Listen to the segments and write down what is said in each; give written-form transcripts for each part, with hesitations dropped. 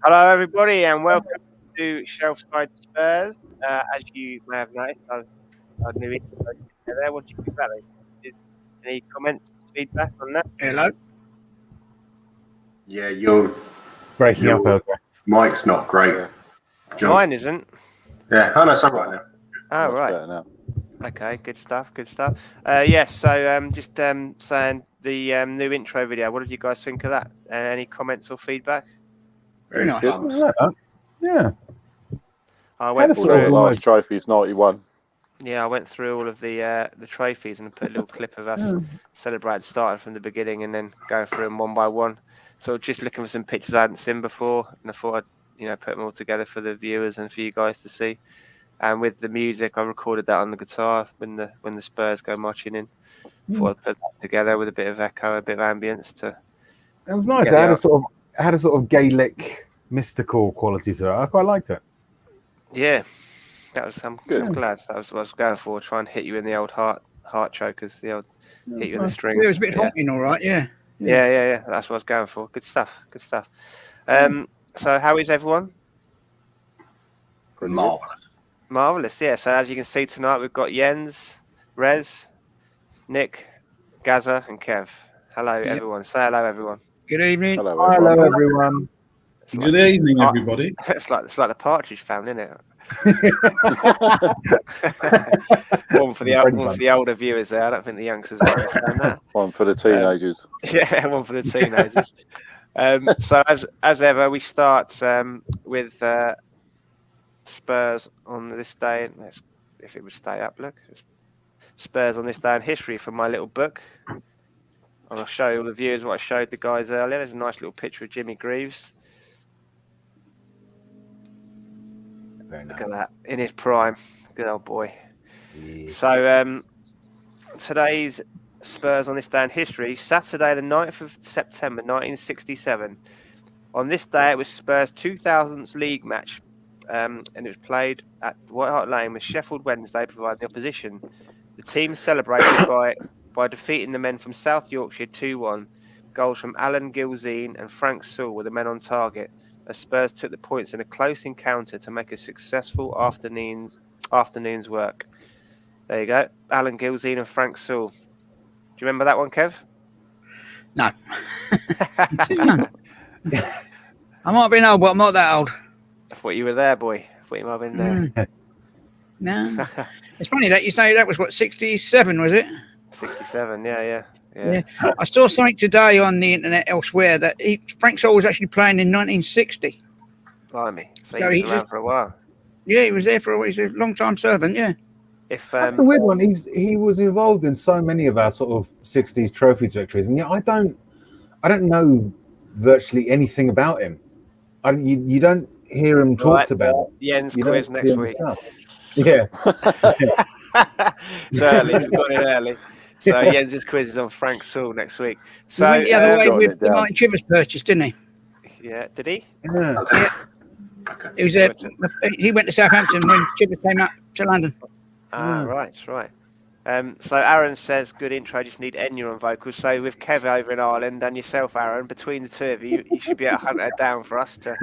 Hello, everybody, and welcome to Shelfside Spurs. As you may have noticed, I've new intro there. What do you think about it? Any comments, feedback on that? Hello. Yeah, you're breaking up. Okay. Mike's not great. John. Mine isn't. Yeah, oh no, it's all right now. Oh, Much right. better now. Okay, good stuff. Good stuff. Yes. So, just saying the new intro video. What did you guys think of that? Any comments or feedback? Very nice. good. Yeah. I went sort of through. last trophies 91. Yeah, I went through all of the trophies and put a little clip of us celebrating, starting from the beginning and then going through them one by one. So just looking for some pictures I hadn't seen before, and I thought I'd put them all together for the viewers and for you guys to see. And with the music, I recorded that on the guitar when the Spurs go marching in. Thought I'd put that together with a bit of echo, a bit of ambience to. It was nice. It had a sort of Gaelic, mystical quality to it. I quite liked it. Yeah, that was. I'm Good. glad that was what I was going for. Try and hit you in the old heart chokers, the old hit you in the nice. strings. Yeah, it was a bit haunting, all right. Yeah. Yeah. That's what I was going for. Good stuff. So how is everyone? Marvelous. Yeah. So as you can see tonight, we've got Jens, Rez, Nick, Gaza, and Kev. Hello, everyone. Say hello, everyone. Good evening. Hello, everyone. Good evening, everybody. It's like the Partridge Family, isn't it? one for the older viewers there. I don't think the youngsters understand that. One for the teenagers. Yeah, one for the teenagers. So as ever, we start with Spurs on this day. If it would stay up, look. Spurs on this day in history from my little book. I'll show all the viewers what I showed the guys earlier. There's a nice little picture of Jimmy Greaves. Very nice. Look at that, in his prime. Good old boy. Yeah. So today's Spurs on this day in history, Saturday the 9th of September 1967. On this day it was Spurs' 2000th league match, and it was played at White Hart Lane with Sheffield Wednesday providing the opposition. The team celebrated by defeating the men from South Yorkshire 2-1. Goals from Alan Gilzine and Frank Sewell were the men on target, as Spurs took the points in a close encounter to make a successful afternoon's work. There you go. Alan Gilzine and Frank Sewell. Do you remember that one, Kev? No. I might have been old, but I'm not that old. I thought you were there, boy. I thought you might have been there. No. It's funny that you say that was, 67, was it? 67, yeah. I saw something today on the internet elsewhere that Frank Sewell was actually playing in 1960. Blimey. So he's been around for a while. Yeah, he was there for a while. He's a long-time servant, yeah. That's the weird one. He was involved in so many of our sort of 60s trophies victories, and yet I don't know virtually anything about him. You don't hear him talked about. Jens quiz next week. Yeah. It's early. We've got it early. So Jens's quiz is on Frank Sewell next week. So he went the other way with the Martin Chivers purchase, didn't he? Yeah, did he? Yeah. He was he went to Southampton when Chivers came up to London. Right. So Aaron says, good intro, just need Enya on vocals. So with Kev over in Ireland and yourself, Aaron, between the two of you, you should be able to hunt her down for us to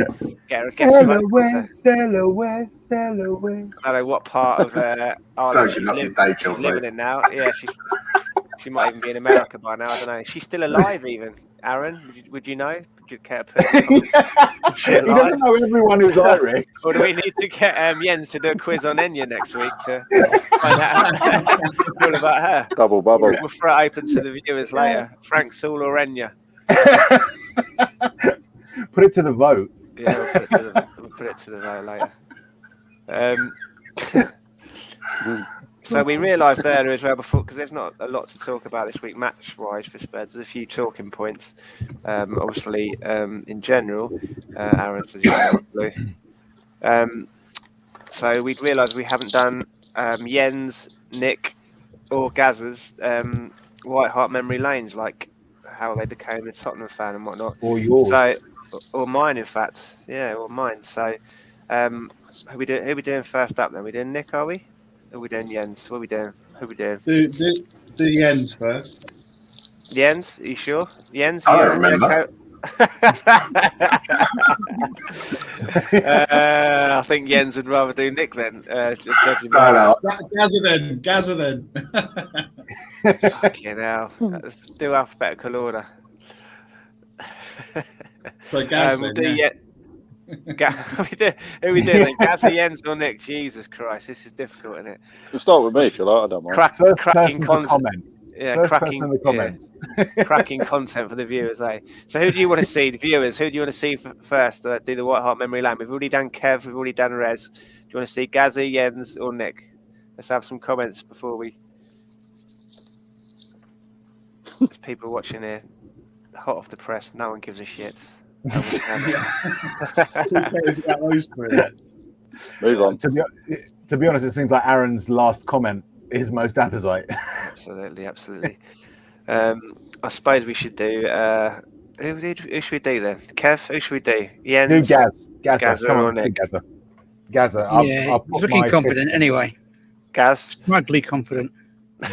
get her. Sail away. I don't know what part of Ireland she's living in now. Yeah, she might even be in America by now. I don't know. Is she still alive even, Aaron? Would you know? Would you care to put He doesn't know everyone who's Irish. Or do we need to get Jens to do a quiz on Enya next week to find out all about her? Double bubble. We'll throw it open to the viewers later. Frank Sewell or Enya? Put it to the vote. Yeah, we'll put it to the vote later. So we realised earlier as well before, because there's not a lot to talk about this week match-wise for Spurs. There's a few talking points, obviously, in general. Aaron says blue. So we'd realised we haven't done Jens, Nick, or Gaz's White Hart memory lanes, like how they became a Tottenham fan and whatnot. Or yours. Or mine, in fact. Yeah, or mine. So who we doing first up then? We doing Nick, are we? Or are we doing Jens? What are we doing? Who are we doing? Do Jens first. Jens, are you sure? Jens, I don't remember. I think Jens would rather do Nick then. Judging by No, Gaza then. Fucking hell. Let's do alphabetical order. So Gaz We'll then, do yeah. Who we do then? Gaza, Jens, or Nick? Jesus Christ, this is difficult, isn't it? We'll start with me if you like. I don't mind. First cracking person to content. comment. Yeah, First cracking person in the comments. cracking content for the viewers, eh? So who do you want to see? The viewers, who do you want to see first? Do the White Hart Memory Lane. We've already done Kev, we've already done Rez. Do you want to see Gaza, Jens, or Nick? Let's have some comments before we... There's people watching here. Hot off the press, no one gives a shit. Who cares about those three? Move on. To be honest, it seems like Aaron's last comment is most apposite. Absolutely. I suppose we should do. Who should we do then? Kev, who should we do? Jens? Do Gaza. Gaza Come or on, do Nick? Gaza. Yeah, I'll he's put looking my confident anyway. Gaz? Smugly confident. Go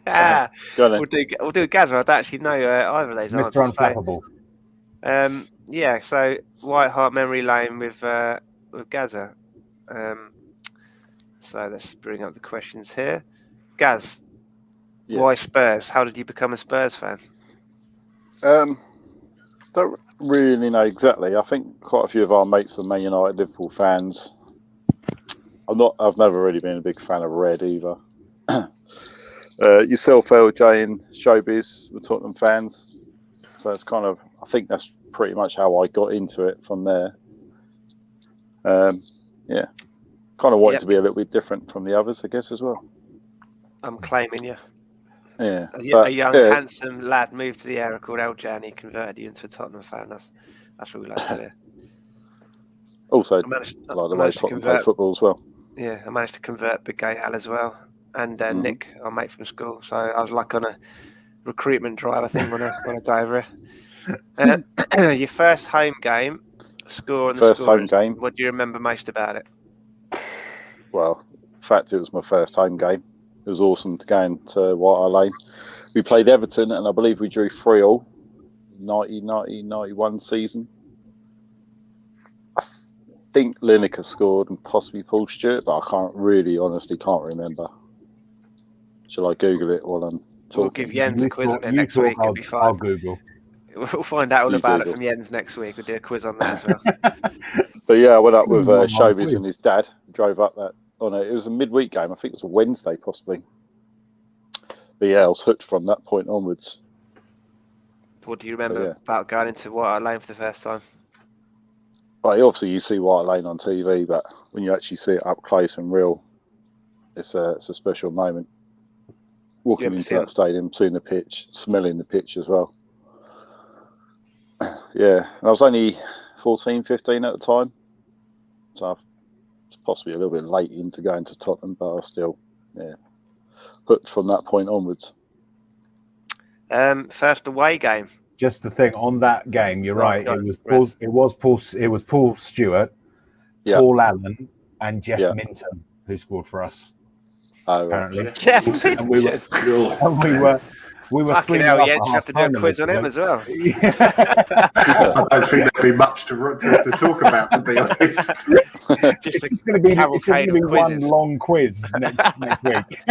on then. We'll do Gaza. I don't actually know either of those Mr. answers. Unflappable. Yeah, so White Hart Memory Lane with Gaza. So let's bring up the questions here. Gaz, Yeah. why Spurs? How did you become a Spurs fan? Don't really know exactly. I think quite a few of our mates were Man United, Liverpool fans. I've never really been a big fan of Red either. Yourself, LJ, and Showbiz were Tottenham fans, so it's kind of. I think that's pretty much how I got into it from there. Yeah, kind of wanted to be a little bit different from the others, I guess, as well. I'm claiming you. Yeah, A young, handsome lad moved to the area called LJ and he converted you into a Tottenham fan. That's what we like to hear. Also, I managed like the way to Tottenham play convert. football as well. Yeah, I managed to convert Big Gay Al as well, and Nick, our mate from school. So I was like on a recruitment drive, I think, when I go over it. Your first home game, score and the First home scorers. game. What do you remember most about it? Well, in fact, it was my first home game. It was awesome to go into White Hart Lane. We played Everton, and I believe we drew 3-3, 90-91 season. I think Lineker scored and possibly Paul Stewart, but I honestly can't remember. Shall I Google it while I'm talking? We'll give Jens a quiz on it next week. It'll be fine. I'll Google. We'll find out all You about Google. it from Jens next week. We'll do a quiz on that as well. But yeah, I went up with Showbiz quiz. and his dad. Drove up that. Oh no, it was a midweek game. I think it was a Wednesday, possibly. But yeah, I was hooked from that point onwards. What do you remember about going into White Hart Lane for the first time? Right, obviously you see White Hart Lane on TV, but when you actually see it up close and real, it's a special moment. Walking into that stadium, seeing the pitch, smelling the pitch as well. Yeah, and I was only 14, 15 at the time, so I was possibly a little bit late into going to Tottenham, but I was still, hooked from that point onwards. First away game. Just the thing on that game, you're right. It was Paul Stewart, Paul Allen, and Jeff Minton who scored for us. Oh, apparently, right. Jeff and Minton. we were Fucking hell, Jens, you have to do a quiz on him as well. I don't think there'd be much to talk about, to be honest. It's just going to be one long quiz next week.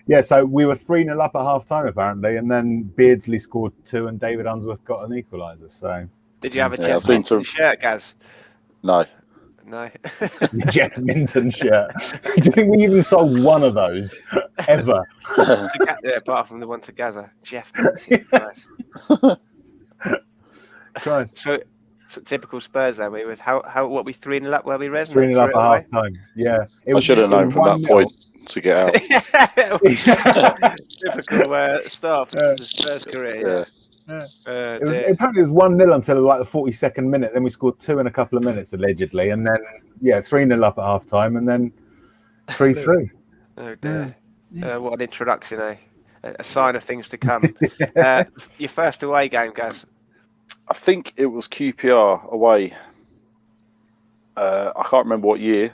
Yeah, so we were 3-0 up at half time apparently, and then Beardsley scored 2 and David Unsworth got an equaliser. So did you have a Jeff Minton shirt, Gaz? No. Jeff Minton shirt. Do you think we even sold one of those ever? Apart from the one to Gaza. Jeff Minton. Christ. So typical Spurs then. We was what we 3-0 up where we read? 3-0 up at half time. Yeah. I should have known from that point to get out. Typical start for the Spurs career. Apparently it was 1-0 until like the 42nd minute. Then we scored 2 in a couple of minutes allegedly, and then 3-0 up at half time, and then 3-3. Oh dear! What an introduction, eh? A sign of things to come. Your first away game, Gaz? I think it was QPR away. I can't remember what year.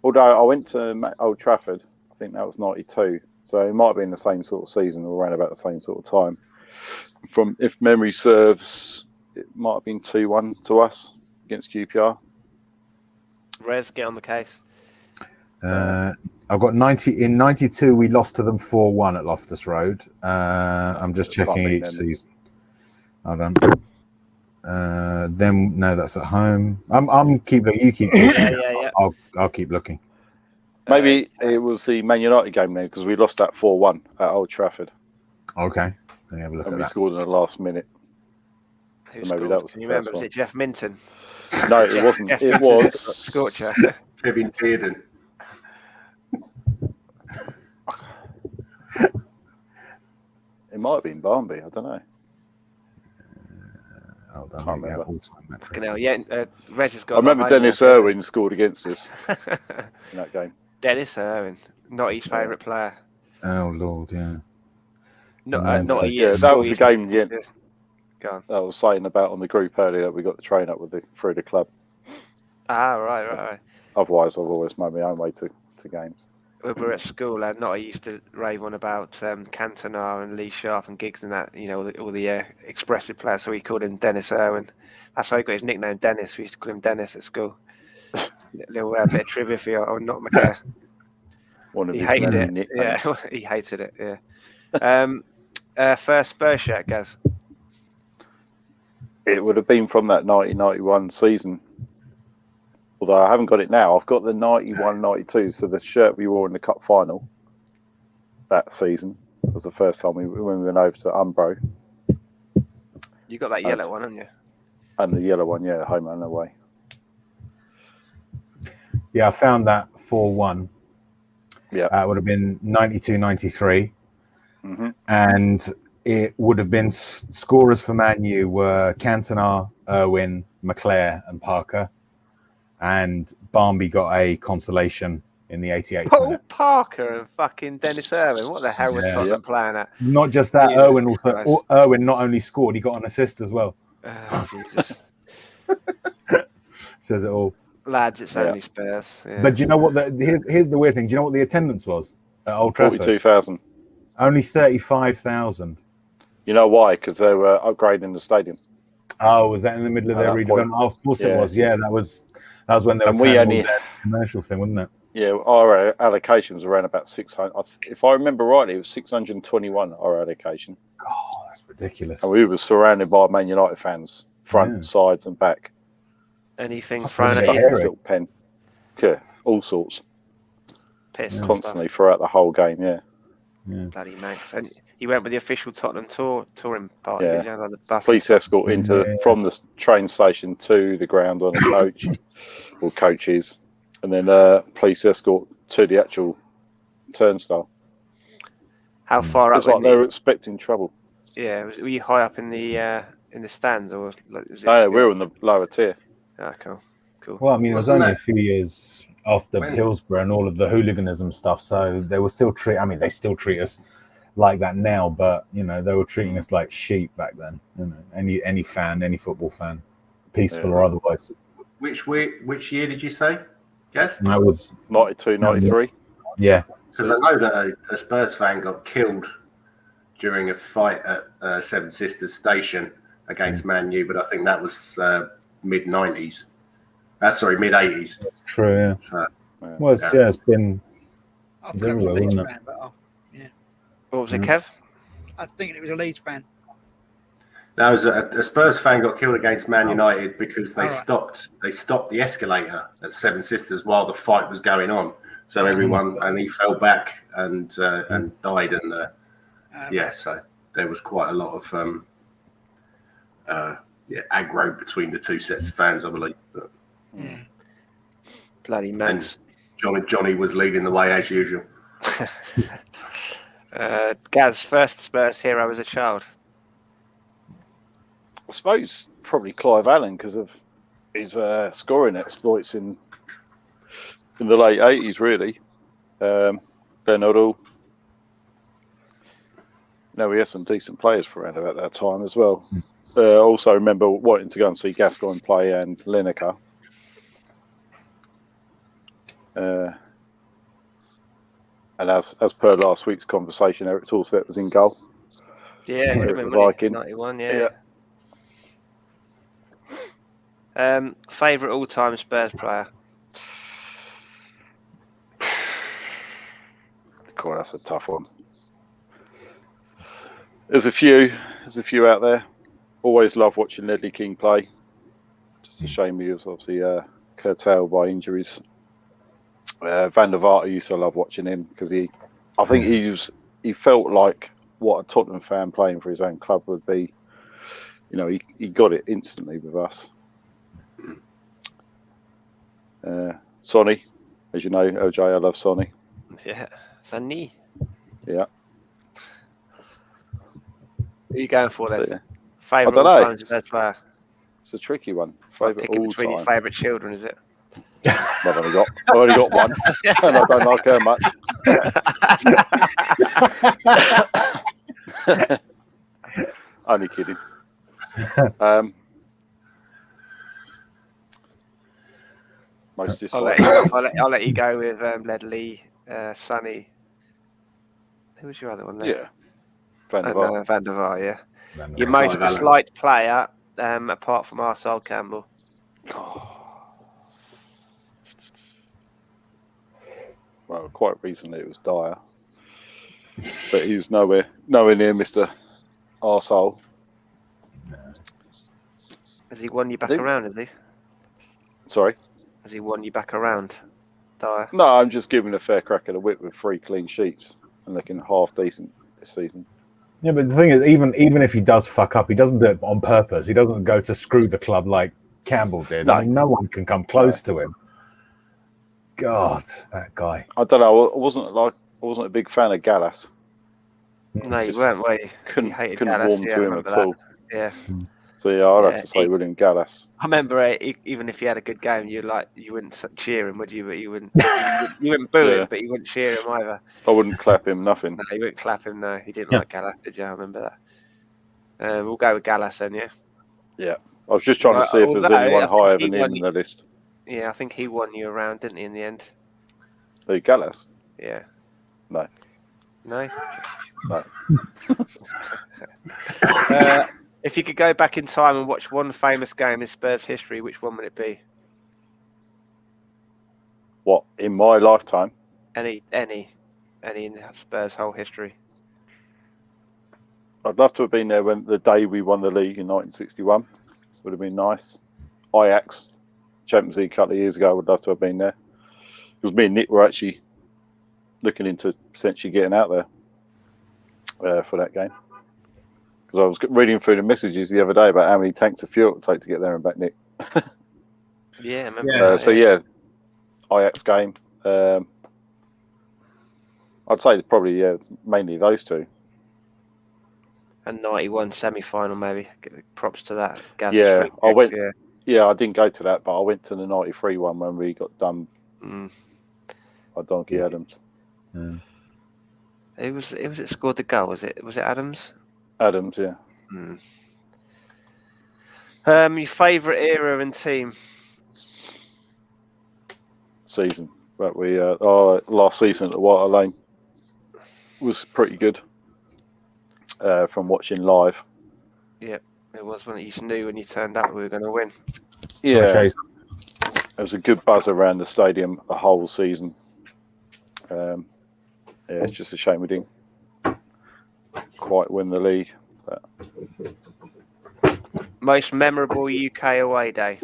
Although I went to Old Trafford, I think that was 92. So it might have been the same sort of season or around about the same sort of time. from, if memory serves, it might have been 2-1 to us against QPR. Rez, get on the case. I've got 90 in 92. We lost to them 4-1 at Loftus Road. I'm just checking each season. Hold on. Then no, that's at home. I'm keep looking. You keep looking. Yeah. I'll keep looking. Maybe it was the Man United game then, because we lost that 4-1 at Old Trafford. Okay, let me have a look And at we that. scored in the last minute. Who So maybe scored? that was Can you the remember? first Was one. it Jeff Minton? No, it wasn't. Jeff It Minton was Scorcher. Kevin Dearden. It might have been Barnby. I don't know. Hold on, Can't here we go. remember. All-time metric. Fucking hell, yeah, Rez has got. I remember Dennis Irwin scored against us in that game. Dennis Irwin, not his favourite player. Oh Lord, yeah. Not And then a so- year. Yeah, that was the game. Yeah, Go on. I was saying about on the group earlier that we got the train up with through the club. Right. Otherwise, I've always made my own way to games. When we were at school, not I used to rave on about Cantona and Lee Sharp and Giggs and that, all the expressive players. So we called him Dennis Irwin. That's how he got his nickname, Dennis. We used to call him Dennis at school. Little bit of trivia for you on Not McCare. One of He his hated many it. nicknames. Yeah, he hated it. Yeah. First Spurs shirt, Gaz. It would have been from that 1991 season. Although I haven't got it now. I've got the 91-92, so the shirt we wore in the cup final that season was the first time when we went over to Umbro. You got that yellow one, haven't you? And the yellow one, yeah, home and away. Yeah, I found that 4-1. Yeah. It would have been 92-93. Mm-hmm. And it would have been scorers for Man U were Cantona, Irwin, McClare, and Parker. And Barnby got a consolation in the 88th Paul minute. Parker and fucking Dennis Irwin. What the hell were Tottenham playing at? Not just that, Jesus Irwin also. Christ. Irwin not only scored, he got an assist as well. Oh, Jesus. Says it all. Lads, it's only Spurs. Yeah. But do you know what? Here's the weird thing. Do you know what the attendance was at Old Trafford? 42,000. Only 35,000. You know why? Because they were upgrading the stadium. Oh, was that in the middle of their At that redevelopment? Oh, of course it was. Yeah, that was when they were And we turning only- all their commercial thing, wasn't it? Yeah, our allocations around about 600. If I remember rightly, it was 621 our allocation. Oh, that's ridiculous. And we were surrounded by Man United fans, front, sides, and back. Anything That's thrown really at you? scary. Little pen. Yeah, all sorts. Piss and Constantly throughout the whole game, yeah. stuff. Bloody Max. And you went with the official Tottenham touring party, Yeah. didn't you? Like the bus and Police stuff. escort from the train station to the ground on a coach or coaches, and then police escort to the actual turnstile. How far up? It's like they were expecting trouble. Yeah, were you high up in the stands or was it? No, we were in the lower tier. Ah, cool. Well, I mean, it was Wasn't only that- a few years after When- Hillsborough and all of the hooliganism stuff, so they were still they still treat us like that now, but they were treating us like sheep back then. Any fan, any football fan, peaceful or otherwise. Which year did you say? Yes? That was 92, 93. yeah. Because I know that a Spurs fan got killed during a fight at Seven Sisters Station against Man U, but I think that was mid-90s. Mid-80s. That's true. Yeah. So, Well, it's been. I think it was a everywhere, Leeds wasn't it? fan, but What was it, Kev? I think it was a Leeds fan. that was a Spurs fan got killed against Man United because they Alright. stopped the escalator at Seven Sisters while the fight was going on. So everyone and he fell back and died, and so there was quite a lot of aggro between the two sets of fans, I believe. But, Bloody Max. Johnny was leading the way as usual. Gaz, first Spurs hero as a child. I suppose probably Clive Allen because of his scoring exploits in the late 80s, really. Ben Uddle. We had some decent players for around about that time as well. Also remember wanting to go and see Gascoigne play and Lineker. And as per last week's conversation, Eric Torsvet was in goal. Yeah, it would have been Viking. 91, yeah. Favourite all-time Spurs player? God, that's a tough one. There's a few out there. Always love watching Ledley King play. Just a shame he was obviously curtailed by injuries. Van der Vaart, I used to love watching him because I think he felt like what a Tottenham fan playing for his own club would be. You know, he got it instantly with us. Sonny, as you know, OJ, I love Sonny. Yeah, Sonny. Yeah. Who are you going for then? So, yeah. Favourite I don't know. all-time Spurs player? It's a tricky one. Like Favourite picking all between your time. favourite children, is it? I've only got one, and I don't like her much. Only kidding. Most disliked. I'll let you go with Ledley, Sonny. Who was your other one there? Yeah, Van der Vaart. Van der Vaart, yeah. Van der Your Vaart. most disliked player, apart from Arsene Campbell? Well, quite recently it was Dyer, but he was nowhere near Mr. Arsehole. Has he won you back around? Has he? Sorry. Has he won you back around, Dyer? No, I'm just giving a fair crack at the whip with 3 clean sheets and looking half decent this season. Yeah, but the thing is, even if he does fuck up, he doesn't do it on purpose. He doesn't go to screw the club like Campbell did. No. I mean, no one can come close to him. God, that guy. I don't know. I wasn't a big fan of Gallas. No, you weren't, were you? Couldn't hated warm Gallas, to I him remember at that. all. Yeah. So yeah, I'd have to say William Gallas. I remember even if he had a good game, you wouldn't cheer him, would you? But you wouldn't boo him, but you wouldn't cheer him either. I wouldn't clap him, nothing. No, you wouldn't clap him. No, he didn't like Gallas, did you? I remember that. We'll go with Gallas then, yeah. Yeah, I was just trying to see if there's anyone higher than him in the list. Yeah, I think he won you around, didn't he? In the end. Who, Gallas? Yeah. No. No. No. If you could go back in time and watch one famous game in Spurs history, which one would it be? What, in my lifetime? Any in Spurs' whole history. I'd love to have been there when the day we won the league in 1961. Would have been nice. Ajax, Champions League a couple of years ago. I would love to have been there. Because me and Nick were actually looking into potentially getting out there for that game. Because I was reading through the messages the other day about how many tanks of fuel it would take to get there and back, Nick. Yeah, I remember that, so yeah, Ajax game. I'd say it's probably mainly those two. And 91 semi-final, maybe. Props to that. Yeah, I went. Yeah, I didn't go to that, but I went to the 93 one when we got done by Donkey Adams. Mm. It was it scored the goal, was it Adams? Adams, yeah. Your favourite era and team? Season. But we our last season at White Lane was pretty good. From watching live. Yeah, it was when you knew when you turned up we were going to win. Yeah, there was a good buzz around the stadium the whole season. Yeah, it's just a shame we didn't quite win the league. But... Most memorable UK away day?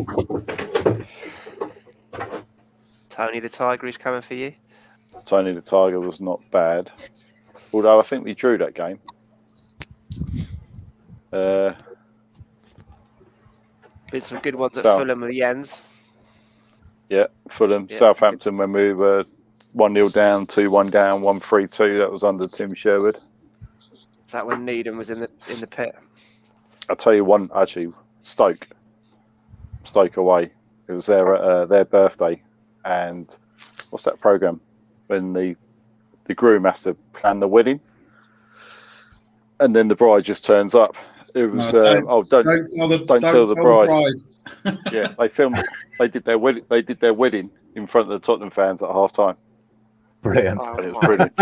Tony the Tiger is coming for you? Tony the Tiger was not bad. Although I think we drew that game. Been some good ones at Fulham with Jens. Yeah, Fulham, yeah, Southampton when we were 1-0 down, 2-1 down, 1-3-2. That was under Tim Sherwood. Is that when Needham was in the pit? I'll tell you one, actually, Stoke away. It was their birthday, and what's that program when the groom has to plan the wedding, and then the bride just turns up. It was don't tell the bride. Yeah, they filmed. They did their wedding. They did their wedding in front of the Tottenham fans at half time. Brilliant. It was brilliant.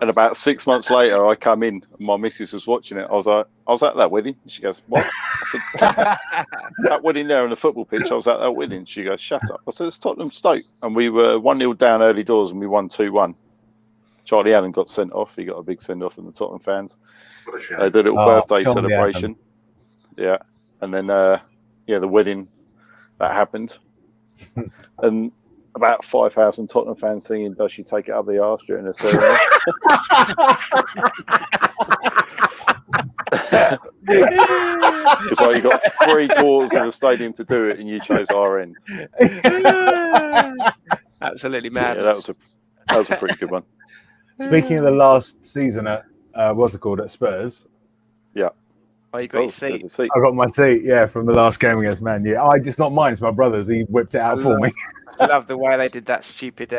And about 6 months later, I come in, and my missus was watching it. I was at that wedding. She goes, "What?" I said, "That wedding there on the football pitch. I was at that wedding." She goes, "Shut up." I said, "It's Tottenham Stoke." And we were 1-0 down early doors, and we won 2-1. Charlie Allen got sent off. He got a big send-off from the Tottenham fans. They did a little birthday Charlie celebration. Yeah. And then, the wedding, that happened. And about 5,000 Tottenham fans singing "Does She Take It Up the Arse" during the ceremony. It's like you got 3/4 of the stadium to do it, and you chose RN. Absolutely mad. Yeah, that was a pretty good one. Speaking of the last season at what's it called at Spurs? Yeah. Oh, you got your seat. there's a seat. I got my seat, from the last game against Man U. It's not mine; it's my brother's. He whipped it out for me. I love the way they did that stupid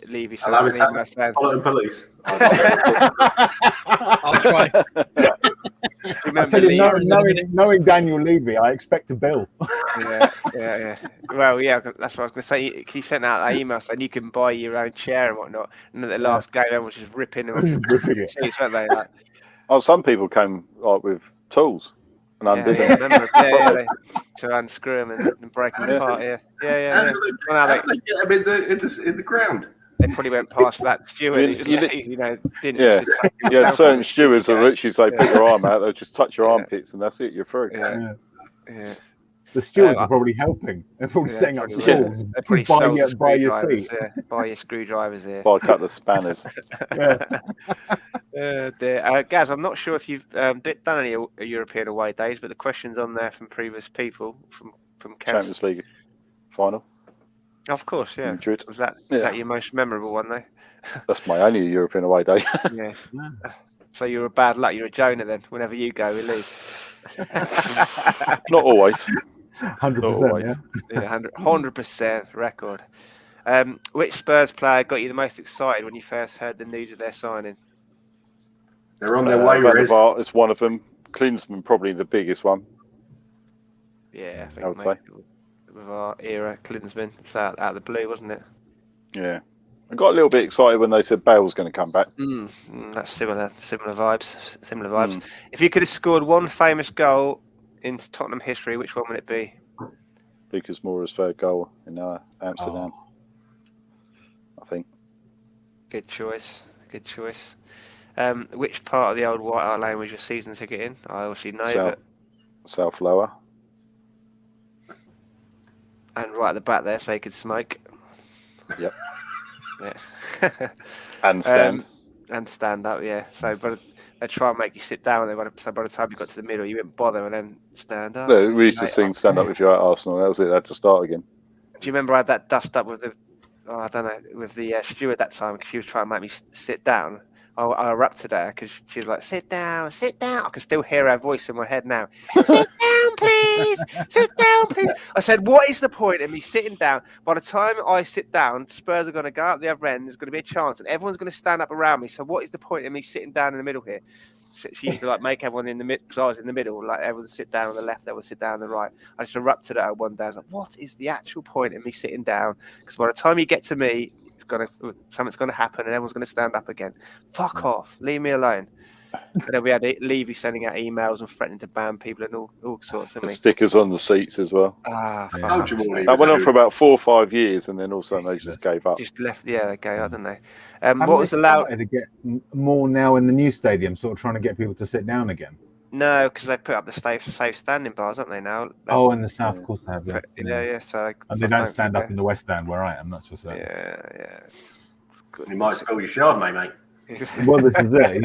Levy saying. Bolton police. I'll try. I tell you, knowing Daniel Levy, I expect a bill. Yeah. Well, yeah, that's what I was going to say. He sent out that email saying you can buy your own chair and whatnot. And at the last game, everyone was just ripping them off seats, weren't they? Like, Some people came with tools and undid them. I remember, to unscrew them and break them apart. Yeah. How did they get them in the ground? They probably went past that steward. Didn't. Yeah, certain stewards are literally say put your arm out. They'll just touch your armpits and that's it. You're through. Yeah. The stewards are probably helping. They're probably setting up stalls, buy your seat. Buy your screwdrivers here. Buy a couple of spanners. Gaz, I'm not sure if you've done any European away days, but the question's on there from previous people from Kev. Champions League final. Of course, yeah. Madrid. Was that your most memorable one, though? That's my only European away day. Yeah. So you're a bad luck. You're a Jonah then. Whenever you go, we lose. Not always. 100%. Yeah, 100% record. Which Spurs player got you the most excited when you first heard the news of their signing? They're on their way. It's one of them. Klinsmann probably the biggest one. Yeah, I think most people with our era, Klinsmann. It's out of the blue, wasn't it? Yeah. I got a little bit excited when they said Bale's going to come back. That's similar vibes. If you could have scored one famous goal in Tottenham history, which one would it be? Lucas Moura's third goal in Amsterdam. I think. Good choice. Which part of the old White Hart Lane was your season ticket in? I obviously know, South Lower. And right at the back there, so you could smoke. Yep. Yeah. And stand. And stand up, yeah. So, but they try and make you sit down. So by the time you got to the middle, you wouldn't bother and then stand up. No, we used to sing "Stand Up If You're at Arsenal." That was it. They had to start again. Do you remember I had that dust up with the steward that time because she was trying to make me sit down? I erupted at her because she was like, sit down. I can still hear her voice in my head now. Sit down, please. I said, what is the point of me sitting down? By the time I sit down, Spurs are going to go up the other end. There's going to be a chance and everyone's going to stand up around me. So what is the point of me sitting down in the middle here? She used to make everyone in the middle because I was in the middle. Like everyone sit down on the left, everyone sit down on the right. I just erupted at her one day. I was like, what is the actual point of me sitting down? Because by the time you get to me, something's going to happen and everyone's going to stand up again. Fuck off. Leave me alone. And then we had Levy sending out emails and threatening to ban people and all sorts of stickers on the seats as well. That went on for about 4 or 5 years and then all of a sudden they just gave up. Just left, they gave up, didn't they? What was allowed to get more now in the new stadium, sort of trying to get people to sit down again? No, because they put up the safe standing bars, haven't they now? In the south, of course they have. Yeah. So and they don't stand up in the West Stand where I am. That's for certain. Yeah. You might spill your Chardonnay, mate. Well, this is it.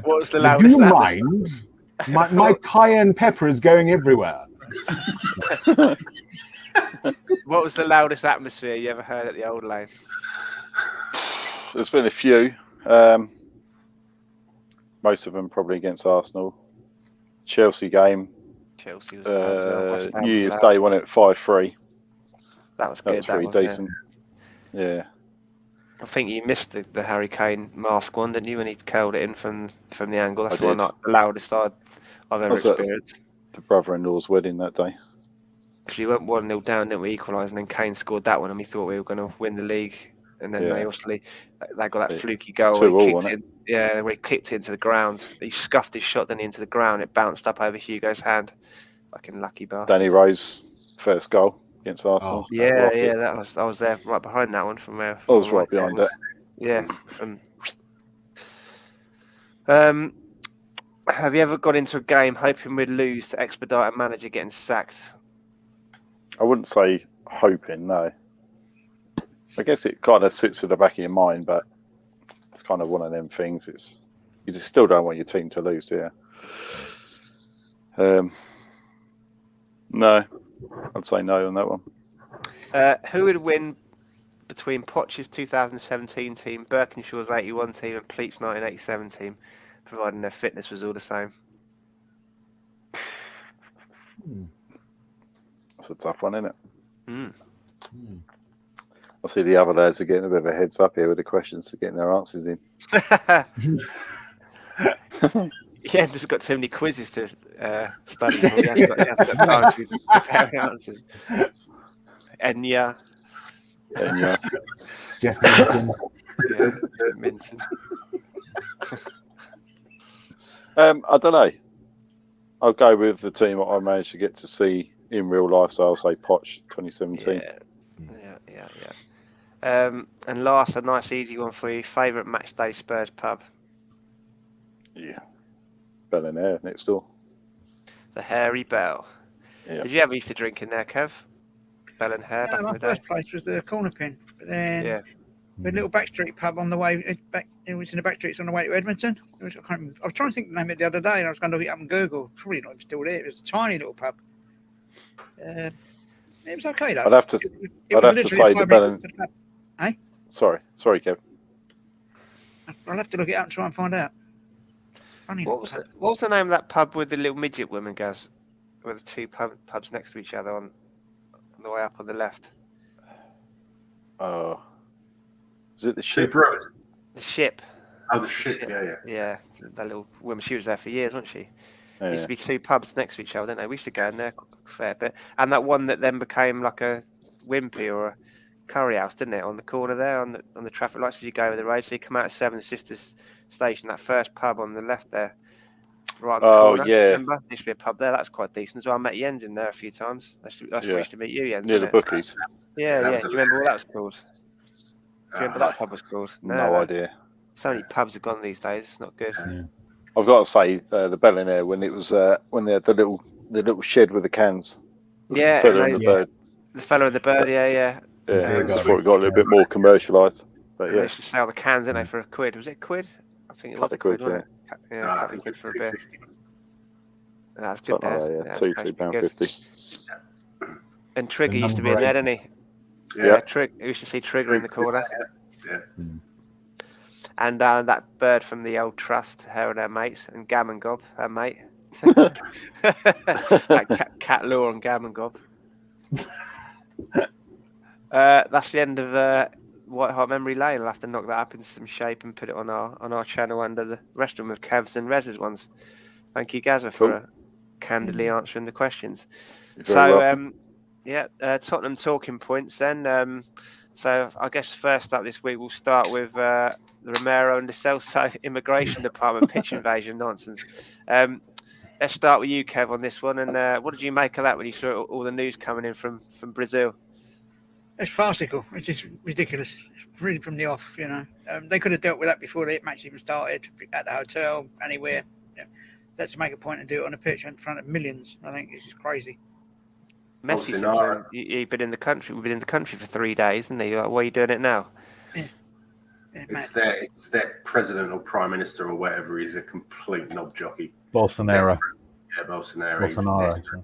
What was the loudest? Do you mind? My cayenne pepper is going everywhere. What was the loudest atmosphere you ever heard at the Old Lane? There's been a few. Most of them probably against Arsenal. Chelsea game. Chelsea was New Year's Day won it 5-3. That was good. That was pretty decent. Yeah. I think you missed the Harry Kane mask one, didn't you, when he curled it in from the angle? That's the one, not the loudest I've ever experienced. The brother-in-law's wedding that day. Because we went 1-0 down, didn't we, equalise, and then Kane scored that one, and we thought we were going to win the league And then they got that Yeah. fluky goal. 2-all, Where he kicked wasn't it. Yeah, where he kicked it into the ground. He scuffed his shot then into the ground. It bounced up over Hugo's hand. Fucking lucky bastard. Danny Rose first goal against Arsenal. Oh, Yeah, I was there right behind that one from where I was right behind it. Yeah. Have you ever got into a game hoping we'd lose to expedite a manager getting sacked? I wouldn't say hoping, no. I guess it kind of sits at the back of your mind, but it's kind of one of them things. You just still don't want your team to lose, do you? No, I'd say no on that one. Who would win between Poch's 2017 team, Birkinshaw's 81 team, and Pleat's 1987 team, providing their fitness was all the same? That's a tough one, isn't it? Mm. I see the other lads are getting a bit of a heads up here with the questions to getting their answers in. Yeah, just got too many quizzes to study. He hasn't got time to prepare answers. Enya. Jeff Minton. Yeah, Minton. I don't know. I'll go with the team that I managed to get to see in real life, so I'll say Poch 2017. Yeah. And last, a nice easy one for you. Favourite match day Spurs pub? Yeah. Bell and Air next door. The Hairy Bell. Yeah. Did you ever used to drink in there, Kev? Bell and Hair back in My the day? first place was the Corner Pin. But then we had a little backstreet pub on the way back. It was in the back streets on the way to Edmonton. I was trying to think the name of it the other day, and I was going to look it up on Google. Probably not still there. It was a tiny little pub. It was okay though. I'd have to say the Bell and... Sorry, Kev. I'll have to look it up and try and find out. Funny. What was the name of that pub with the little midget women, Gaz? With the two pubs next to each other on the way up on the left. Is it the Two Ship? Brewers. The Ship. Oh, the Ship. Yeah. Yeah, that little woman. She was there for years, wasn't she? Yeah. Used to be two pubs next to each other, didn't they? We used to go in there a fair bit. And that one that then became like a Wimpy or a curry house, didn't it? On the corner there, on the traffic lights as you go over the road. So you come out of Seven Sisters Station, that first pub on the left there. Right on the corner. Yeah. Remember? There used to be a pub there. That's quite decent as well. I met Jens in there a few times. That's where I used to meet you, Jens. Near the bookies. Yeah. Do you remember what that was called? Do you remember what that pub was called? No idea. So many pubs have gone these days. It's not good. Yeah. I've got to say the Bell and Air when it was when they had the little shed with the cans. Yeah, The fella and the bird. The fella and the bird. Yeah. Yeah, that's before it got a little bit more commercialised. But They yeah, used to sell the cans, didn't they, for £1? Was it £1? I think it was a quid, wasn't it? Yeah, I couple think of quid it's for a beer. $2.50. That's good something there. like that, Yeah, yeah. £2.50. And Trigger The used to be in number there, didn't he? Yeah. We used to see Trigger in the corner. Yeah. And that bird from the old trust, her and her mates, and Gammon Gob, her mate. Cat Law and Gammon Gob. That's the end of White Hart Memory Lane. I'll have to knock that up into some shape and put it on our channel under the rest of them of Kev's and Rez's ones. Thank you, Gazza, for candidly answering the questions. So, Tottenham talking points then. So I guess first up this week we'll start with the Romero and the Celso Immigration Department pitch invasion nonsense. Let's start with you, Kev, on this one. And what did you make of that when you saw all the news coming in from Brazil? It's farcical. It's just ridiculous. It's really from the off, you know. They could have dealt with that before the match even started, at the hotel, anywhere. Let's make a point and do it on a pitch in front of millions. I think it's just crazy. Messi said he'd been in the country. We've been in the country for 3 days, didn't he? Like, why are you doing it now? Yeah, It's their president or prime minister or whatever. He's a complete knob jockey. Bolsonaro. Yeah, Bolsonaro.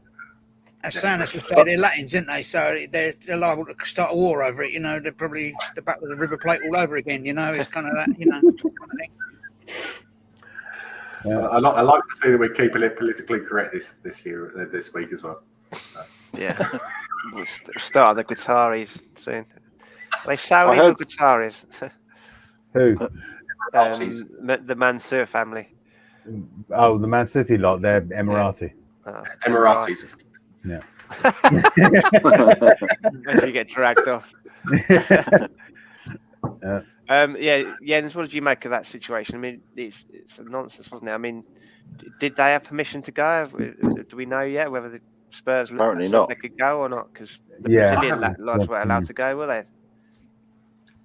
As Sanders would say, they're Latins, aren't they? So they're liable to start a war over it. You know, they're probably the back of the River Plate all over again. You know, it's kind of that. You know, kind of thing. Yeah. I like to see that we're keeping it politically correct this week as well. Yeah. We'll start the Qataris soon. Are they Saudi or Qataris? Who? The Mansour family. Oh, the Man City lot. They're Emirati. Emiratis. Yeah. You get dragged off. Jens, what did you make of that situation? I mean, it's a nonsense, wasn't it? I mean, did they have permission to go? Do we know yet whether the Spurs Apparently said not. they could go or not? Because the Yeah. Brazilian lads weren't allowed to go, were they?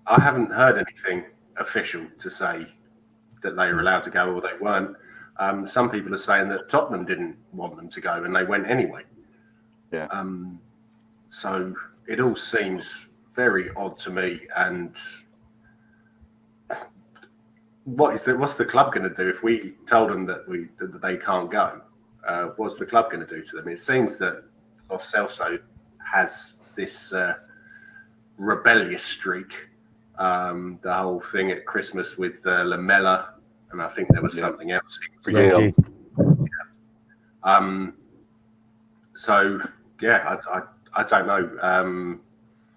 I haven't heard anything official to say that they were allowed to go or they weren't. Some people are saying that Tottenham didn't want them to go and they went anyway. Yeah. So it all seems very odd to me. And what's the club going to do if we told them that they can't go? What's the club going to do to them? It seems that Lo Celso has this rebellious streak. The whole thing at Christmas with Lamela, and I think there was something else. Yeah. So yeah, I don't know.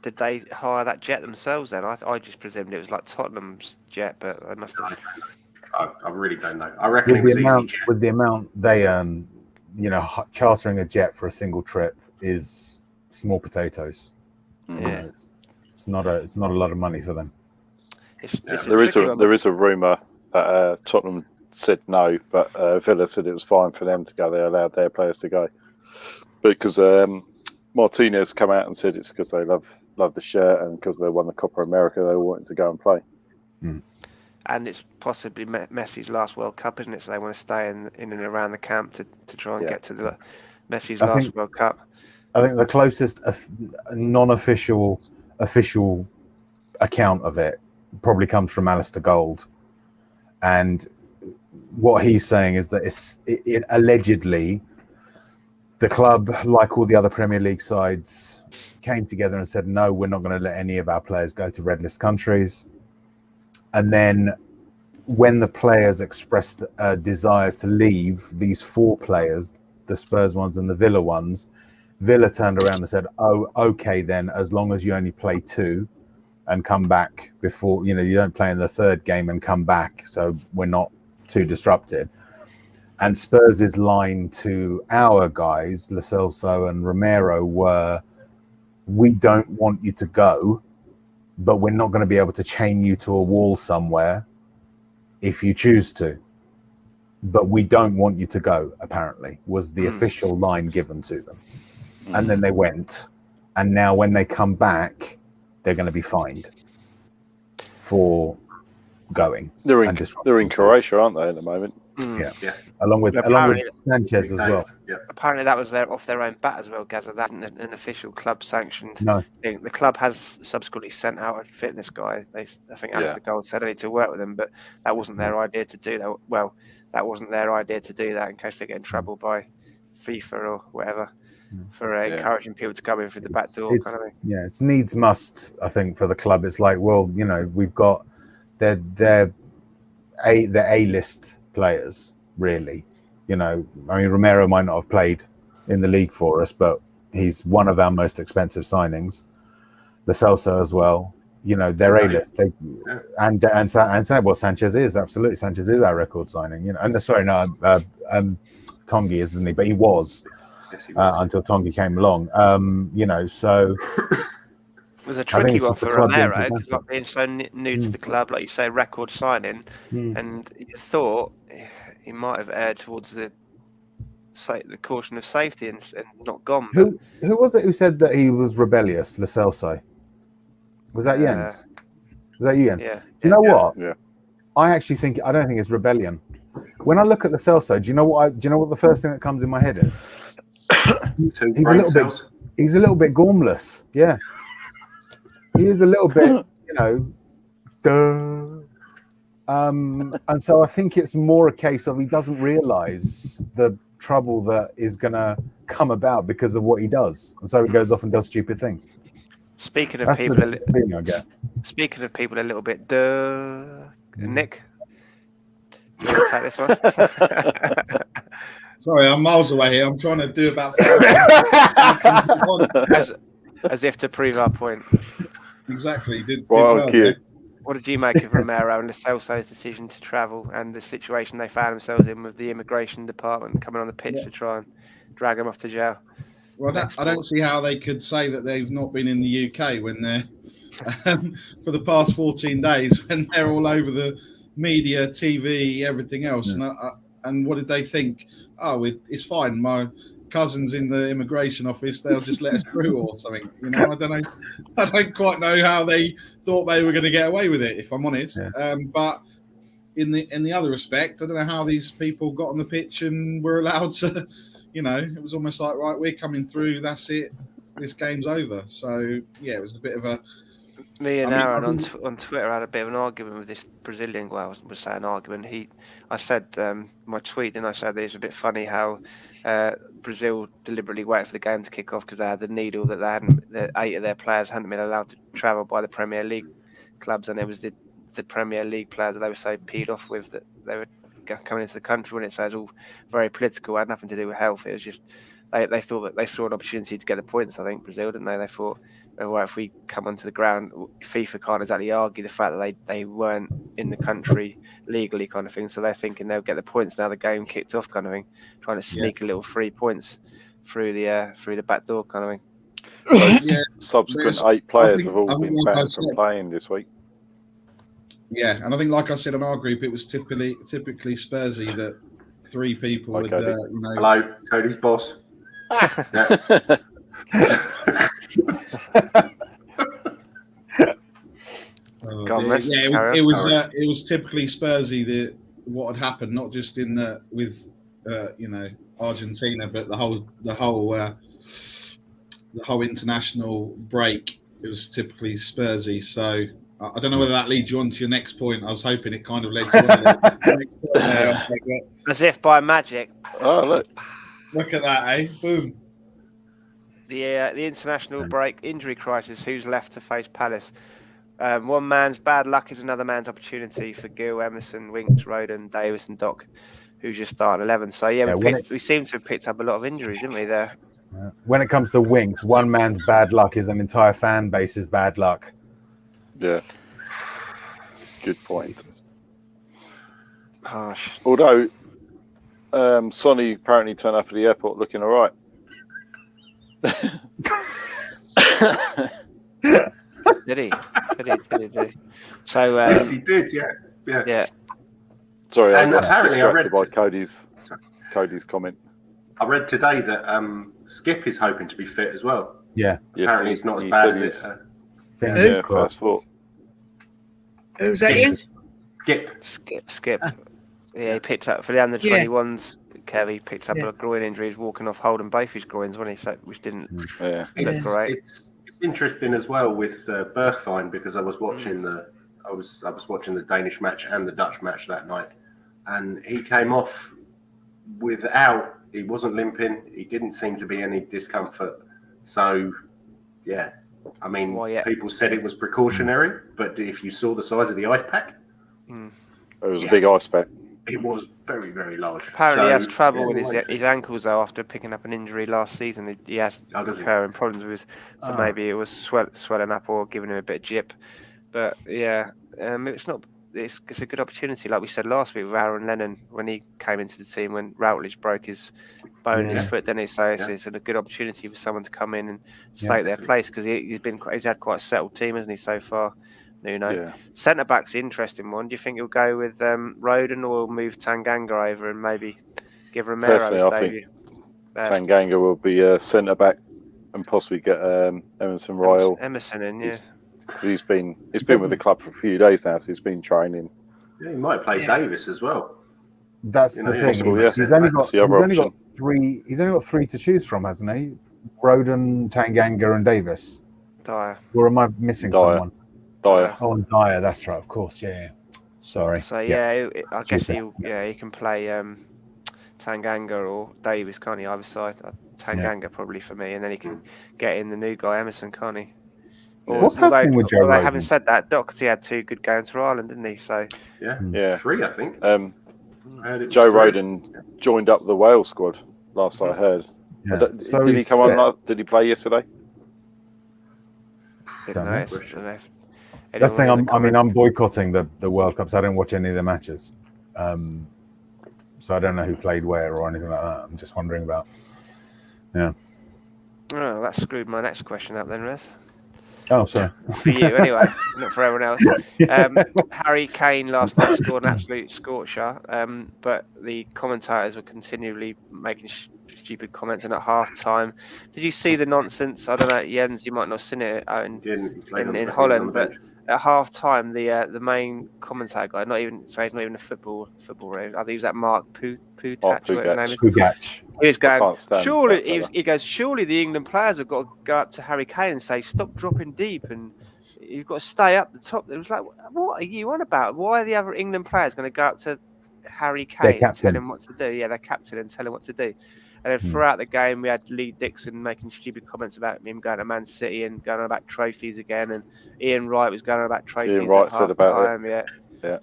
Did they hire that jet themselves then? I just presumed it was like Tottenham's jet, but they must have. I really don't know. I reckon it was EasyJet. With the amount they earn, chartering a jet for a single trip is small potatoes. Yeah, it's not a lot of money for them. There is a rumor that Tottenham said no, but Villa said it was fine for them to go. They allowed their players to go because Martinez come out and said it's because they love the shirt and because they won the Copa America, they wanted to go and play. And it's possibly Messi's last World Cup, isn't it? So they want to stay in and around the camp to try and get to the Messi's last World Cup. I think the closest non-official official account of it probably comes from Alistair Gold, and what he's saying is that it allegedly the club, like all the other Premier League sides, came together and said, no, we're not going to let any of our players go to red list countries. And then when the players expressed a desire to leave, these 4 players, the Spurs ones and the Villa ones, Villa turned around and said, oh, okay, then, as long as you only play 2 and come back before, you don't play in the 3rd game and come back, so we're not too disrupted. And Spurs' line to our guys, Lo Celso and Romero, were, we don't want you to go, but we're not going to be able to chain you to a wall somewhere if you choose to. But we don't want you to go, apparently, was the official line given to them. And then they went. And now when they come back, they're going to be fined for going. They're in Croatia, aren't they, at the moment? Yeah. Along with Sanchez as well. Yeah. Apparently that was off their own bat as well, Gazza. That isn't an official club sanctioned thing. The club has subsequently sent out a fitness guy. I think Alistair Gold said I need to work with them, but that wasn't their idea to do that. Well, that wasn't their idea to do that in case they get in trouble by FIFA or whatever for encouraging people to come in through the back door. Kind of thing. Yeah, it's needs must, I think, for the club. It's like, well, we've got their A-list players, really. Romero might not have played in the league for us, but he's one of our most expensive signings. Lo Celso as well. They're A-list. Sanchez is absolutely. Sanchez is our record signing. Tongi isn't he? But he was until Tongi came along. So. It was a tricky one for Romero because like being so new to the club, like you say, record signing, and you thought he might have erred towards the caution of safety and not gone. Who was it who said that he was rebellious? Lo Celso. Was that Jens? Was that you, Jens? Yeah. Do you know what? Yeah. I don't think it's rebellion. When I look at Lo Celso, do you know what the first thing that comes in my head is? He's a little bit gormless. Yeah. He is a little bit, and so I think it's more a case of he doesn't realise the trouble that is going to come about because of what he does, and so he goes off and does stupid things. Speaking of people a little bit, Nick, you want to take this one? Sorry, I'm miles away here. I'm trying to do about as if to prove our point. Exactly. What did you make of Romero and Lo Celso's decision to travel and the situation they found themselves in with the immigration department coming on the pitch to try and drag them off to jail? Well, I don't see how they could say that they've not been in the UK when they're for the past 14 days when they're all over the media, TV, everything else. And what did they think? Oh, it's fine. My cousin's in the immigration office. They'll just let us through or something. You know, I don't know. I don't quite know how they thought they were going to get away with it, if I'm honest. Yeah. But in the other respect, I don't know how these people got on the pitch and were allowed to, you know, it was almost like, right, we're coming through. That's it. This game's over. So, yeah, it was a bit of a... Me and Aaron on Twitter had a bit of an argument with this Brazilian guy. I was saying argument. I said my tweet, and I said it's a bit funny how Brazil deliberately waited for the game to kick off because they had the needle that 8 of their players hadn't been allowed to travel by the Premier League clubs, and it was the Premier League players that they were so peed off with that they were coming into the country when it was all very political. It had nothing to do with health. It was just they thought that they saw an opportunity to get the points. I think Brazil, didn't they? They thought, well, if we come onto the ground, FIFA can't exactly argue the fact that they weren't in the country legally, kind of thing. So they're thinking they'll get the points now. The game kicked off, kind of thing, trying to sneak a little 3 points through the back door, kind of thing. So subsequent 8 players have all been banned from playing this week. Yeah, and I think, like I said on our group, it was typically Spursy that 3 people would, you know. Hello, Cody's boss. It was typically Spursy what had happened, not just with you know, Argentina, but the whole international break. It was typically Spursy. So I don't know whether that leads you on to your next point. I was hoping it kind of led you on to the next point there. As if by magic. Oh, look at that, eh? Boom. The international break injury crisis. Who's left to face Palace? One man's bad luck is another man's opportunity for Gill, Emerson, Winks, Roden, Davis, and Doc, who just started 11. So we seem to have picked up a lot of injuries, didn't we? There. When it comes to Winks, one man's bad luck is an entire fan base's bad luck. Yeah. Good point. Harsh. Although Sonny apparently turned up at the airport looking all right. Did he? So yes, he did. Yeah. Sorry, and I got apparently I read by Cody's comment. I read today that Skip is hoping to be fit as well. Yeah. Apparently, it's not as bad as it. Fingers crossed. Who's that in? Skip. Yeah, he picked up for the under 21s. Kev, he picked up a groin injury. He's walking off holding both his groins, wasn't he? So, which didn't look great. It's interesting as well with Bergwijn because I was watching I was watching the Danish match and the Dutch match that night, and he came off without. He wasn't limping. He didn't seem to be any discomfort. So, yeah. I mean, people said it was precautionary, but if you saw the size of the ice pack, it was a big ice pack. It was very, very large. Apparently, he has trouble with his ankles though. After picking up an injury last season, he has recurring problems with his. So maybe it was swelling up or giving him a bit of jip. But yeah, it's not. It's a good opportunity, like we said last week with Aaron Lennon when he came into the team when Routledge broke his bone in his foot. Then it's a good opportunity for someone to come in and stake their place because he's had quite a settled team, hasn't he, so far? Centre back's an interesting one. Do you think he'll go with Roden or move Tanganga over and maybe give Romero his debut? Tanganga will be centre back and possibly get Emerson Royal. Emerson in, yeah. Because he's been with the club for a few days now, so he's been training. Yeah, he might play Davis as well. That's the thing. He's only got 3. He's only got 3 to choose from, hasn't he? Roden, Tanganga, and Davis. Dyer. Or am I missing someone? Dyer. Oh, and Dyer. That's right. Of course. Yeah. Sorry. So I guess he can play Tanganga or Davis, can't he? Either side. Tanganga probably for me, and then he can get in the new guy Emerson, can't he? What's happening with Joe Roden? Having said that, Doherty had 2 good games for Ireland, didn't he? So 3, I think. Joe Roden joined up the Wales squad. Last I heard. Yeah. Did he come on? Did he play yesterday? Didn't know. That's the thing. I'm boycotting the World Cup, so I don't watch any of the matches. So I don't know who played where or anything like that. I'm just wondering about. Yeah. Oh, that screwed my next question up then, Rez. Oh, sorry. For you, anyway, not for everyone else. Harry Kane last night scored an absolute scorcher, but the commentators were continually making stupid comments. And at half time, did you see the nonsense? I don't know, Jens, you might not have seen it out in Holland, but at half time, the main commentator guy, he's not even a football room. I think he was that Mark Putach, whatever his name is. Pugach. He was going, surely the England players have got to go up to Harry Kane and say, stop dropping deep and you've got to stay up the top. It was like, what are you on about? Why are the other England players going to go up to Harry Kane and tell him what to do? Yeah, their captain, and tell him what to do. And then throughout the game, we had Lee Dixon making stupid comments about him going to Man City and going on about trophies again. And Ian Wright was going on about trophies Ian Wright at said half about time. it. Yeah.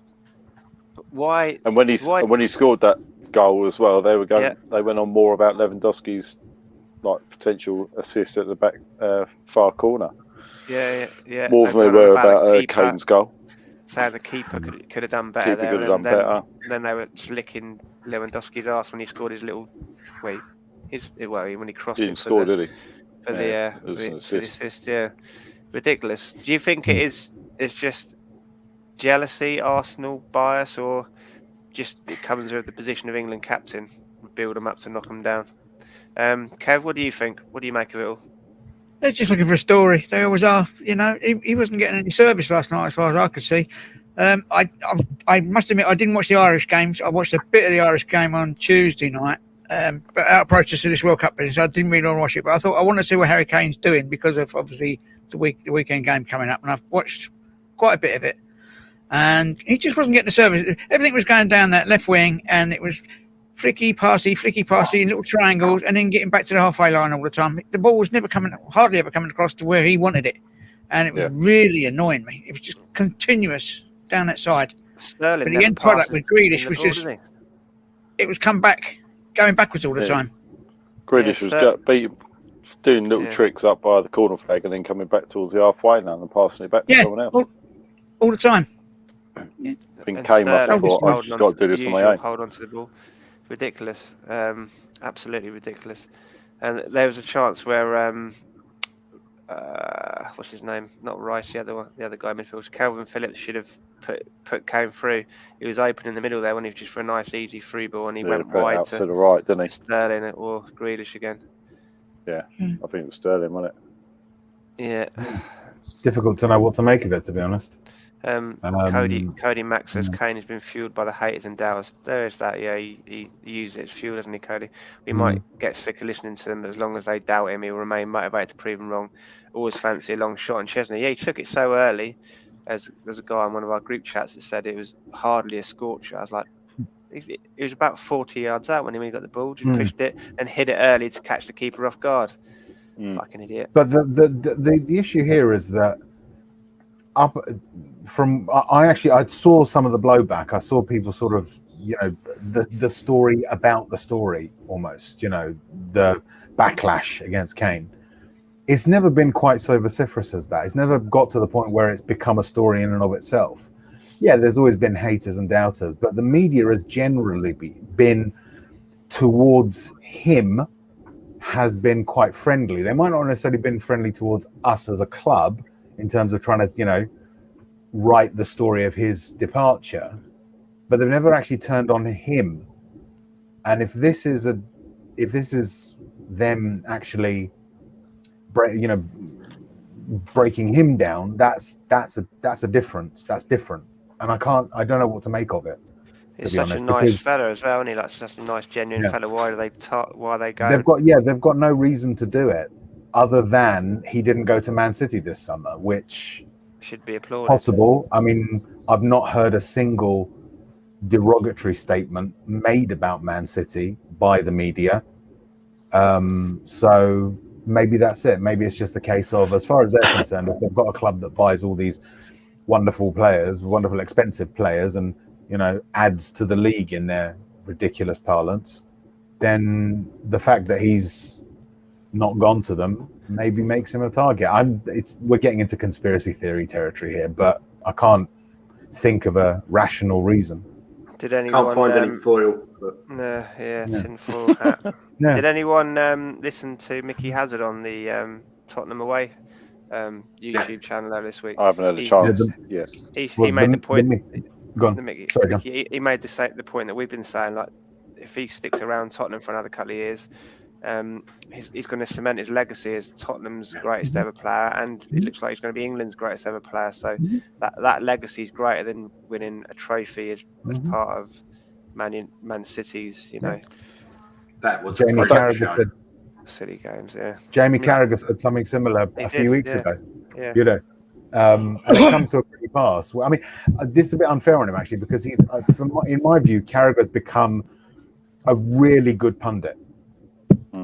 Why? And when he scored that goal as well, they went on more about Lewandowski's potential assist at the back far corner. Yeah. More than they were about Kane's goal. Saying the keeper could have done better there. Then they were just licking Lewandowski's arse when he scored his little when he crossed it for the assist. Yeah, ridiculous. Do you think it's just jealousy, Arsenal bias, or just it comes with the position of England captain, build them up to knock them down? Kev, what do you think? What do you make of it all? They're just looking for a story. They always are. He wasn't getting any service last night, as far as I could see. I must admit, I didn't watch the Irish games. I watched a bit of the Irish game on Tuesday night, but out of protest to this World Cup, so I didn't really want to watch it. But I thought I want to see what Harry Kane's doing because of obviously the weekend game coming up, and I've watched quite a bit of it. And he just wasn't getting the service. Everything was going down that left wing, and it was flicky passy, little triangles, and then getting back to the halfway line all the time. The ball was hardly ever coming across to where he wanted it, and it was really annoying me. It was just continuous down that side. Sterling, but the end product with Grealish was just it was going backwards all the time. Grealish was doing little tricks up by the corner flag and then coming back towards the halfway line and passing it back to someone else. All the time. I think Kane must have thought, I've got to do this on my own. Hold on to the ball. Ridiculous. Absolutely ridiculous. And there was a chance where what's his name? Not Rice, the other guy in midfield. Calvin Phillips should have put Kane through. He was open in the middle there when he was just for a nice easy free ball, and he went wide to the right, didn't he? Sterling or Grealish again. Yeah, I think it was Sterling, wasn't it? Yeah. Difficult to know what to make of it, to be honest. Cody Mack says Kane has been fueled by the haters and doubters. There is that, yeah. He uses it as fuel, doesn't he, Cody? We might get sick of listening to them, but as long as they doubt him, he'll remain motivated to prove them wrong. Always fancy a long shot on Chesney. Yeah, he took it so early. There's a guy on one of our group chats that said it was hardly a scorcher. I was like, it was about 40 yards out when he got the ball, just pushed it and hit it early to catch the keeper off guard. Fucking idiot. But the issue here is that I saw some of the blowback. I saw people sort of, the story about the story almost, the backlash against Kane. It's never been quite so vociferous as that. It's never got to the point where it's become a story in and of itself. Yeah, there's always been haters and doubters, but the media has generally been towards him, has been quite friendly. They might not necessarily been friendly towards us as a club in terms of trying to, write the story of his departure, but they've never actually turned on him. And if this is them actually breaking him down, that's a difference. That's different. And I don't know what to make of it. He's such a nice fella as well, isn't he? Such a nice, genuine fella. Why are they going? They've got no reason to do it other than he didn't go to Man City this summer, which should be applauded. Possible. I mean, I've not heard a single derogatory statement made about Man City by the media. So maybe that's it. Maybe it's just the case of, as far as they're concerned, if they've got a club that buys all these wonderful players, wonderful expensive players, and adds to the league in their ridiculous parlance, then the fact that he's not gone to them maybe makes him a target. We're getting into conspiracy theory territory here, but I can't think of a rational reason. Did anyone can't find any foil? Tin foil hat. Yeah. Did anyone listen to Mickey Hazard on the Tottenham away YouTube channel earlier this week. I haven't had a chance yet. He made the point. Go on. Sorry, he made the point that we've been saying, like, if he sticks around Tottenham for another couple of years, he's going to cement his legacy as Tottenham's greatest ever player, and it looks like he's going to be England's greatest ever player. So that legacy is greater than winning a trophy as part of Man City's, That was Jamie Carragher said City games. Yeah, Jamie Carragher said something similar a few weeks ago. Yeah. And it comes to a pretty pass. Well, I mean, this is a bit unfair on him actually, because he's, in my view, Carragher's become a really good pundit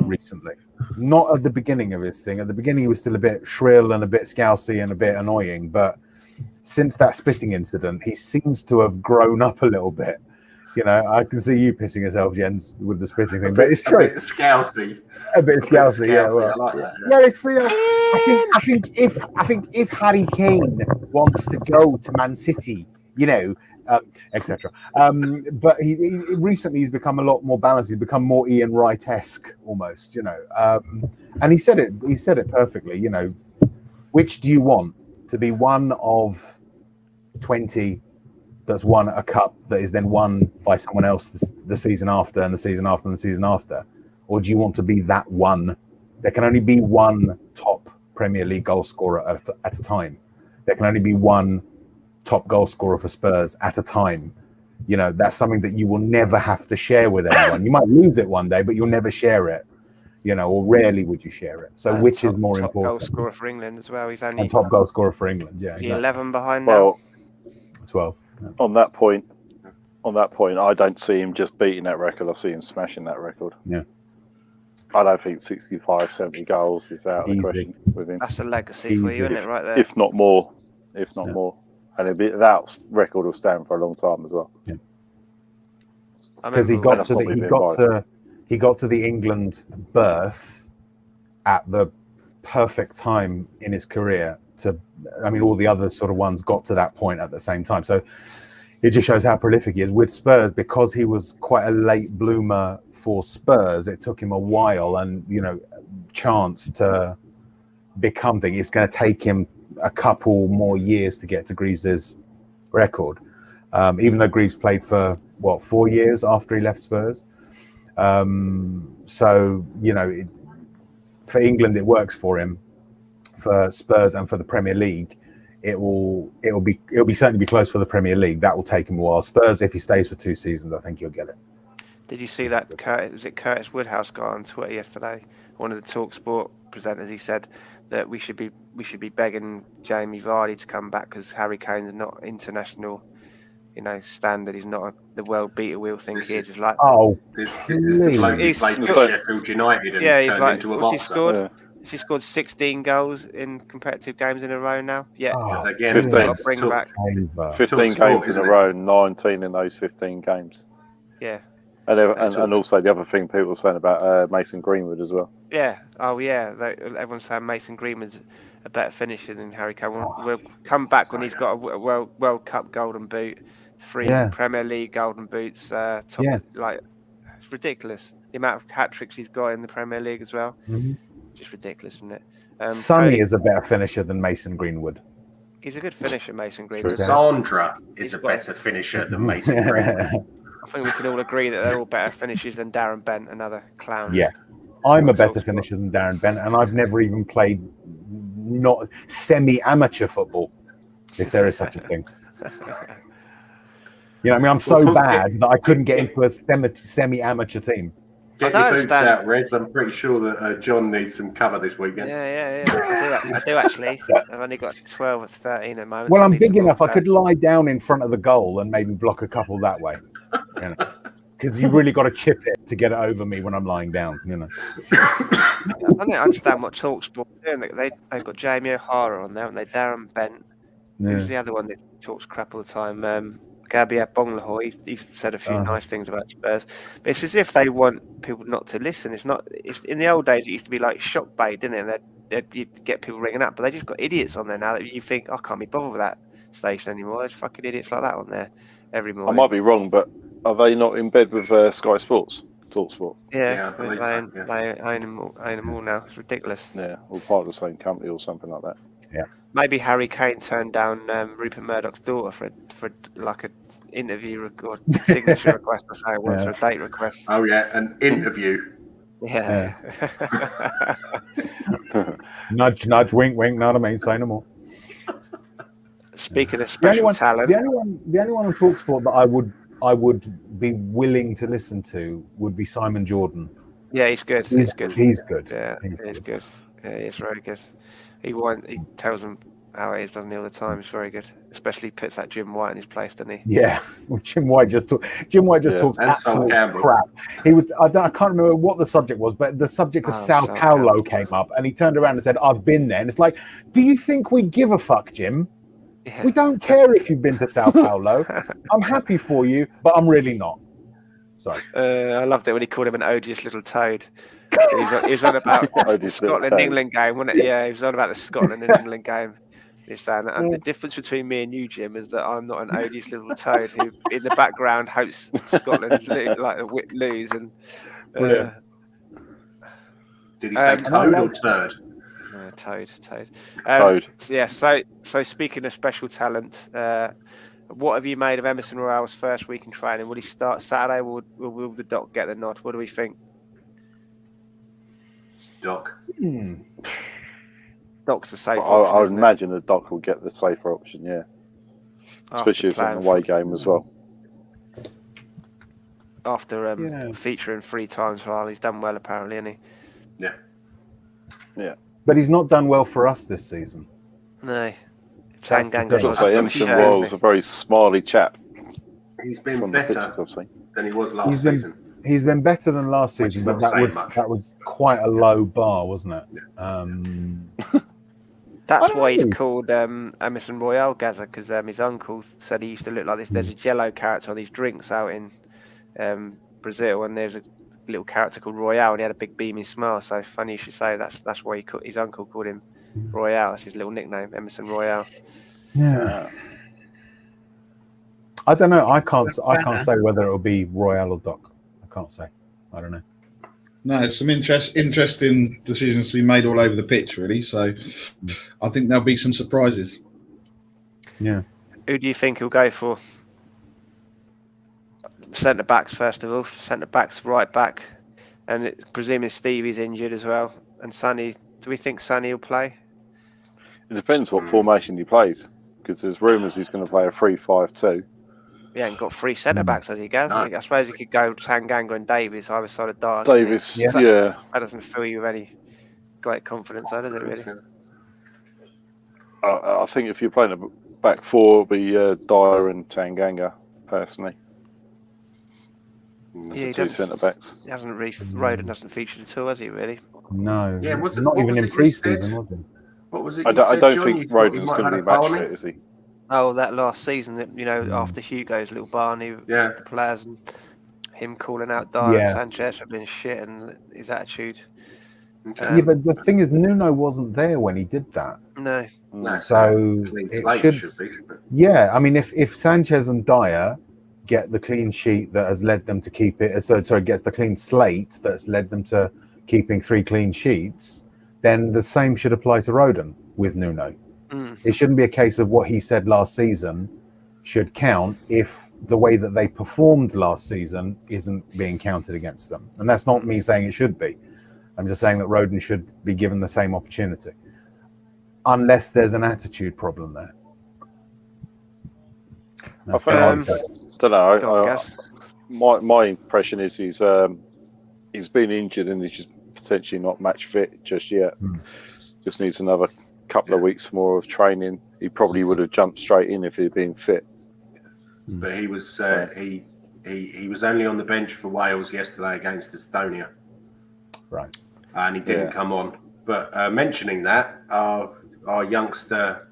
recently. Not at the beginning of his thing. At the beginning, he was still a bit shrill and a bit scousy and a bit annoying. But since that spitting incident, he seems to have grown up a little bit. I can see you pissing yourself, Jens, with the spitting thing, but it's true. A bit scousy. A bit scousy, yeah. Well, I like that. Yeah, it's, I think if Harry Kane wants to go to Man City, etc. But he recently he's become a lot more balanced. He's become more Ian Wright-esque almost, and he said it perfectly. Which do you want, to be one of 20 that's won a cup that is then won by someone else the season after and the season after and the season after? Or do you want to be that one? There can only be one top Premier League goal scorer at a time. There can only be one top goal scorer for Spurs at a time. That's something that you will never have to share with anyone. You might lose it one day, but you'll never share it. Or rarely would you share it. So and which is more important? Goal scorer for England as well. He's only top goal scorer for England. Yeah, exactly. 11 behind now. Well, 12. Yeah. On that point, I don't see him just beating that record. I see him smashing that record. Yeah. I don't think 65, 70 goals is out of the question with him. That's a legacy for you, isn't it, right there? If not more. And that record will stand for a long time as well. Yeah. Because he got to the England berth at the perfect time in his career. All the other sort of ones got to that point at the same time. So it just shows how prolific he is with Spurs, because he was quite a late bloomer for Spurs. It took him a while and, chance to become thing. It's going to take him a couple more years to get to Greaves' record. Even though Greaves played for 4 years after he left Spurs. For England, it works for him. For Spurs and for the Premier League, it'll certainly be close for the Premier League. That will take him a while. Spurs, if he stays for 2 seasons, I think he'll get it. Did you see that Curtis Woodhouse guy on Twitter yesterday? One of the TalkSport presenters. He said that we should be begging Jamie Vardy to come back because Harry Kane's not international, standard. He's not the world beater wheel thing. He is like, this is the bloke who played for Sheffield United and he's turned into a boxer. He scored. Yeah. He scored 16 goals in competitive games in a row now. Yeah, again, 15 games in a row, 19 in those 15 games. Yeah. And also the other thing people were saying about Mason Greenwood as well. Yeah. Oh, yeah. Everyone's saying Mason Greenwood's a better finisher than Harry Kane. We'll come back when he's got a World Cup golden boot, 3 Premier League golden boots. It's ridiculous. The amount of hat-tricks he's got in the Premier League as well. Mm-hmm. Just ridiculous, isn't it? Sonny is a better finisher than Mason Greenwood. He's a good finisher, Mason Greenwood. Sandra is a better finisher than Mason Greenwood. I think we can all agree that they're all better finishers than Darren Bent, another clown. Yeah, I'm a better finisher than Darren Bent, and I've never even played not semi-amateur football, if there is such a thing. I'm so bad that I couldn't get into a semi-amateur team. Get your boots out, Rez. I'm pretty sure that John needs some cover this weekend. Yeah. I do actually. I've only got 12 or 13 at the moment. Well, I'm big enough. I could lie down in front of the goal and maybe block a couple that way. Because you've really got to chip it to get it over me when I'm lying down. I don't understand what TalkSport are doing. They've got Jamie O'Hara on there, and Darren Bent. Who's the other one that talks crap all the time? Gabriel Bonglahoy, he's said a few nice things about Spurs, but it's as if they want people not to listen. It's in the old days. It used to be like shock bait, didn't it? You'd get people ringing up, but they just got idiots on there now that you think, I can't be bothered with that station anymore. There's fucking idiots like that on there every morning. I might be wrong, but are they not in bed with Sky Sports? TalkSport. Yeah, I believe they so, own them all now. It's ridiculous. Yeah, or part of the same company or something like that. Yeah. Maybe Harry Kane turned down Rupert Murdoch's daughter for like a interview or signature request, or say once, or a date request. Oh yeah, an interview. Yeah. Nudge, nudge, wink, wink. Know what I mean? Say no more. Speaking of special talent, the only one on TalkSport that I would be willing to listen to would be Simon Jordan. yeah, he's good. He's good. Yeah, he's good. Yeah, he's very good. He tells them how it is, doesn't he, all the time? He's very good. Especially puts that Jim White in his place, doesn't he? Yeah, well, Jim White just talks And absolute Campbell. crap. He was I can't remember what the subject was, but the subject of Sao Paulo came up, and he turned around and said, "I've been there." And it's like, do you think we give a fuck, Jim? Yeah. We don't care if you've been to Sao Paulo. I'm happy for you, but I'm really not. Sorry. I loved it when he called him an odious little toad. He was on about the Scotland-England game, wasn't it? Yeah, he was on about the Scotland and England game. He's saying that the difference between me and you, Jim, is that I'm not an odious little toad who, in the background, hopes Scotland lose. And Did he say toad or turd? Toad. Toad. Yeah. So speaking of special talent, what have you made of Emerson Royale's first week in training? Will he start Saturday? Will the Doc get the nod? What do we think? Doc. Doc's a safe I option. would imagine the Doc will get the safer option, yeah. Especially if it's an away game as well. After featuring 3 times while he's done well, apparently, hasn't he? Yeah. But he's not done well for us this season. No. Emerson Royale's a very smiley chap. He's been better than he was last season. He's been better than last season, but that was quite a low bar, wasn't it? Yeah. That's why he's called Emerson Royale, Gaza, because his uncle said he used to look like this. There's a Jello character on these drinks out in Brazil, and there's a little character called Royale, and he had a big beaming smile. So funny you should say that's why his uncle called him Royale. That's his little nickname, Emerson Royale. Yeah. I don't know. I can't say whether it'll be Royale or Doc. I can't say. I don't know. No, it's some interesting decisions to be made all over the pitch, really. So I think there'll be some surprises. Yeah. Who do you think he'll go for? Centre backs, first of all. Centre backs, right back, and presuming Stevie's injured as well. And Sonny, do we think Sonny will play? It depends what formation he plays, because there's rumours he's going to play a 3-5-2. He ain't got 3 centre backs, has he, Gaz? No. I suppose he could go Tanganga and Davis either side of Dyer. Davis, yeah. That doesn't fill you with any great confidence, though, does it, really? I think if you're playing a back 4, it'll be Dyer and Tanganga, personally. Yeah, the 2 centre backs. He hasn't really, Roden hasn't featured at all, has he, really? No. Yeah, not even in pre-season, was he? What was it? I don't think Roden's going to be match fit, is he? Oh, that last season, after Hugo's little barney with the players and him calling out Dyer and Sanchez for being shit and his attitude. Yeah, but the thing is, Nuno wasn't there when he did that. No. So it should be. Yeah, I mean, if Sanchez and Dyer get the clean sheet that has led them to keep it, gets the clean slate that's led them to keeping 3 clean sheets, then the same should apply to Roden with Nuno. It shouldn't be a case of what he said last season should count if the way that they performed last season isn't being counted against them. And that's not me saying it should be. I'm just saying that Roden should be given the same opportunity, unless there's an attitude problem there. I don't know. My impression is he's been injured and he's just potentially not match fit just yet. Just needs another couple of weeks more of training. He probably would have jumped straight in if he'd been fit. But he was he was only on the bench for Wales yesterday against Estonia. Right. And he didn't come on. But mentioning that, our youngster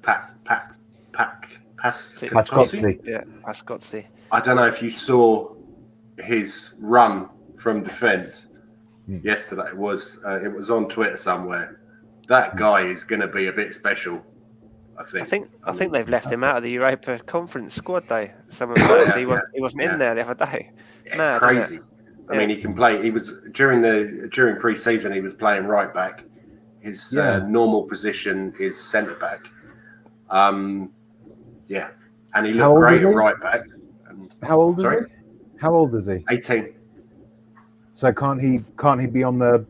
Pascozzi. Yeah, Pascozzi. I don't know if you saw his run from defence yesterday. It was on Twitter somewhere. That guy is going to be a bit special, I think. I think they've left him out of the Europa Conference squad, though. He wasn't in there the other day. It's crazy. I mean, he can play. He was during pre-season. He was playing right back. His normal position is centre back. And he looked great at right back. How old is he? How old is he? 18. So can't he be on the?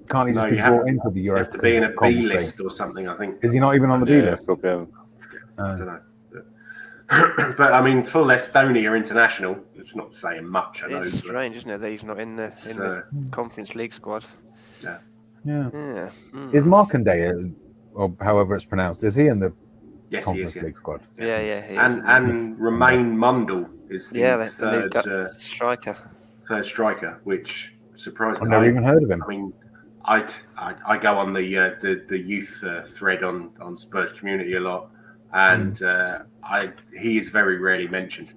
Can't he just be brought into the Euro? You have to be in a B list or something. I think. Is he not even on the B list? I don't know. But I mean, full Estonia international. It's not saying much. I know. It's strange, isn't it, that he's not in the Conference League squad? Yeah. Is Markanday, or however it's pronounced, is he in the Conference League squad? Yeah. And Romain Mundell is the third striker. Third striker, which surprised me. I've never even heard of him. I mean, I go on the youth thread on Spurs community a lot, and he is very rarely mentioned.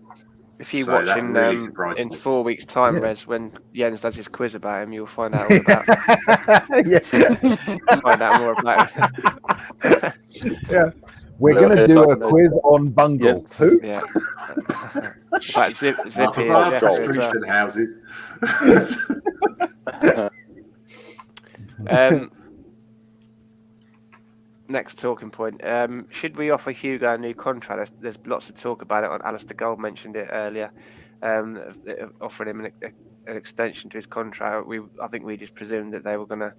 If you watch him really in 4 weeks' time, Rez, when Jens does his quiz about him, you'll find out all about find out more about him. We're going to do a quiz on Bungle. Yes. Who? Yeah. Like Zippy and houses. Next talking point. Should we offer Hugo a new contract? There's lots of talk about it. Alistair Gold mentioned it earlier. Offering him an extension to his contract. I think we just presumed that they were going to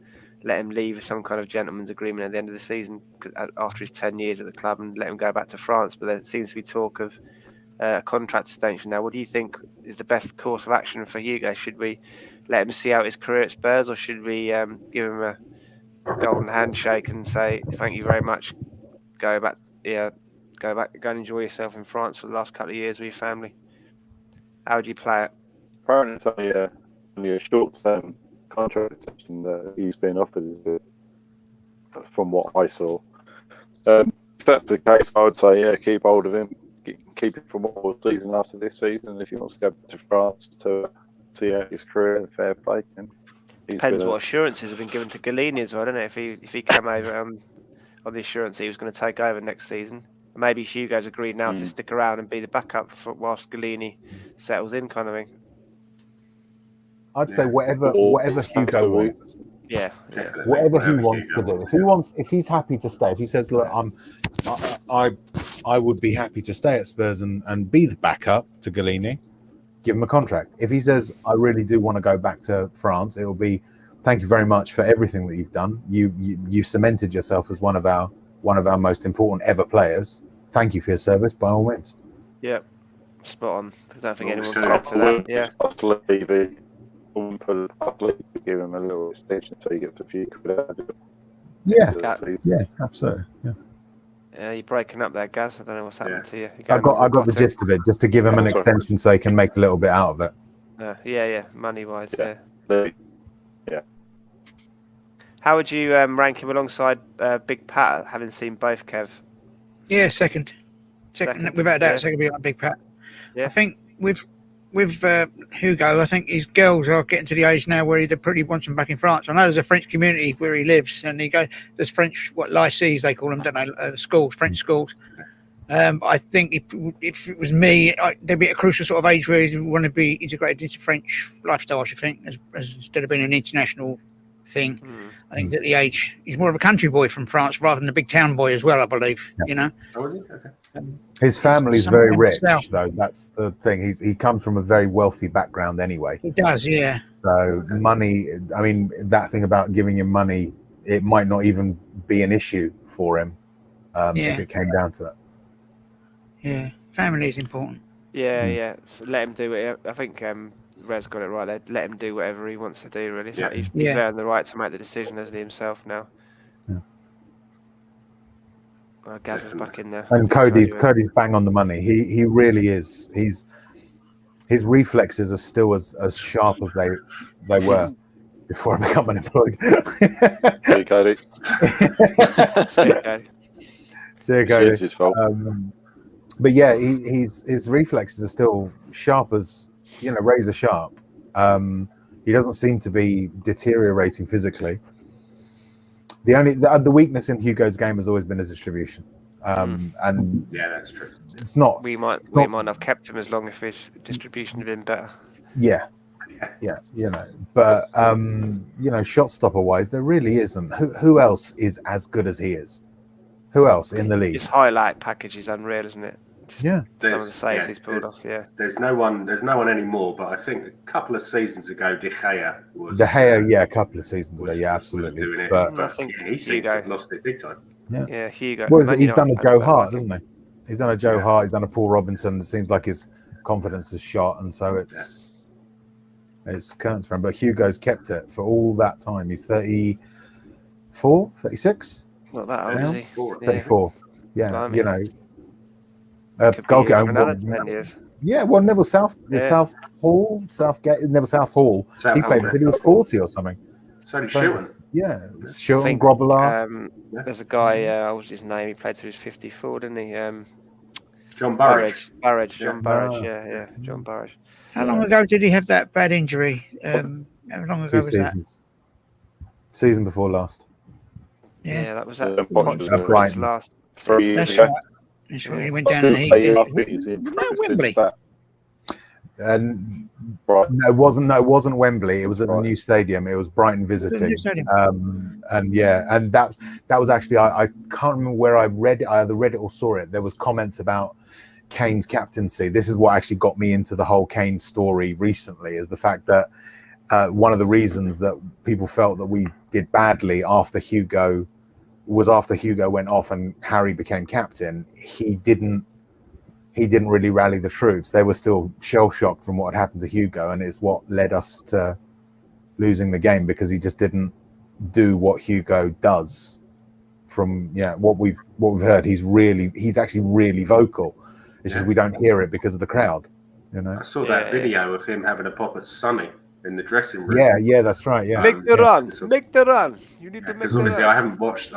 let him leave some kind of gentleman's agreement at the end of the season after his 10 years at the club and let him go back to France. But there seems to be talk of a contract extension now. What do you think is the best course of action for Hugo? Should we let him see out his career at Spurs, or should we give him a golden handshake and say thank you very much, go back and enjoy yourself in France for the last couple of years with your family? How would you play it? Apparently it's only a short-term contract extension that he's been offered, from what I saw. If that's the case, I would say keep hold of him, keep him for one more season after this season. If he wants to go back to France to see out his career in fair play, depends what assurances have been given to Galini as well, doesn't it? If he came over on the assurance he was going to take over next season, maybe Hugo's agreed now to stick around and be the backup whilst Galini settles in, kind of thing. I'd say whatever Hugo wants. Yeah, whatever he wants to do. If he's happy to stay, if he says, "Look, I would be happy to stay at Spurs and be the backup to Galini," give him a contract. If he says, "I really do want to go back to France," it will be, "Thank you very much for everything that you've done. You cemented yourself as one of our most important ever players. Thank you for your service, by all means." Yeah, spot on. I don't think anyone can add to that. Yeah. Give him a little extension so he gets a few quid out of it. Yeah, absolutely. Yeah, you're breaking up there, Gaz. I don't know what's happening to you. I got the gist of it, just to give him an extension so he can make a little bit out of it. Money wise, yeah. How would you rank him alongside Big Pat, having seen both, Kev? Yeah, second, without a doubt, second would be like Big Pat. I think with Hugo, I think his girls are getting to the age now where he pretty wants them back in France. I know there's a French community where he lives, and there's French, lycées they call them, don't know, schools, French schools. I think if it was me, there'd be a crucial sort of age where he would want to be integrated into French lifestyle, I should think, as instead of being an international thing. I think at the age, he's more of a country boy from France rather than a big town boy as well, I believe. Yeah. You know. Oh, is he? Okay. His family's very rich, though. That's the thing. He comes from a very wealthy background anyway. He does, yeah. So money, I mean, that thing about giving him money, it might not even be an issue for him if it came down to that. Yeah, family is important. Yeah. So let him do it. I think Rez got it right there. Let him do whatever he wants to do, really. So he's earned the right to make the decision, hasn't he, himself now? Yeah. Gaz is back in there. And Cody's bang on the money. He really is. His reflexes are still as sharp as they were before I become unemployed. See you, Cody. See you, Cody. It's his fault. But yeah, his reflexes are still sharp as, razor sharp. He doesn't seem to be deteriorating physically. The weakness in Hugo's game has always been his distribution, and yeah, that's true. It's not. We might not have kept him as long if his distribution had been better. Yeah, Yeah, but shot stopper wise, there really isn't. Who else is as good as he is? Who else in the league? His highlight package is unreal, isn't it? Yeah, some of the saves he's pulled off. Yeah, there's no one anymore. But I think a couple of seasons ago, De Gea was. A couple of seasons ago, yeah, absolutely. Was doing but I think he seems to have lost it big time. Yeah, Hugo. Well, he's done a Joe Hart, doesn't he? He's done a Joe Hart. He's done a Paul Robinson. It seems like his confidence is shot, and so it's curtains for him. But Hugo's kept it for all that time. He's 34, 36. Not that old, is he? 34. Yeah, Blimey. goalkeeper. Another 10 years. Yeah, well, Neville Southgate, Neville South Hall. He played until he was 40 or something. So did Shilton. Yeah, Shilton, Grobbelaar. There's a guy, what was his name? He played till he was 54, didn't he? John Burridge. John Burridge, John Burridge. How long ago did he have that bad injury? How long ago was that? Season before last. Yeah, that was that. Brighton. Last. 3 years That's ago. right. That's right. He went down and he did. Wembley. And no, it wasn't Wembley. It was at the new stadium. It was Brighton visiting. And that was actually I can't remember where I read it. I either read it or saw it. There was comments about Kane's captaincy. This is what actually got me into the whole Kane story recently, is the fact that one of the reasons that people felt that we did badly after Hugo went off and Harry became captain. He didn't really rally the troops. They were still shell-shocked from what had happened to Hugo, and it's what led us to losing the game, because he just didn't do what Hugo does. From what we've heard, he's actually really vocal. It's just we don't hear it because of the crowd. I saw that video of him having a pop at Sonny in the dressing room. Yeah, that's right. Yeah, make the run. You need to make the run. Obviously, I haven't watched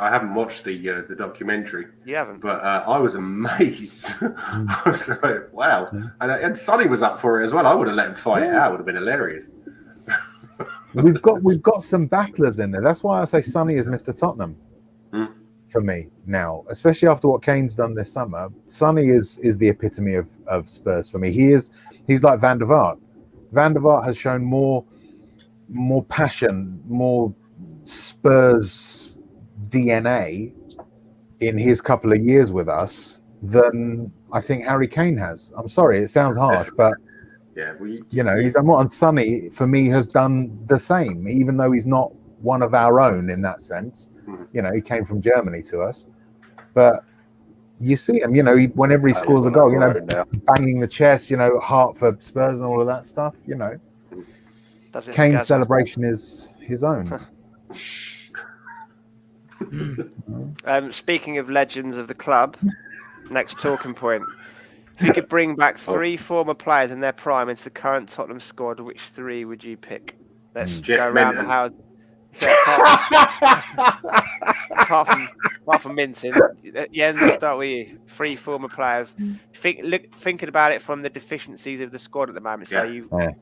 the documentary. You haven't, but I was amazed. I was like, wow, and Sonny was up for it as well. I would have let him fight it out. It would have been hilarious. We've got some battlers in there. That's why I say Sonny is Mr. Tottenham for me now, especially after what Kane's done this summer. Sonny is the epitome of Spurs for me. He's like Van der Vaart. Van der Vaart has shown more passion, more Spurs DNA in his couple of years with us than I think Harry Kane has. I'm sorry, it sounds harsh, but he's done what, and Sonny for me has done the same, even though he's not one of our own in that sense. He came from Germany to us, but you see him, whenever he scores a goal, banging the chest, heart for Spurs and all of that stuff, Kane's celebration is his own. Speaking of legends of the club, next talking point. If you could bring back 3 former players in their prime into the current Tottenham squad, which 3 would you pick? Let's go around the house. Apart from Minton, let's start with you. 3 former players. Thinking about it from the deficiencies of the squad at the moment. So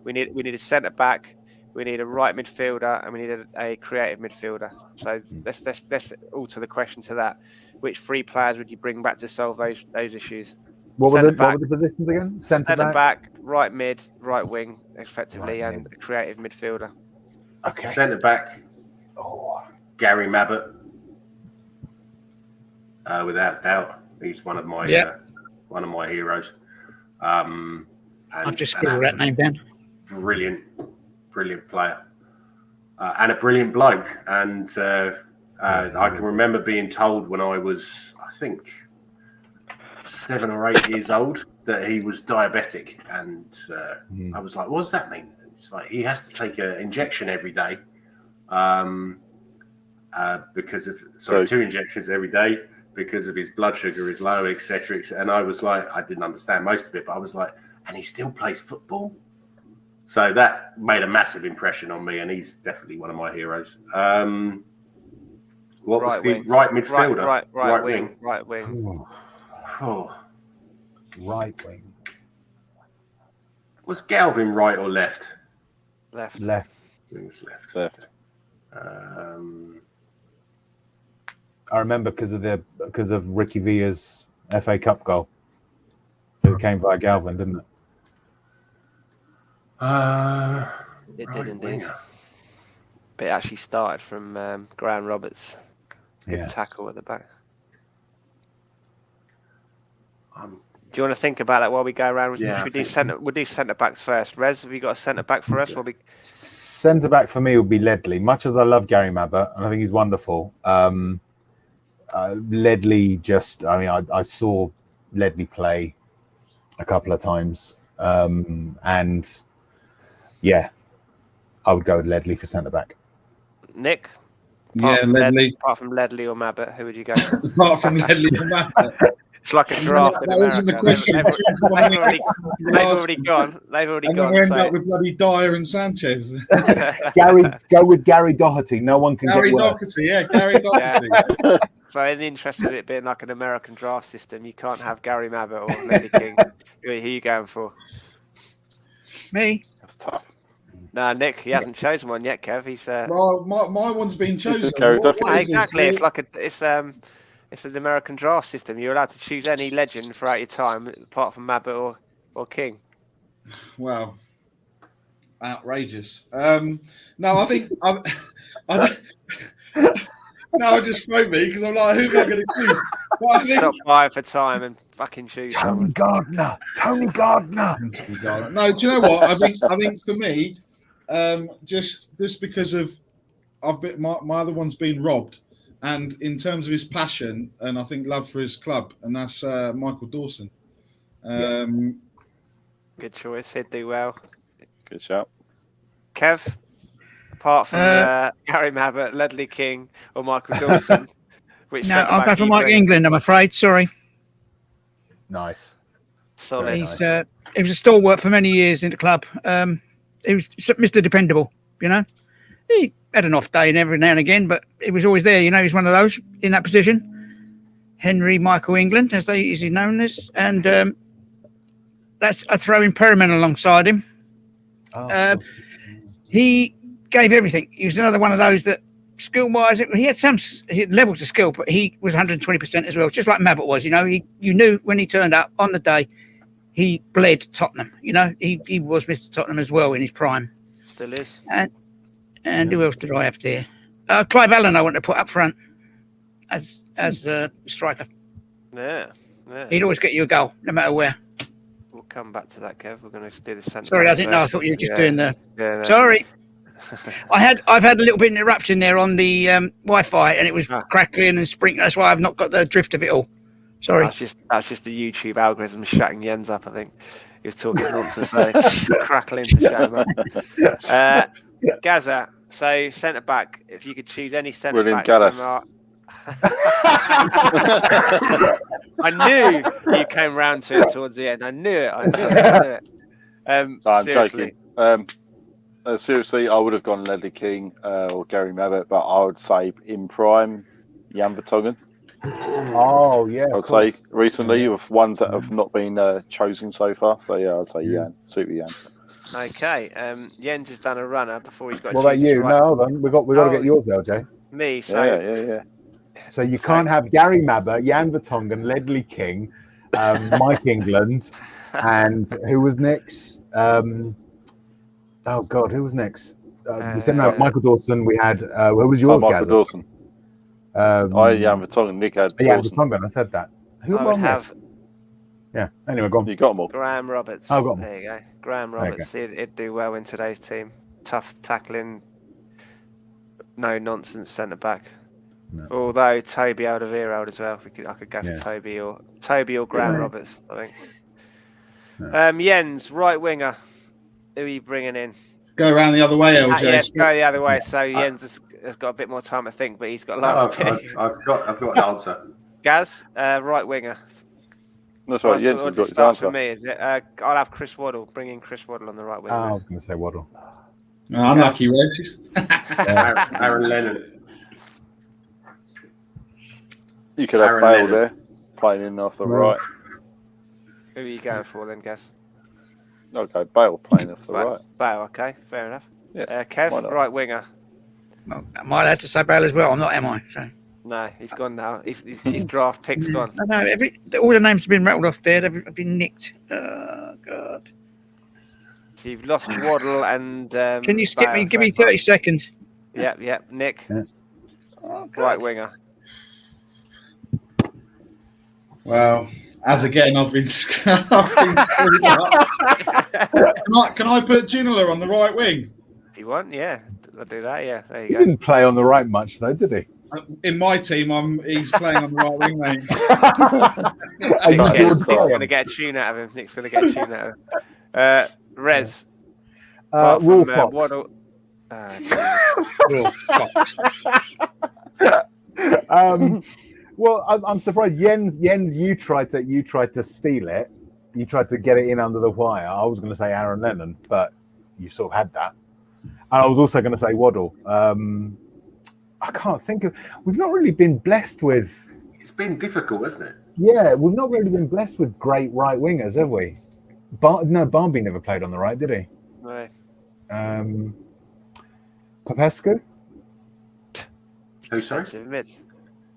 we need a centre back, we need a right midfielder, and we need a creative midfielder. So let's alter the question to that. Which 3 players would you bring back to solve those issues? What were the positions again? Centre back, right mid, right wing, effectively, and a creative midfielder. Okay. Centre back. Gary Mabbott, without doubt, he's one of my heroes. I've just scribbled that name down. Brilliant player, and a brilliant bloke. And I can remember being told when I was, I think, 7 or 8 years old, that he was diabetic, and I was like, "What does that mean?" It's like he has to take an injection every day. Because of 2 injections every day, because of his blood sugar is low, etc. And I was like, I didn't understand most of it, but I was like, and he still plays football. So that made a massive impression on me, and he's definitely one of my heroes. What was the right midfielder? Right wing. Right wing. Right wing. Was Galvin right or left? Left. He was left. I remember because of Ricky Villa's FA Cup goal. It came via Galvin, didn't it? It did indeed. But it actually started from Graham Roberts. Good tackle at the back. Do you want to think about that while we go around? We'll do centre backs first. Rez, have you got a centre back for us? Centre back for me would be Ledley. Much as I love Gary Mabbutt, and I think he's wonderful. Ledley I saw Ledley play a couple of times. And yeah, I would go with Ledley for centre back. Nick? Ledley. Apart from Ledley or Mabbutt, who would you go? Apart from Ledley or Mabbutt. It's like a draft in America. Wasn't the question. They've already gone. And then we end up with bloody Dyer and Sanchez. Go with Gary Doherty. No one can Gary get worse. Doherty, Gary Doherty. Yeah. So in the interest of it being like an American draft system, you can't have Gary Mabbutt or Ledley King. Who are you going for? Me. That's tough. No, Nick, he hasn't chosen one yet, Kev. He's well, my one's been chosen. Exactly. It's an American draft system. You're allowed to choose any legend throughout your time, apart from Mabbutt or King. Wow, outrageous. No, I think no, just throw me because I'm like, who am I going to choose? Stop buying for time and fucking choose. Tony Gardner. Tony Gardner. No, do you know what? I think for me, just because of my other one's been robbed. And in terms of his passion and I think love for his club, and that's Michael Dawson. Good choice. He'd do well. Good shout. Kev, apart from Gary Mabbutt, Ledley King, or Michael Dawson, I'll go for Mike England, I'm afraid. Sorry. Nice. Solid. He was a stalwart for many years in the club. He was Mr. Dependable, you know. He had an off day every now and again, but he was always there. You know, he's one of those in that position. Henry Michael England, as he's known as, and I throw in Perriman alongside him. He gave everything. He was another one of those that, skill-wise, he had some levels of skill, but he was 120% as well, just like Mabbutt was. You know, you knew when he turned up on the day, he bled Tottenham. You know, he was Mr. Tottenham as well in his prime. Still is. And who else did I have there? Clive Allen I want to put up front as a striker. Yeah. He'd always get you a goal, no matter where. We'll come back to that, Kev. We're going to do the centre. Sorry, I didn't know. I thought you were just doing the... Yeah, no. Sorry. I've had a little bit of interruption there on the Wi-Fi, and it was crackling and sprinkling. That's why I've not got the drift of it all. Sorry. That's just the YouTube algorithm shutting Jens up, I think. He was talking nonsense, so just crackling to shut him up. Gaza, so centre back. If you could choose any centre back from our... I knew you came round to it towards the end. I knew it. I'm joking. Seriously, I would have gone Ledley King or Gary Mabbutt, but I would say in prime, Jan Vertonghen. Oh yeah, I'd say recently with ones that have not been chosen so far. So yeah, I'd say Jan, super Jan. Okay, Jens has done a runner before he's got. What about you? No, hold on. We got to get yours, LJ. Me, so yeah. So you can't have Gary Mabbutt, Jan Vertonghen, Ledley King, Mike England, and who was next? Oh God, who was next? We said no, Michael Dawson. We had who was yours, Michael Dawson. I had Jan Vertonghen. Nick had Jan Vertonghen. I said that. Who would have? Yeah. Anyway, go on. You got them all. Graham Roberts. Oh, got them. There you go. Graham Roberts. He'd do well in today's team. Tough tackling, no nonsense centre back. No. Although Toby Alderweireld as well. I could go for Toby or Graham Roberts. I think. No. Jens, right winger. Who are you bringing in? Go around the other way, LJ. Yes, go the other way. So Jens has got a bit more time to think, but he's got last pick. I've got an answer. Gaz, right winger. That's right. Jens has got his answer. For me, is it? I'll have Chris Waddle. Bring in Chris Waddle on the right wing. I was going to say Waddle. Unlucky, Roses. Aaron Lennon. You could have Bale there, playing in off the right. Who are you going for then, Gaz? Okay, Bale playing off the right. Bale, okay, fair enough. Yeah, Kev, right winger. Well, am I allowed to say Bale as well? I'm not, am I? So. No, he's gone now. His draft pick's gone. No, all the names have been rattled off there. They've been nicked. Oh, God. So you've lost Waddle and. Can you skip me? Bale Give me so far. 30 seconds. Yep. Nick, Yeah. Oh, God. right winger. Well, as again, I've been screwed up. Can I put Ginola on the right wing? If you want, yeah, I'll do that. Yeah, there He you go. didn't play on the right much, though, did he? In my team, he's playing on the right wing, mate. Are you Nick's George going Graham? to get a tune out of him. Nick's going to get a tune out of him. Rez. Will Fox. Waddle. Will Fox. Well, I'm surprised, Jens. You tried to steal it. You tried to get it in under the wire. I was going to say Aaron Lennon, but you sort of had that. And I was also going to say Waddle. I can't think of. We've not really been blessed with. It's been difficult, hasn't it? Yeah, we've not really been blessed with great right wingers, have we? Barnby never played on the right, did he? No. Popescu? Who, sorry? Mid.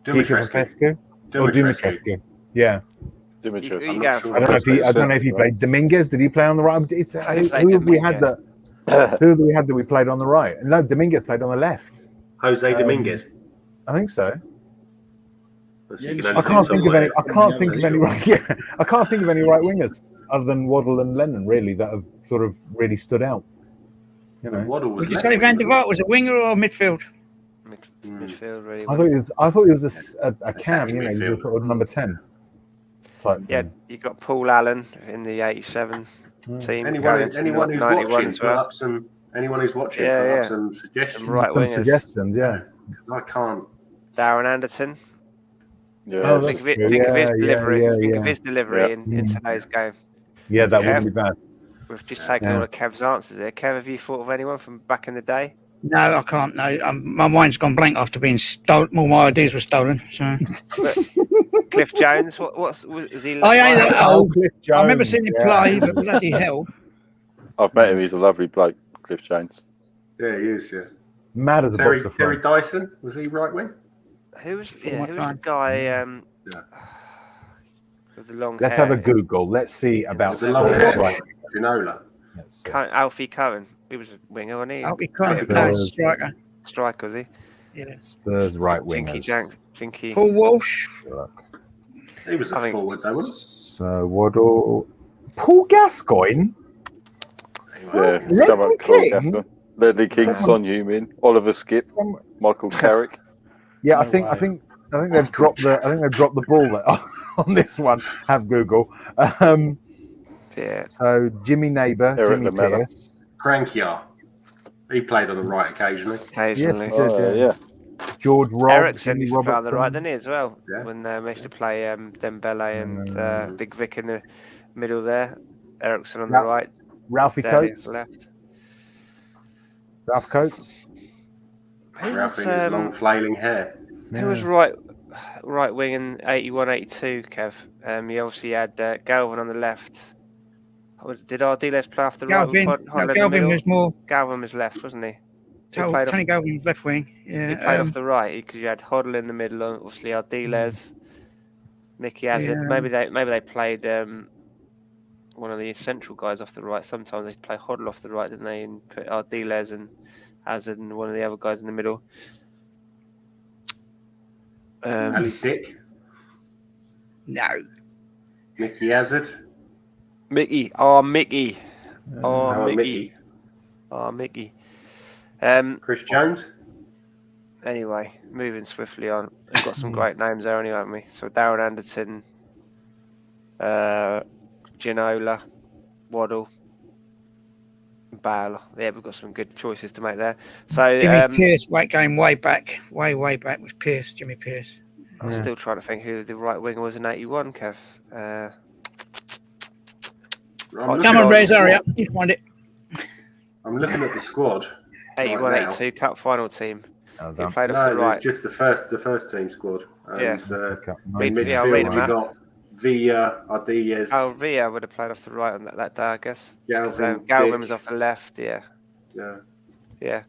Dumitrescu. Dumitrescu. Yeah. Dimitri. You I'm go not for sure. I don't know if he played. Dominguez, did he play on the right? Who have we had that? Who have we had that we played on the right? No, Dominguez played on the left. Jose Dominguez. I think so. You can I only I can't see think of any. I somewhere. can't think of any right. Yeah, I can't think of any right wingers other than Waddle and Lennon, really, that have sort of really stood out. You know, Waddle was Would you left say wing, Van der wasn't Vaart was a winger or midfield? Midfield, really. I thought he was a cam. Attacking You know, he was midfield. sort of number 10 type. Yeah, thing. you got Paul Allen in the '87 team. Anyone who's 91 watching, as put well. up some. Anyone who's watching, Yeah, put yeah. up some suggestions. Some right Some wingers. suggestions, yeah. I can't. Darren Anderton. Yeah, Oh, Think that's of it. true. Think of his Yeah, delivery. yeah, Think yeah. of his delivery Yeah. in today's game. Yeah, that Kev? wouldn't be bad. We've just taken Yeah. all of Kev's answers here. Kev, have you thought of anyone from back in the day? No, I can't. No, my mind's gone blank after being stolen. All my ideas were stolen. So Cliff Jones. Was he? I ain't that old. Cliff Jones, I remember seeing him yeah. play, but bloody hell. I've met him. He's a lovely bloke, Cliff Jones. Yeah, he is. Yeah. Mad as a Terry box of Terry fun. Dyson, was he right wing? Who was? Before Yeah, my who was the time. guy? With the long Let's hair. have a Google. Let's see about The long Spurs hair. right. Ginola. Let's see. Alfie Cohen. He was a winger, wasn't he? I'll be kind of Yeah. striker. Striker, was he? Yeah. Spurs right Jinky wingers. Jank. Jinky. Paul Walsh. He was a I think- forward, though, wasn't So Waddle, Paul Gascoigne. he? Yeah, Leslie someone King? called Gasper. Leslie King, Son Heung-min, Oliver Skip, Some, Michael Carrick. yeah, No I think they've dropped the ball there on this one. Have Google. Yeah. So Jimmy Neighbour, Eric Jimmy Lamela. Pierce, Crankier. He played on the right occasionally. Occasionally. Yes, Good, Oh, yeah. yeah. George Robb, Ericsson Jimmy used to play on the Robertson. right, didn't he, as well? Yeah. When they used to play Dembele and Big Vic in the middle there. Ericsson on the Ra- right. Ralphie Daly on Coates, the left. Ralph Coates. Who was, Ralphie with his long flailing hair. who was right wing in 81, 82, Kev? You obviously had Galvin on the left. Did Ardiles play off the Galvin. right? No, Galvin was more. Galvin was left, wasn't he? He played Tony Galvin was left wing. He Yeah. played off the right because you had Hoddle in the middle, obviously Ardiles, Mickey Hazard. Yeah. Maybe they played one of the central guys off the right. Sometimes they play Hoddle off the right, didn't they? And put Ardiles and Hazard and one of the other guys in the middle. Ali Dick, No. Mickey Hazard, Mickey. Oh, Mickey. Oh, Howard Mickey. Oh, Mickey. Chris Jones. Anyway, moving swiftly on. We've got some great names there anyway, haven't we? So Darren Anderton, Ginola, Waddle, Bale. Yeah, we've got some good choices to make there. So Jimmy Pierce, going way back was Pierce, Jimmy Pierce. I'm still trying to think who the right winger was in 81, Kev. Come on, Rez, hurry up. You find it. I'm looking at the squad. 81, right now. 82 cup final team. Well He done. played off the No, right. just the first team squad. And, Yeah. in Read- yeah, I'll read midfield, them we out. got Villa, Ardiles, Oh, Villa would have played off the right on that day, I guess. Galvin, Galvin Dick. was off the left, yeah. Yeah.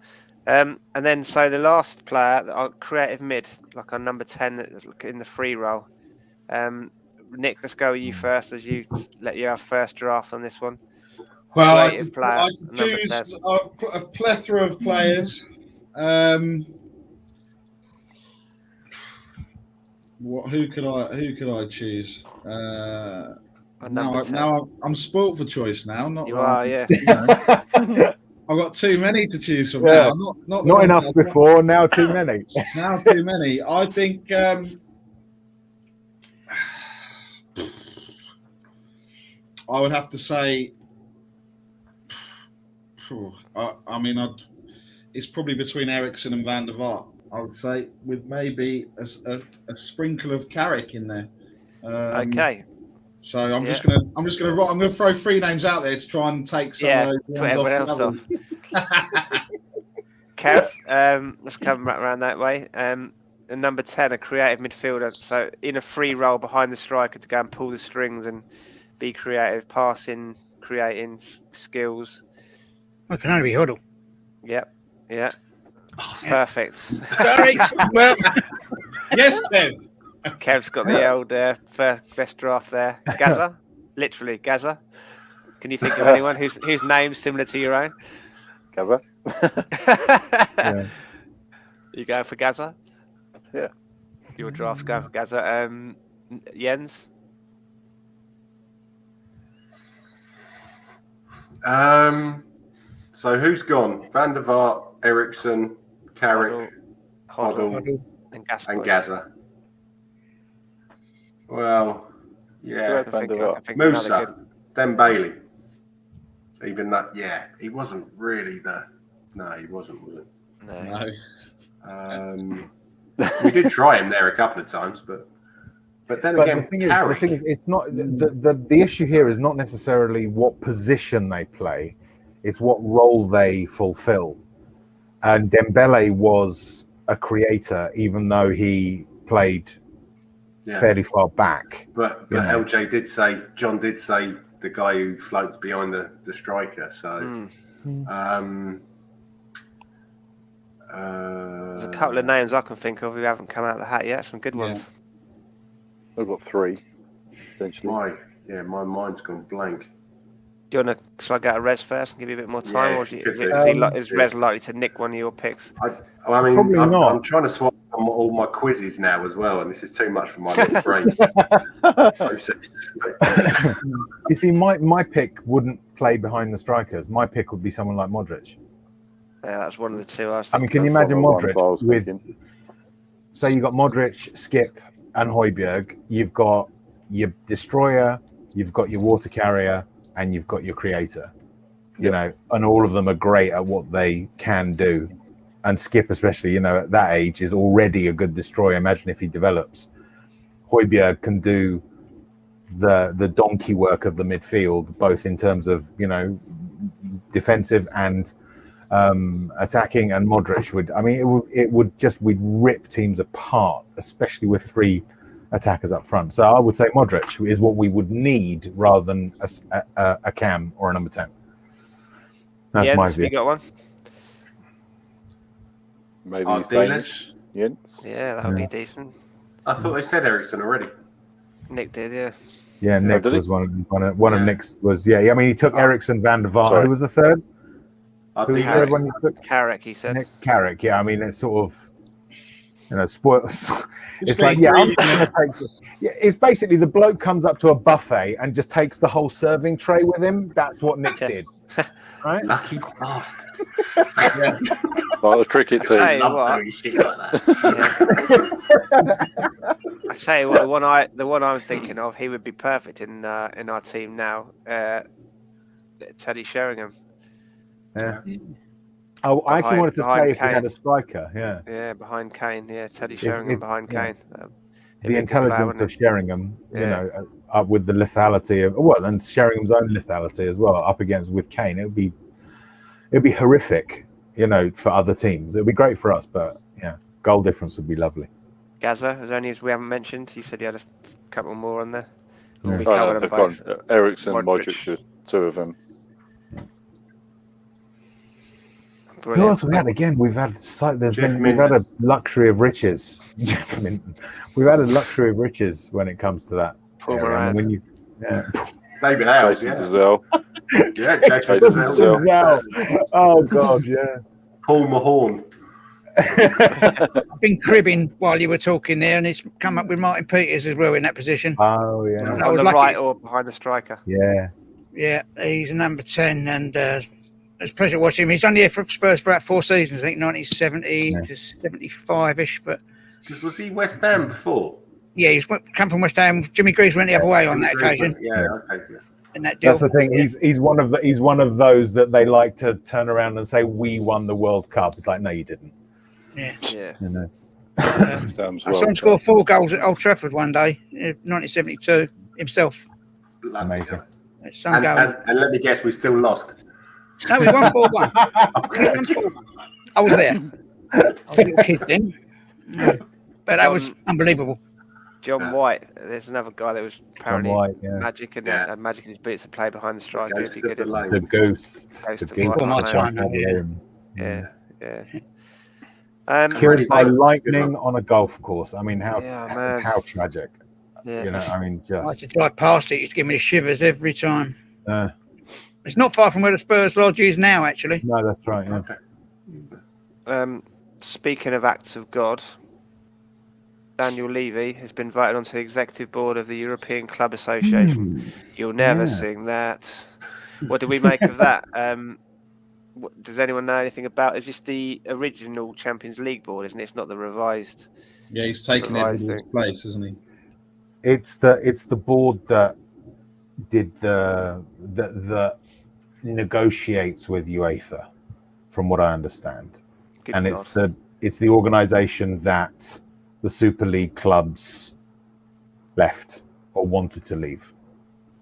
And then so the last player, our creative mid, like our number 10 in the free roll. Nick, let's go with you first as you let you have first draft on this one. Well, I Creative could player, number choose 10. a plethora of players. Who could I choose? Now I'm spoilt for choice now. You are, yeah. I've got too many to choose from Yeah. now. Not enough before, now too many. Now too many. I think I would have to say. It's probably between Ericsson and Van der Vaart. I would say, with maybe a sprinkle of Carrick in there. Okay. So I'm just gonna throw 3 names out there to try and take some of those put ones everyone else off. Kev, let's come back around that way. Number 10, a creative midfielder. So in a free role behind the striker to go and pull the strings and be creative, passing, creating skills. Well, it can only be Huddle. Yep. Yeah. Perfect. Sorry. Well, Yes, Kev. Kev's got the old first best draft there. Gaza, literally Gaza. Can you think of anyone whose name's similar to your own? Gaza. Yeah. You going for Gaza? Yeah. Your draft's going for Gaza. Jens. So who's gone? Van der Vaart, Ericsson, Carrick, Hoddle, and Gaza. Well, yeah. I think Musa, then Bailey. Even that, he wasn't really he wasn't, was it? No. We did try him there a couple of times, but again, the thing is, it's not the issue here is not necessarily what position they play, it's what role they fulfill. And Dembele was a creator, even though he played fairly far back. But John did say the guy who floats behind the striker. So there's a couple of names I can think of who haven't come out of the hat yet. Some good ones. I've got 3, essentially. My mind's gone blank. Do you want to slug out a Rez first and give you a bit more time, or is Rez likely to nick one of your picks? Probably not. I'm trying to swap all my quizzes now as well, and this is too much for my little brain. You see, my pick wouldn't play behind the strikers. My pick would be someone like Modric. Yeah, that's one of the two. I mean, can you imagine Modric with? Say you got Modric, Skip, and Højbjerg. You've got your destroyer, you've got your water carrier, and you've got your creator. You know, and all of them are great at what they can do. And Skip, especially, at that age, is already a good destroyer. Imagine if he develops. Højbjerg can do the donkey work of the midfield, both in terms of defensive and attacking. And Modric we'd rip teams apart, especially with 3 attackers up front. So I would say Modric is what we would need rather than a Cam or a number 10. That's my view. You got one? Maybe he's Danish. Jens. Yeah, that would be decent. I thought they said Ericsson already. Nick did, yeah. Yeah, Nick was one of Nick's was I mean, he took Ericsson, Van der Vaart. Who was the third? Who was the third one you took? Carrick, he said. Nick Carrick. Yeah, I mean, it's sort of spoils. It's like, I'm going to take this. Yeah, it's basically the bloke comes up to a buffet and just takes the whole serving tray with him. That's what Nick did. Right? Lucky bastard. Like the cricket team. I tell you what, the one I'm thinking of, he would be perfect in our team now. Teddy Sheringham. Yeah. Oh, I actually wanted to say if we had a striker. Yeah. Yeah, behind Kane. Yeah, Teddy Sheringham behind Kane. The intelligence of Sheringham, up with the lethality of and Sheringham's own lethality as well, up against with Kane, it'd be horrific, for other teams. It'd be great for us, but goal difference would be lovely. Gaza, is there any we haven't mentioned? You said you had a couple more on there. Yeah. We covered them both. Ericsson, Modric, 2 of them. Brilliant. Who else have we had? Again, we've had a luxury of riches. Jeff Minton. We've had a luxury of riches when it comes to that. Paul Moran. David Hales, Jason Giselle. Yeah, Jason Jason Giselle. Oh God, yeah. Paul Mahorn. I've been cribbing while you were talking there, and it's come up with Martin Peters as well in that position. Oh yeah. And I On was the lucky. right or behind the striker. Yeah. Yeah, he's a number 10, and it's a pleasure watching him. He's only here for Spurs for about 4 seasons, I think, 1970 to 75-ish. But Was he West Ham before? yeah, he's come from West Ham. Jimmy Greaves went the other way on that occasion. Yeah, okay. Yeah. In that deal. That's the thing. He's one of those that they like to turn around and say, "We won the World Cup." It's like, no, you didn't. Yeah. Yeah. You know. I saw him score 4 goals at Old Trafford one day, 1972, himself. Amazing. Some And let me guess, we still lost. No, we won 4-1. We won 4-1. I was there. I was a little kid then. But that was unbelievable. John White. There's another guy that was apparently magic and had magic in his boots to play behind the striker. If you get it. The ghost. Before my time. Yeah. Killed by lightning on a golf course. I mean, how tragic. Yeah. You know, I mean, I had just to drive past it. It used to give me the shivers every time. It's not far from where the Spurs Lodge is now, actually. No, that's right. Yeah. Speaking of acts of God, Daniel Levy has been invited onto the executive board of the European Club Association. You'll never sing that. What do we make of that? Does anyone know anything about? Is this the original Champions League board? Isn't it? It's not the revised. Yeah, he's taken everybody's place, isn't he? It's the board that did the negotiates with UEFA, from what I understand. Good and God. it's the organisation that the Super League clubs left or wanted to leave.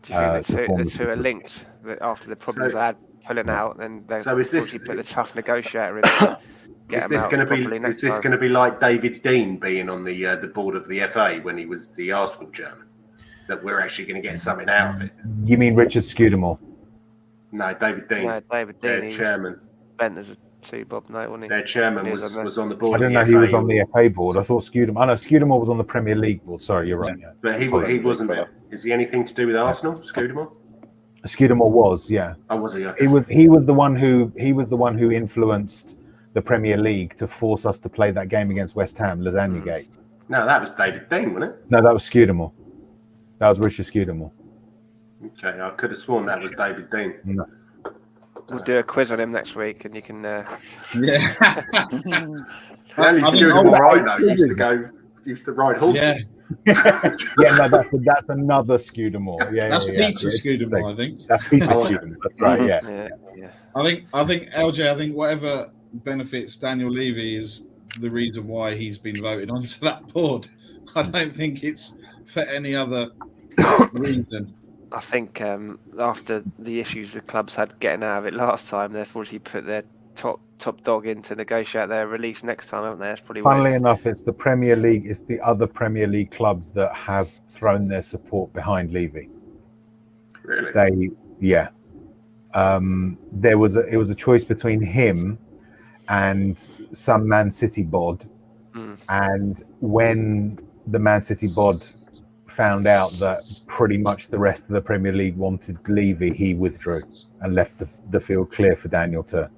Do you think the two are linked? That after the problems they had pulling out, then they put the tough negotiator in. Is this going to be like David Dean being on the board of the FA when he was the Arsenal chairman? That we're actually going to get something out of it. You mean Richard Scudamore? No, David Dean. No, David Dean. Their chairman. Bent as a 2-bob note, wasn't he? Their chairman was on the board. I didn't know he was on the FA board. I thought Scudamore. I know Scudamore was on the Premier League board. Sorry, you're right. Yeah. But he wasn't there. Is he anything to do with Arsenal, Scudamore? Scudamore was, yeah. Oh, was he? Okay. He was the one who influenced the Premier League to force us to play that game against West Ham, Lasagna Gate. No, that was David Dean, wasn't it? No, that was Scudamore. That was Richard Scudamore. Okay, I could have sworn that was David Dean. No. We'll do a quiz on him next week, and you can. The only Scudamore I know used to ride horses. No, that's another Scudamore. That's Peter Scudamore, I think. That's Peter Scudamore. That's right. Yeah. I think LJ. I think whatever benefits Daniel Levy is the reason why he's been voted onto that board. I don't think it's for any other reason. I think after the issues the clubs had getting out of it last time, they've already put their top dog in to negotiate their release next time, haven't they? That's probably. Funnily enough, it's the Premier League. It's the other Premier League clubs that have thrown their support behind Levy. Really? It was a choice between him and some Man City bod, and when the Man City bod found out that pretty much the rest of the Premier League wanted Levy, he withdrew and left the field clear for Daniel to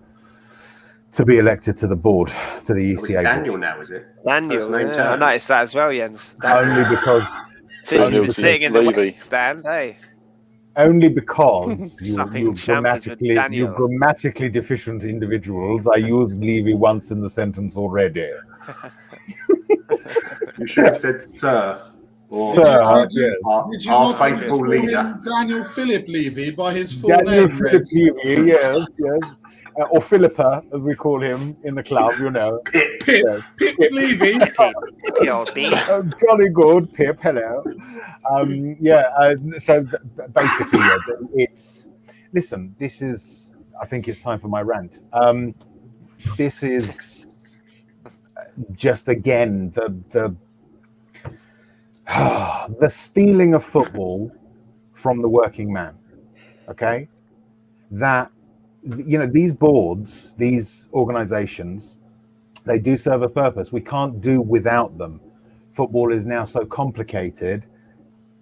be elected to the board, to the ECA. It's Daniel board. Now, is it? Daniel, I noticed that as well, Jens. Only because since you've been sitting in the West Stand, hey. Only because you grammatically deficient individuals. I used Levy once in the sentence already. You should have said "Sir." Or Sir, yes. Our faithful leader, Daniel Philip Levy, by his full Daniel name. Philip Levy, yes. Or Philippa, as we call him in the club, you know. Pip Levy. Jolly good, Pip. Hello. So basically, it's. Listen, this is. I think it's time for my rant. This is just again the stealing of football from the working man. Okay, that. These boards, these organizations, they do serve a purpose. We can't do without them. Football is now so complicated.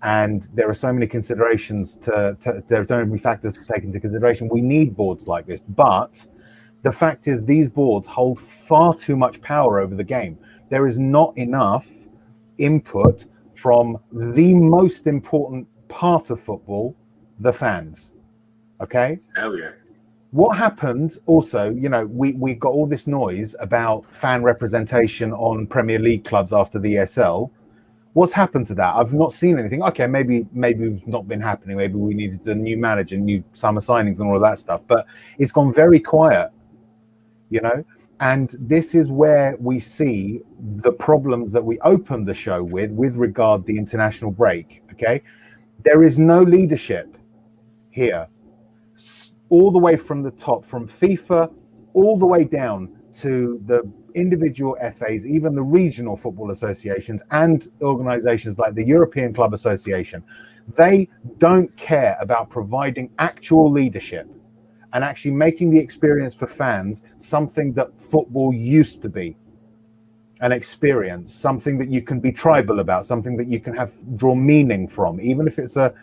and there are so many considerations there are so many factors to take into consideration. We need boards like this, but the fact is these boards hold far too much power over the game. There is not enough input from the most important part of football, the fans. Okay? Hell yeah. What happened also, we got all this noise about fan representation on Premier League clubs after the ESL. What's happened to that? I've not seen anything. Okay, maybe it's not been happening. Maybe we needed a new manager, new summer signings and all of that stuff. But it's gone very quiet, And this is where we see the problems that we opened the show with regard the international break, okay? There is no leadership here. All the way from the top, from FIFA, all the way down to the individual FAs, even the regional football associations and organizations like the European Club Association, they don't care about providing actual leadership and actually making the experience for fans something that football used to be, an experience, something that you can be tribal about, something that you can draw meaning from, even if it's a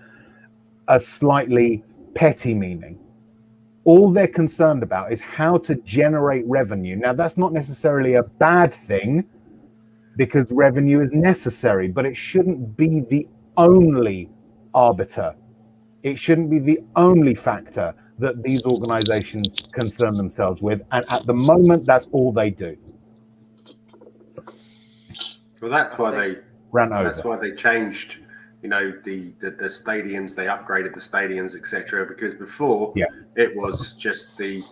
slightly petty meaning. All they're concerned about is how to generate revenue. Now, that's not necessarily a bad thing because revenue is necessary, but it shouldn't be the only arbiter. It shouldn't be the only factor that these organizations concern themselves with. And at the moment, that's all they do. Well, that's why they changed, the stadiums. They upgraded the stadiums, etc. Because before it was just the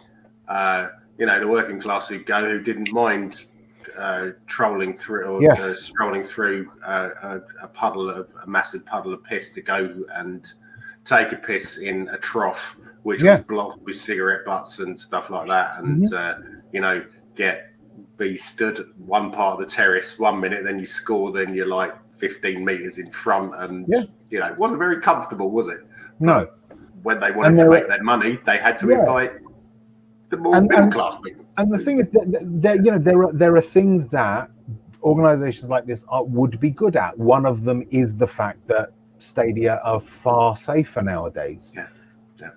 working class who didn't mind strolling through a massive puddle of piss to go and take a piss in a trough which was blocked with cigarette butts and stuff like that, and be stood one part of the terrace 1 minute, then you score, then you're like 15 meters in front, and it wasn't very comfortable, was it? No. But when they wanted to make their money, they had to invite the more middle class people. And the thing is that there are things that organizations like this would be good at. One of them is the fact that stadia are far safer nowadays.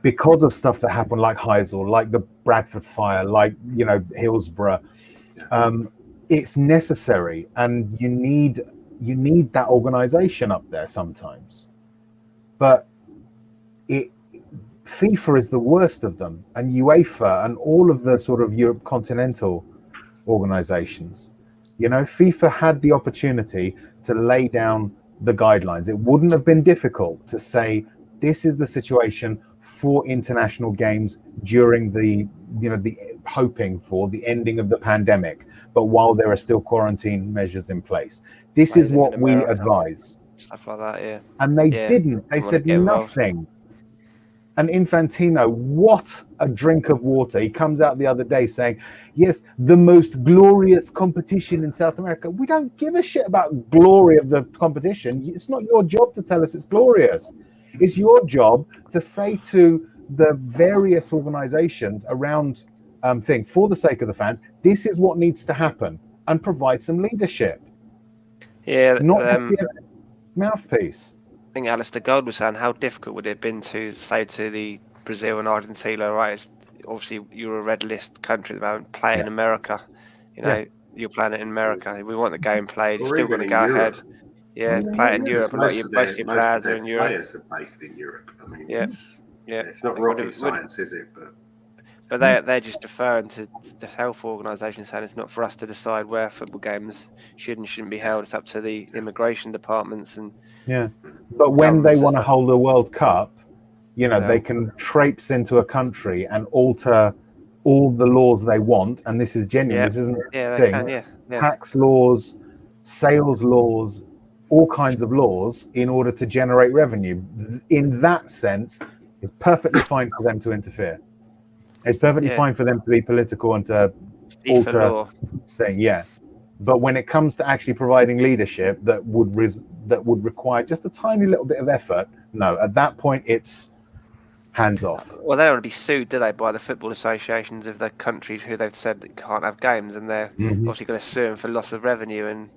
Because of stuff that happened like Heysel, like the Bradford fire, like Hillsborough. It's necessary, and you need that organization up there sometimes. But FIFA is the worst of them, and UEFA and all of the sort of Europe continental organizations. FIFA had the opportunity to lay down the guidelines. It wouldn't have been difficult to say this is the situation for international games during the hoping for the ending of the pandemic, but while there are still quarantine measures in place. This is what we advise. Stuff like that, And they didn't. They said nothing. And Infantino, what a drink of water. He comes out the other day saying, yes, the most glorious competition in South America. We don't give a shit about glory of the competition. It's not your job to tell us it's glorious. It's your job to say to the various organizations around for the sake of the fans, this is what needs to happen, and provide some leadership. Not be a mouthpiece. I think Alistair Gold was saying, how difficult would it have been to say to the Brazil and Argentina, right, obviously you're a red list country at the moment, play in America. You're playing it in America. We want the game played. You're still going to go ahead. Play it in Europe. Most of your players are in Europe. Players are based in Europe. I mean, it's not rocket science, is it? But they're just deferring to the health organisation, saying it's not for us to decide where football games should and shouldn't be held. It's up to the immigration departments and But when they want to hold a World Cup, they can traipse into a country and alter all the laws they want, and this is genuine. This isn't a thing. Tax laws, sales laws, all kinds of laws in order to generate revenue. In that sense, it's perfectly fine for them to interfere. It's perfectly fine for them to be political and to alter thing. But when it comes to actually providing leadership that would require just a tiny little bit of effort, no. At that point, it's hands off. Well, they don't want to be sued, do they, by the football associations of the countries who they've said that can't have games, and they're obviously going to sue them for loss of revenue. And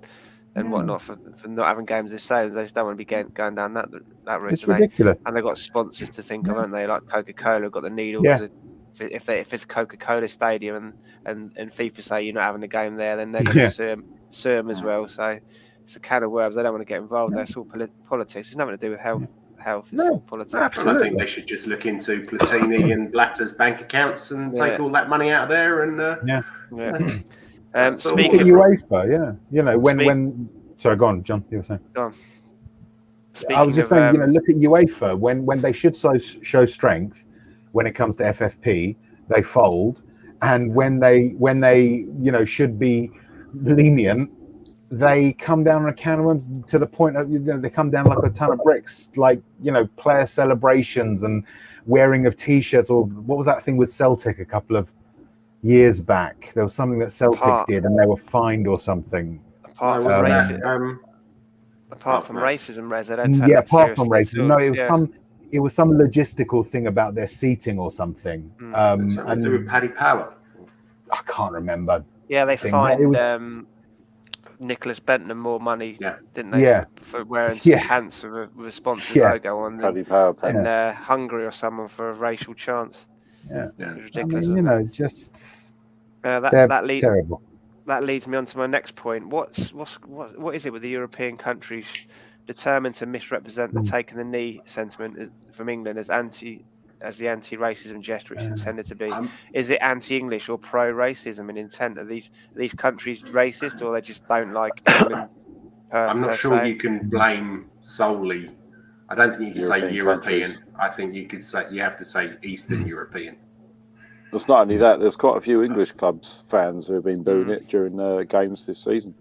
and whatnot for not having games this stadium. They just don't want to be going down that route. It's ridiculous. And they've got sponsors to think of, haven't they? Like Coca-Cola got the needles. Yeah. If it's Coca-Cola Stadium and FIFA say you're not having a game there, then they're going to sue them as well. So it's a can of worms. They don't want to get involved. That's all politics. It's nothing to do with health. It's all politics. I think they should just look into Platini and Blatter's bank accounts and take all that money out of there. And Speaking of UEFA, when sorry, go on, John. You were saying. Go on. I was just saying, look at UEFA when they should show strength when it comes to FFP, they fold, and when they should be lenient, they come down on a can of worms to the point of they come down like a ton of bricks, like player celebrations and wearing of T-shirts, or what was that thing with Celtic a couple of years back? There was something that Celtic did, and they were fined or something. Apart from racism, Rez, they don't take that apart from racism, seriously. no, it was some logistical thing about their seating or something. Something to do with Paddy Power. I can't remember. Yeah, they fined Nicholas Benton more money, didn't they? Yeah. For wearing pants with a sponsor's logo on Paddy Power in Hungary or someone for a racial chance. Yeah, it's ridiculous. They're terrible. That leads me on to my next point. What is it with the European countries determined to misrepresent the taking the knee sentiment from England as the anti-racism gesture it's intended to be? Is it anti-English or pro-racism in intent? Are these countries racist, or they just don't like England? I'm not sure you can blame solely. I don't think you can say European. I think you have to say Eastern European. It's not only that. There's quite a few English clubs fans who have been booing it during games this season.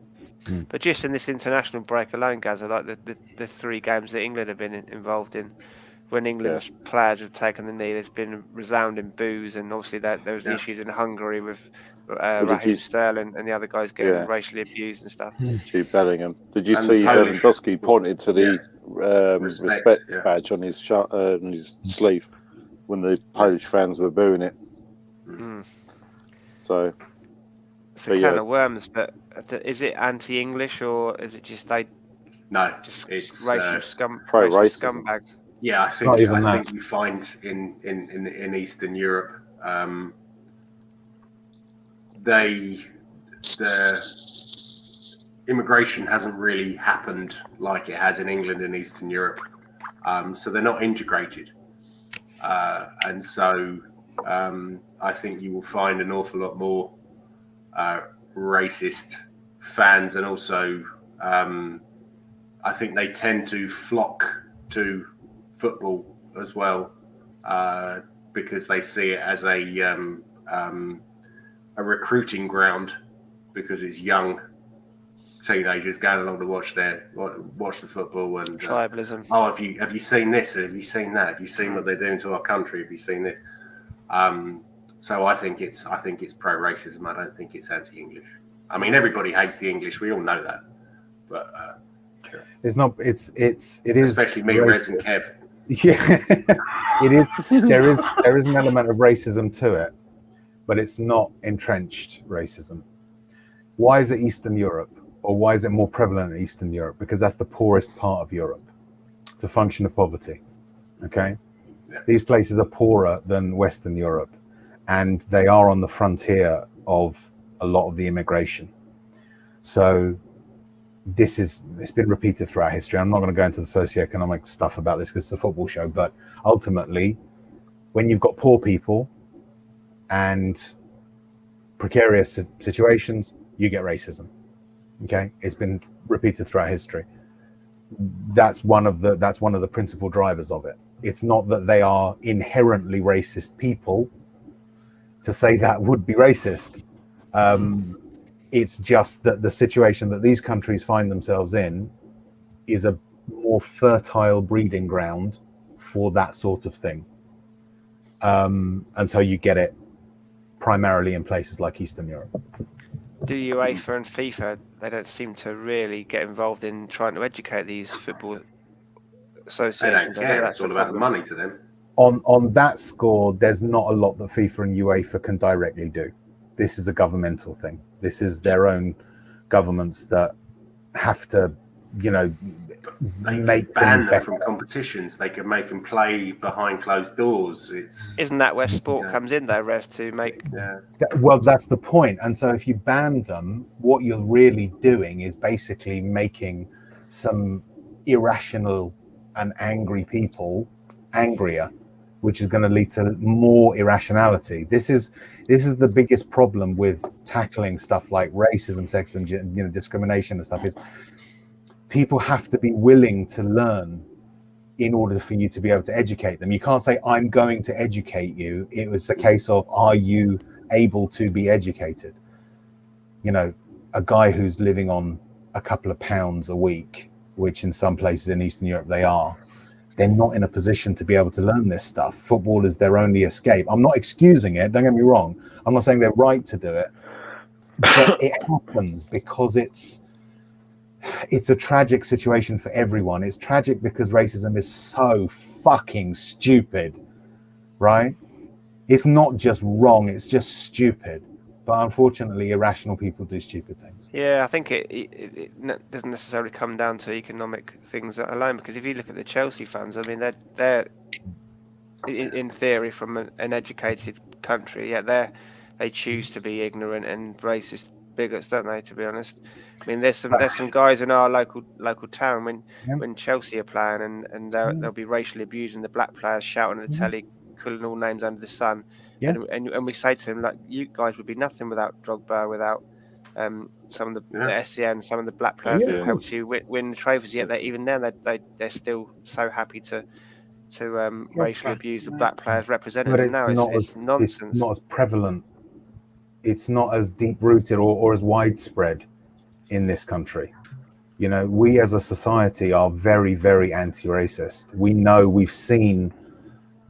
But just in this international break alone, Gaza, like the 3 games that England have been involved in, when England's players have taken the knee, there's been resounding boos, and obviously there was issues in Hungary with Raheem Sterling and the other guys getting racially abused and stuff. Jude Bellingham. Did you see Lewandowski pointed to the respect badge on his sleeve when the Polish fans were booing it? So it's a can of worms, but is it anti-English, or is it just it's racial scumbags? Yeah, I think you find in Eastern Europe, the immigration hasn't really happened like it has in England and Eastern Europe, so they're not integrated, and so I think you will find an awful lot more racist fans, and also I think they tend to flock to football as well, because they see it as a recruiting ground, because it's young teenagers going along to watch the football, and tribalism. Have you seen this? Have you seen that? Have you seen what they're doing to our country? Have you seen this? So I think it's pro-racism. I don't think it's anti-English. I mean, everybody hates the English. We all know that, but it's not. It is especially me, Rez, and Kev. Yeah, it is. There is an element of racism to it, but it's not entrenched racism. Why is it Eastern Europe, or why is it more prevalent in Eastern Europe? Because that's the poorest part of Europe. It's a function of poverty. Okay, these places are poorer than Western Europe, and they are on the frontier of a lot of the immigration. So it's been repeated throughout history. I'm not going to go into the socioeconomic stuff about this because it's a football show, but ultimately, when you've got poor people and precarious situations, you get racism. Okay, it's been repeated throughout history. That's one of the principal drivers of it. It's not that they are inherently racist people. To say that would be racist. It's just that the situation that these countries find themselves in is a more fertile breeding ground for that sort of thing. And so you get it primarily in places like Eastern Europe. Do UEFA and FIFA, they don't seem to really get involved in trying to educate these football associations. They don't care. It's all about the money to them. On that score, there's not a lot that FIFA and UEFA can directly do. This is a governmental thing. This is their own governments that have to, they make ban them them from competitions. They can make them play behind closed doors. Isn't that where sport comes in, though, Rez, to make? Yeah. Well, that's the point. And so if you ban them, what you're really doing is basically making some irrational and angry people angrier, which is going to lead to more irrationality. This is the biggest problem with tackling stuff like racism, sexism, discrimination and stuff, is people have to be willing to learn in order for you to be able to educate them. You can't say, I'm going to educate you. It was a case of, are you able to be educated? A guy who's living on a couple of pounds a week, which in some places in Eastern Europe they are, they're not in a position to be able to learn this stuff. Football is their only escape. I'm not excusing it, don't get me wrong. I'm not saying they're right to do it, but it happens because it's a tragic situation for everyone. It's tragic because racism is so fucking stupid, right? It's not just wrong, it's just stupid. But unfortunately, irrational people do stupid things. Yeah, I think it doesn't necessarily come down to economic things alone, because if you look at the Chelsea fans, I mean, they're in theory from an educated country, yet they choose to be ignorant and racist bigots, don't they? To be honest, I mean, there's some guys in our local town when Chelsea are playing and they'll be racially abusing the black players, shouting at the telly, calling all names under the sun. Yeah. And we say to them, like, you guys would be nothing without Drogba, without some of the SEN, some of the black players that helped you win the trophies. Yet even then, they're still so happy to racially abuse the black players representing them. Now it's nonsense. It's not as prevalent. It's not as deep rooted or as widespread in this country. We as a society are very, very anti-racist. We know, we've seen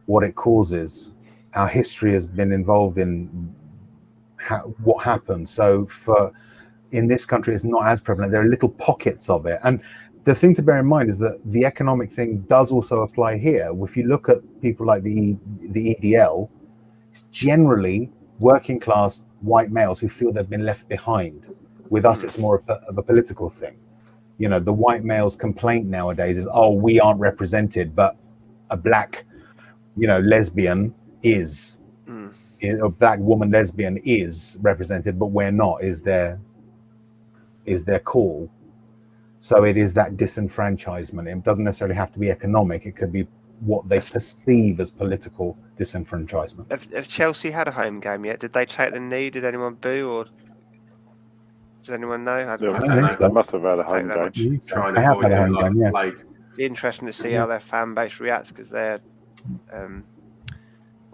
what it causes. Our history has been involved in what happened. So in this country, it's not as prevalent. There are little pockets of it. And the thing to bear in mind is that the economic thing does also apply here. If you look at people like the EDL, it's generally working class white males who feel they've been left behind. With us, it's more of a political thing. The white male's complaint nowadays is, we aren't represented, but a black, lesbian is, a black woman lesbian is represented, but we're not, is their call. So it is that disenfranchisement. It doesn't necessarily have to be economic. It could be what they perceive as political disenfranchisement. Have Chelsea had a home game yet? Did they take the knee? Did anyone boo? Or does anyone know? I don't think so. They must have had a home game. I have had a home game, yeah. Be interesting to see how their fan base reacts, because they're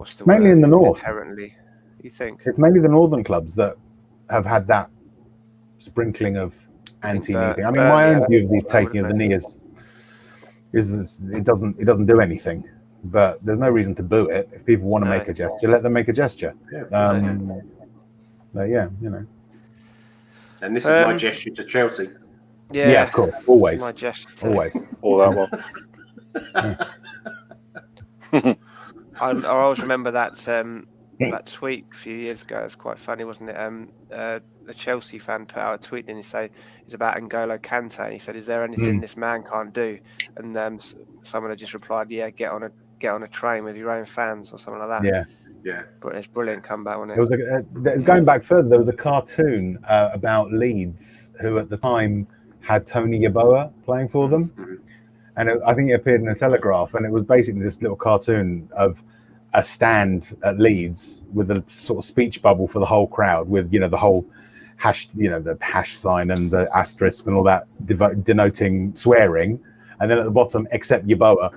it's mainly in the north. Inherently, you think it's mainly the northern clubs that have had that sprinkling of anti-knee thing. I mean, my own view of the taking of the knee is it doesn't do anything, but there's no reason to boo it. If people want to make a gesture, let them make a gesture. But yeah, And this is my gesture to Chelsea. Yeah, of course, always. My gesture always. All that one. I always remember that tweet a few years ago. It's quite funny, wasn't it? A Chelsea fan put out a tweet and he said it's about N'Golo Kante, and he said, "Is there anything this man can't do?" And someone had just replied, "Yeah, get on a train with your own fans," or something like that. Yeah. But it's brilliant comeback, wasn't it? It was going back further. There was a cartoon about Leeds, who at the time had Tony Yeboah playing for them. And I think it appeared in the Telegraph, and it was basically this little cartoon of a stand at Leeds with a sort of speech bubble for the whole crowd, with the whole hash, the hash sign and the asterisk and all that denoting swearing, and then at the bottom, except Yeboah,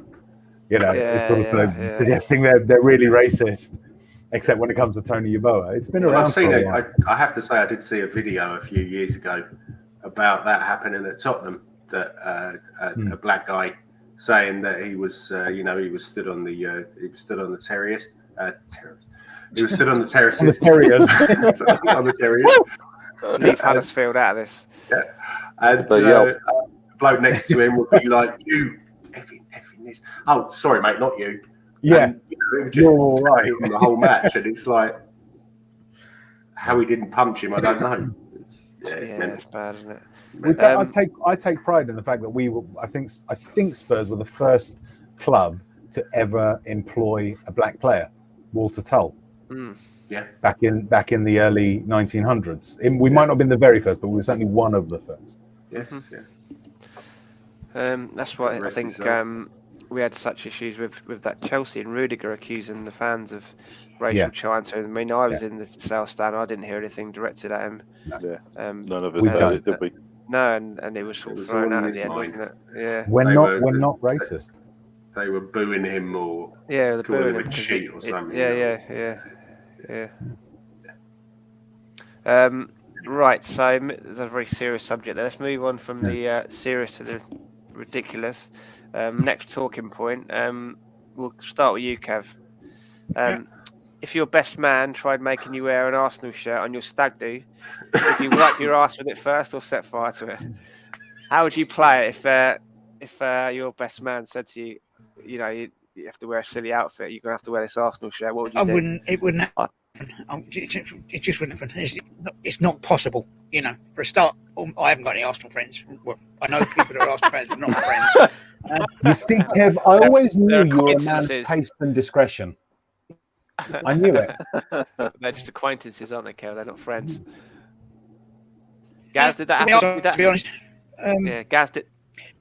suggesting they're really racist, except when it comes to Tony Yeboah. It's been around. I've seen it. I have to say, I did see a video a few years ago about that happening at Tottenham. That a black guy saying that he was, he was stood on the terrace. He was stood on the terraces. On the terrace. Leave Huddersfield out of this. Yeah, and the bloke next to him would be like, "You effing this." Oh, sorry, mate, not you. Yeah, and, it was just the whole match, and it's like how he didn't punch him. I don't know. Yeah, it's bad, isn't it? I take pride in the fact that we were. I think Spurs were the first club to ever employ a black player, Walter Tull. Yeah. Back in the early 1900s. We might not have been the very first, but we were certainly one of the first. Yes. That's why I think we had such issues with that Chelsea and Rudiger accusing the fans of racial chants. I mean, I was in the South Stand. I didn't hear anything directed at him. None of us heard it, did we? No, and it was sort of thrown out at the end, wasn't it? Yeah. We're not racist. They were booing him or they're calling booing him a cheat or something. Yeah. Right, so it's a very serious subject there. Let's move on from the serious to the ridiculous. Next talking point. We'll start with you, Kev. If your best man tried making you wear an Arsenal shirt on your stag do, would you wipe your ass with it first or set fire to it? How would you play it if your best man said to you, you know, you have to wear a silly outfit, you're going to have to wear this Arsenal shirt? What would you do? It wouldn't happen. It just wouldn't happen. It's not possible. You know, for a start, I haven't got any Arsenal friends. Well, I know people that are Arsenal fans, but not friends. You see, Kev, I always knew you were a man of taste and discretion. I knew it. They're just acquaintances, aren't they, Kev? They're not friends. Gaz, did that happen? To be honest. Gaz did.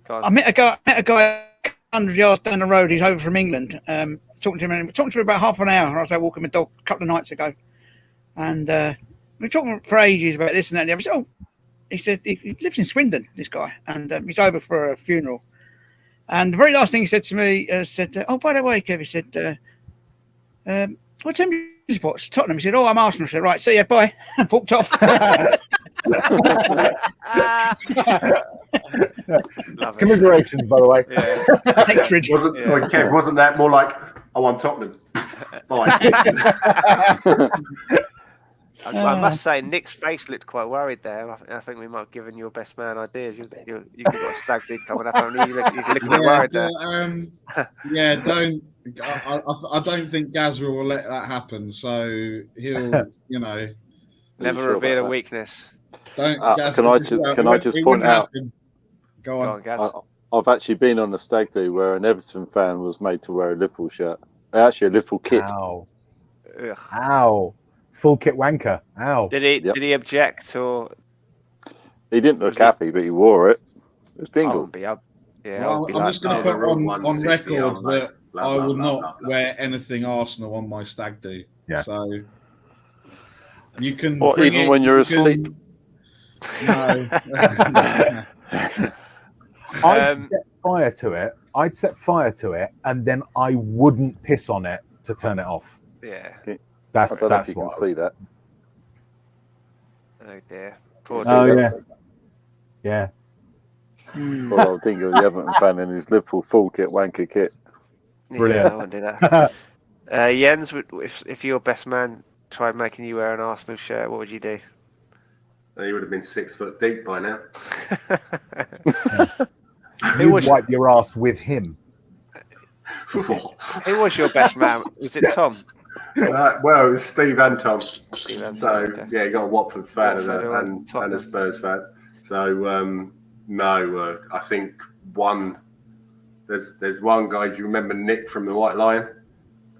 I met a guy 100 yards down the road. He's over from England. Talking to him for about half an hour. I was out walking my dog a couple of nights ago, and we were talking for ages about this and that. And the other. He said he lives in Swindon. This guy, and he's over for a funeral. And the very last thing he said to me said, "Oh, by the way, Kev," he said, "What team do you support?" Tottenham. He said, "Oh, I'm Arsenal." I said, "Right, see ya, bye." And walked off. Commiserations, by the way. Hatred. Kev, wasn't that more like, "Oh, I'm Tottenham"? Bye. I must say, Nick's face looked quite worried there. I think we might have given your best man ideas. You've got a stag do coming up. You look worried there. Don't. I don't think Gazra will let that happen. So he'll, never reveal a weakness. Can I just point out? Go on, Gaz. I've actually been on a stag do where an Everton fan was made to wear a Liverpool shirt. Actually, a Liverpool kit. Ow. Full kit wanker. Ow. Did he object or? He didn't look happy, but he wore it. It was Dingle. I'm just going to put on record that I will not wear anything Arsenal on my stag do. Yeah. So you can. Or even when you're asleep. No. I'd set fire to it, and then I wouldn't piss on it to turn it off. Yeah. That's you what can see that. Oh dear. Yeah. Well, I think of the Everton fan in his Liverpool full kit wanker kit. Brilliant. Yeah, I wouldn't do that. Jens, if your best man tried making you wear an Arsenal shirt, what would you do? He would have been 6 foot deep by now. You wipe your ass with him. Who was your best man? Was it Tom? Well, it was Steve and Tom. You got a Watford fan and a Spurs fan. So no, I think there's one guy. Do you remember Nick from the White Lion,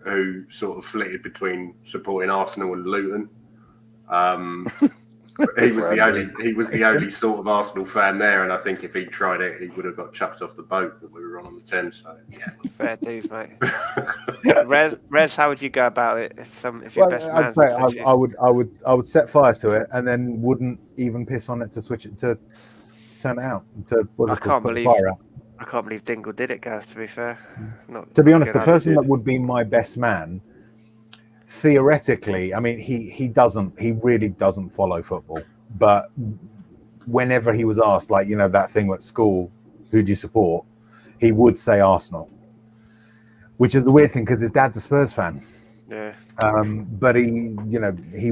who sort of flitted between supporting Arsenal and Luton? He was the only sort of Arsenal fan there, and I think if he tried it, he would have got chucked off the boat that we were on the Thames. So yeah, fair dues, mate. Rez, how would you go about it if your best man? I'd say I would set fire to it and then wouldn't even piss on it to switch it to turn it out. I can't believe Dingle did it, guys. To be fair, to be honest, the person that would be my best man. Theoretically, I mean, he really doesn't follow football. But whenever he was asked, like, that thing at school, who do you support? He would say Arsenal, which is the weird thing because his dad's a Spurs fan. Yeah. But he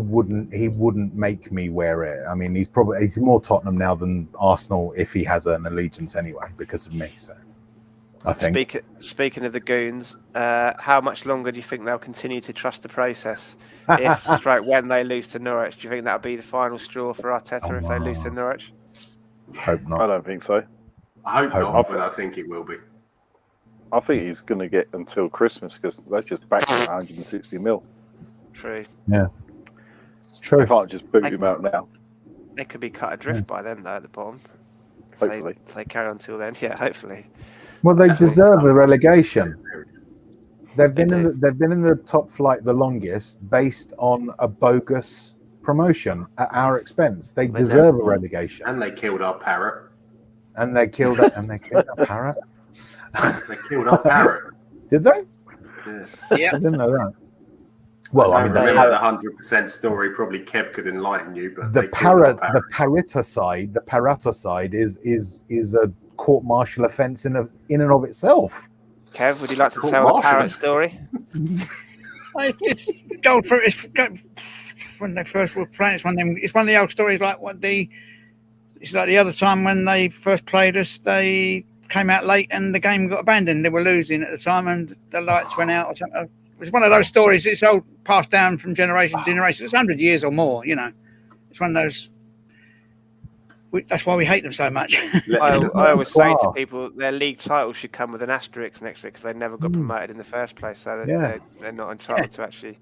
wouldn't make me wear it. I mean, he's more Tottenham now than Arsenal if he has an allegiance anyway because of me. So. I think. Speaking of the goons, how much longer do you think they'll continue to trust the process? If when they lose to Norwich, do you think that'll be the final straw for Arteta if they lose to Norwich? Hope not. I don't think so. I hope not, but I think it will be. I think he's going to get until Christmas because they just backed him 160 mil. True. Yeah, it's true. You can't just boot him out now. They could be cut adrift by then, though, at the bottom. Hopefully. If they carry on till then, yeah, hopefully. Well, they deserve a relegation. They've been in the top flight the longest, based on a bogus promotion at our expense. They deserve a relegation. And they killed our parrot. And they killed our parrot. They killed our parrot. Did they? Yes. Yeah. I didn't know that. Well, I mean, remember the 100% story. Probably Kev could enlighten you, but the parrotocide is a court-martial offence in and of itself. Kev, would you like to tell the parrot story? It's gold for it's when they first were playing. It's one of the old stories like it's like the other time when they first played us. They came out late and the game got abandoned. They were losing at the time and the lights went out or something. It's one of those stories. It's all passed down from generation to generation. It's 100 years or more. You know, it's one of those. That's why we hate them so much. I always say to people their league title should come with an asterisk next to it because they never got promoted in the first place. So they're not entitled to actually.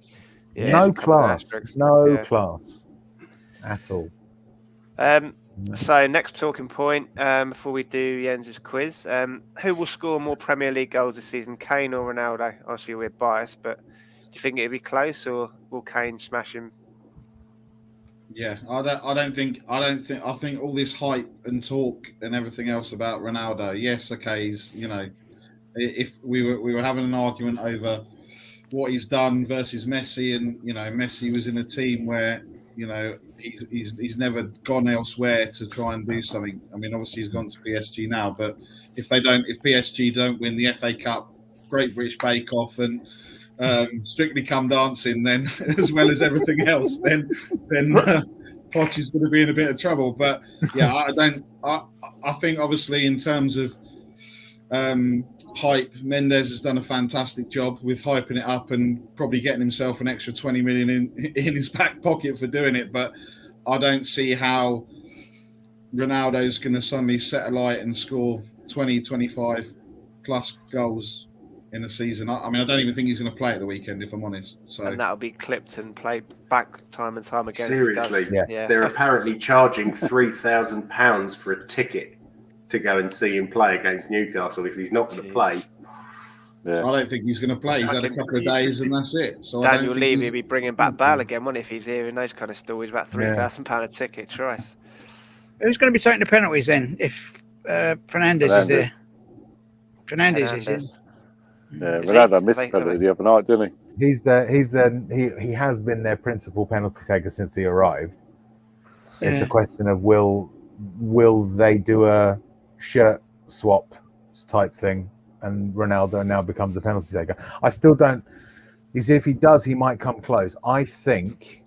Yeah, no class at all. So next talking point before we do Jens's quiz, who will score more Premier League goals this season, Kane or Ronaldo? Obviously we're biased, but do you think it'll be close or will Kane smash him? Yeah, I think all this hype and talk and everything else about Ronaldo. Yes, okay, if we were having an argument over what he's done versus Messi, and Messi was in a team where he's never gone elsewhere to try and do something. I mean, obviously he's gone to PSG now, but if PSG don't win the FA Cup, Great British Bake Off, and Strictly Come Dancing, then as well as everything else, then Poch is going to be in a bit of trouble. But yeah, I think obviously in terms of hype, Mendes has done a fantastic job with hyping it up and probably getting himself an extra 20 million in his back pocket for doing it. But I don't see how Ronaldo's going to suddenly set a light and score 20, 25 plus goals in a season. I mean, I don't even think he's going to play at the weekend, if I'm honest. So, and that'll be clipped and played back time and time again. Seriously, they're apparently charging £3,000 for a ticket to go and see him play against Newcastle. If he's not going to play, I don't think he's going to play. He's had a couple of days and that's it. So Daniel Levy will be bringing back Bale again, won't he, if he's hearing those kind of stories about £3,000 a ticket. Christ. Who's going to be taking the penalties then if Fernandes is there? Fernandes is. Yeah, Ronaldo missed a penalty the other night, didn't he? He has been their principal penalty taker since he arrived. Yeah. It's a question of will they do a shirt swap type thing, and Ronaldo now becomes a penalty taker. I still don't. You see, if he does, he might come close. I think,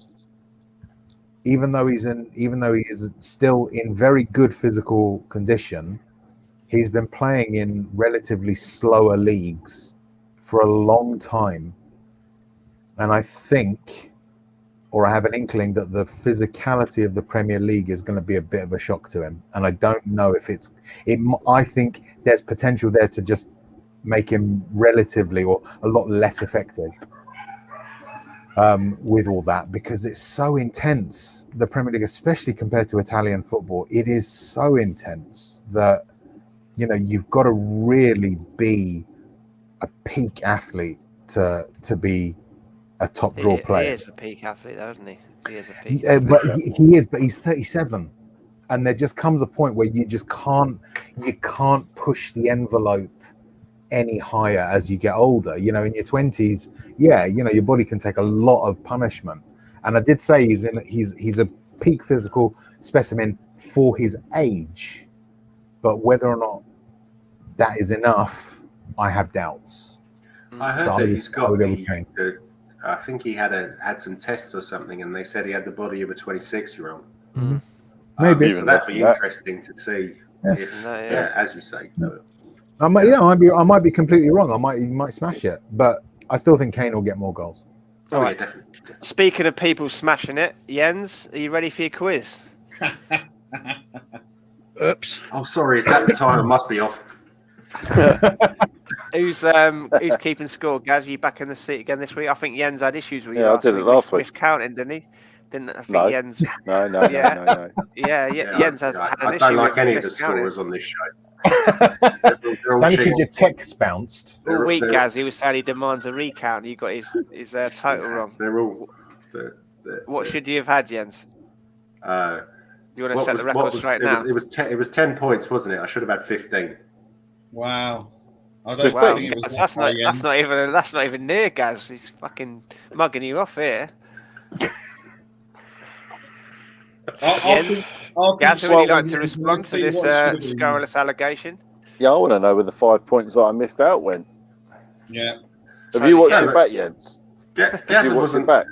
even though he is still in very good physical condition, he's been playing in relatively slower leagues for a long time. And I think, or I have an inkling that the physicality of the Premier League is going to be a bit of a shock to him. And I don't know if I think there's potential there to just make him relatively or a lot less effective with all that, because it's so intense. The Premier League, especially compared to Italian football, it is so intense that, you've got to really be a peak athlete to be a top draw player. He is a peak athlete, though, isn't he? He is a peak. But he is. But he's 37, and there just comes a point where you just can't push the envelope any higher as you get older. In your 20s, your body can take a lot of punishment. And I did say he's a peak physical specimen for his age, but whether or not that is enough, I have doubts. I heard that he's got I think he had some tests or something, and they said he had the body of a 26-year-old. Maybe so that'd be interesting to see. Yes. As you say. I might be completely wrong. He might smash it, but I still think Kane will get more goals. Oh, yeah, definitely. Speaking of people smashing it, Jens, are you ready for your quiz? Oops. Oh, sorry, is that the time? I must be off. Who's keeping score? Gaz, are you back in the seat again this week? I think Jens had issues with you I did it last week. Miscounting, didn't he? Didn't I think No. Jens? No. Yeah, Jens has had an issue. I don't like with any of the miscounting. scorers on this show. It's only because your check's bounced. All week, Gaz, he was saying he demands a recount. You got his total wrong. They're all. What should you have had, Jens? Do you want to set the record straight now? It was 10 points, wasn't it? I should have had 15. Wow. That's not even near Gaz. He's fucking mugging you off here. Gaz, would you like to respond to this scurrilous allegation? Yeah, I want to know where the 5 points that I missed out went. Yeah. Have you watched it back, Jens? Gaz wasn't back.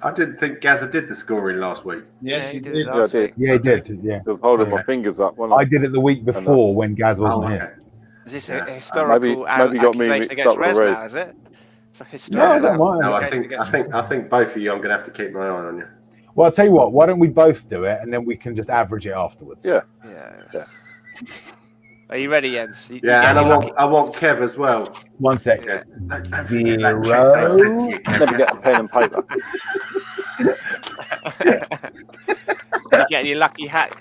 I didn't think Gazza did the scoring last week. Yes, he did. Yeah, I did. Yeah, he did. Yeah. I was holding my fingers up. I did it the week before when Gaz wasn't here. Is this a historical maybe got me accusation mixed against up with Rez Rez. now, is it? It's a historical No, I think both of you. I'm going to have to keep my eye on you. Well, I'll tell you what. Why don't we both do it, and then we can just average it afterwards? Yeah. Are you ready, Jens? And I want Kev as well. 1 second. Yeah. 0. Never get a pen and paper. You getting your lucky hat,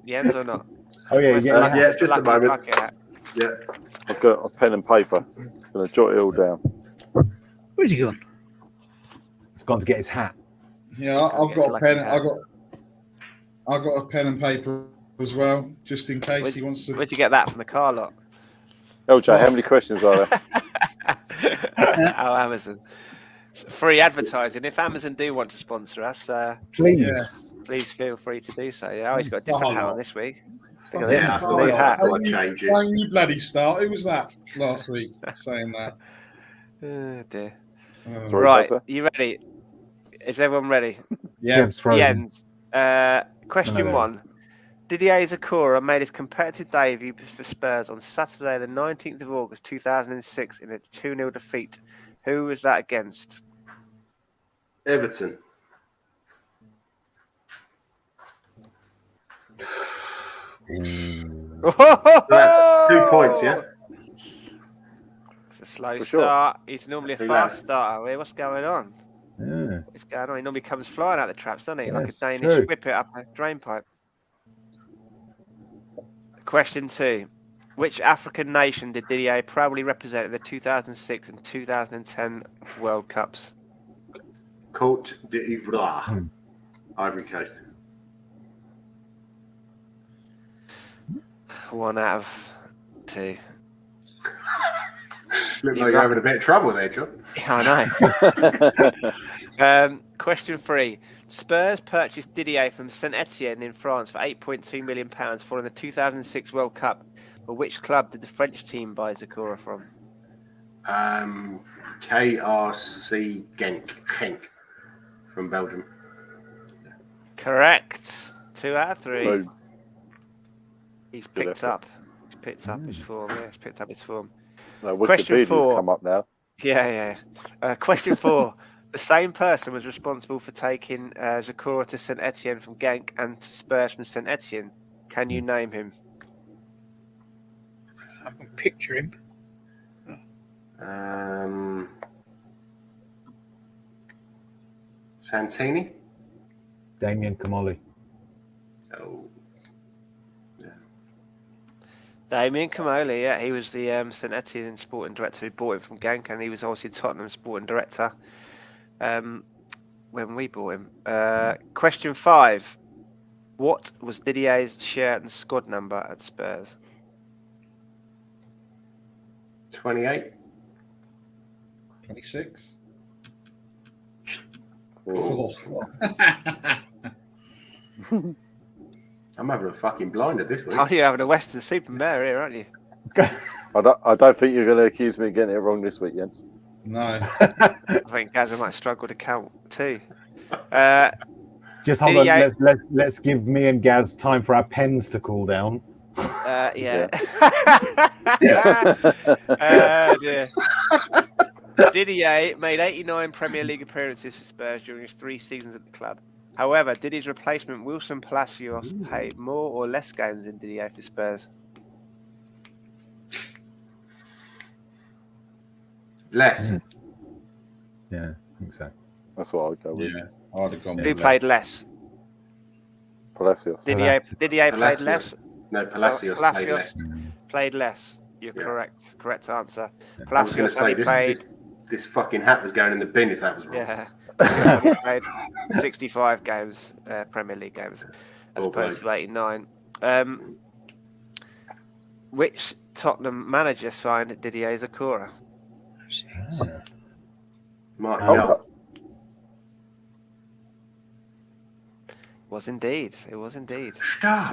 Jens, or not? Oh yeah, just a moment. Yeah, I've got a pen and paper. I'm going to jot it all down. Where's he gone? He's gone to get his hat. Yeah, I've got a pen. I've got a pen and paper as well, just in case he wants to. Where'd you get that from the car lot? LJ, how many questions are there? Amazon. Free advertising. If Amazon do want to sponsor us, please feel free to do so. Yeah, he's got a different hat on this week. Look at this. I thought I'd change it. Don't you bloody start. Who was that last week saying that? Oh, dear. Sorry, Right, you ready? Is everyone ready? Yeah. Jens, question 1. Didier Zokora made his competitive debut for Spurs on Saturday, the 19th of August, 2006, in a 2-0 defeat. Who was that against? Everton. That's 2 points, yeah? It's a slow start. He's normally a fast starter. What's going on? Yeah. What's going on? He normally comes flying out the traps, doesn't he? Yeah, like a it's Danish true. whip it up a drain pipe. Question 2. Which African nation did Didier proudly represent in the 2006 and 2010 World Cups? Côte d'Ivoire. Ivory Coast. 1 out of 2. Look like you're having a bit of trouble there, John. Yeah, I know. Question 3. Spurs purchased Didier from Saint Etienne in France for £8.2 million following the 2006 World Cup. But which club did the French team buy Zokora from? KRC Genk from Belgium. Correct. 2 out of 3. Boom. He's picked up. He's picked up his form. Yeah, he's picked up his form. No, Question Wikipedia's 4. come up now. Yeah. Question 4. The same person was responsible for taking Zokora to Saint Etienne from Genk and to Spurs from Saint Etienne. Can you name him? I can picture him. Santini? Damien Kamoli. Oh. Damien Kamoli, yeah, he was the Saint Etienne sporting director who bought him from Genk, and he was obviously Tottenham sporting director when we bought him. Question 5. What was Didier's shirt and squad number at Spurs? 28. 26. Oh. I'm having a fucking blinder this week. Oh, you're having a Western Super Mare here, aren't you? I don't think you're going to accuse me of getting it wrong this week, Jens. No. I think Gaz might struggle to count too. Just hold on. Let's give me and Gaz time for our pens to cool down. Yeah. Dear. Didier made 89 Premier League appearances for Spurs during his 3 seasons at the club. However, did his replacement Wilson Palacios play more or less games than Didier for Spurs? Less. Yeah, I think so. That's what I'd go with. Yeah, I'd have gone Who with played less? Palacios. Didier played Palacios. less? No, Palacios played less. Played less. You're Yeah. correct. Correct answer. I was going to say, played, this fucking hat was going in the bin if that was wrong. Yeah. He played 65 games, Premier League games, as opposed to 89. Which Tottenham manager signed Didier Zokora? Might Oh, help. It was indeed. Stop.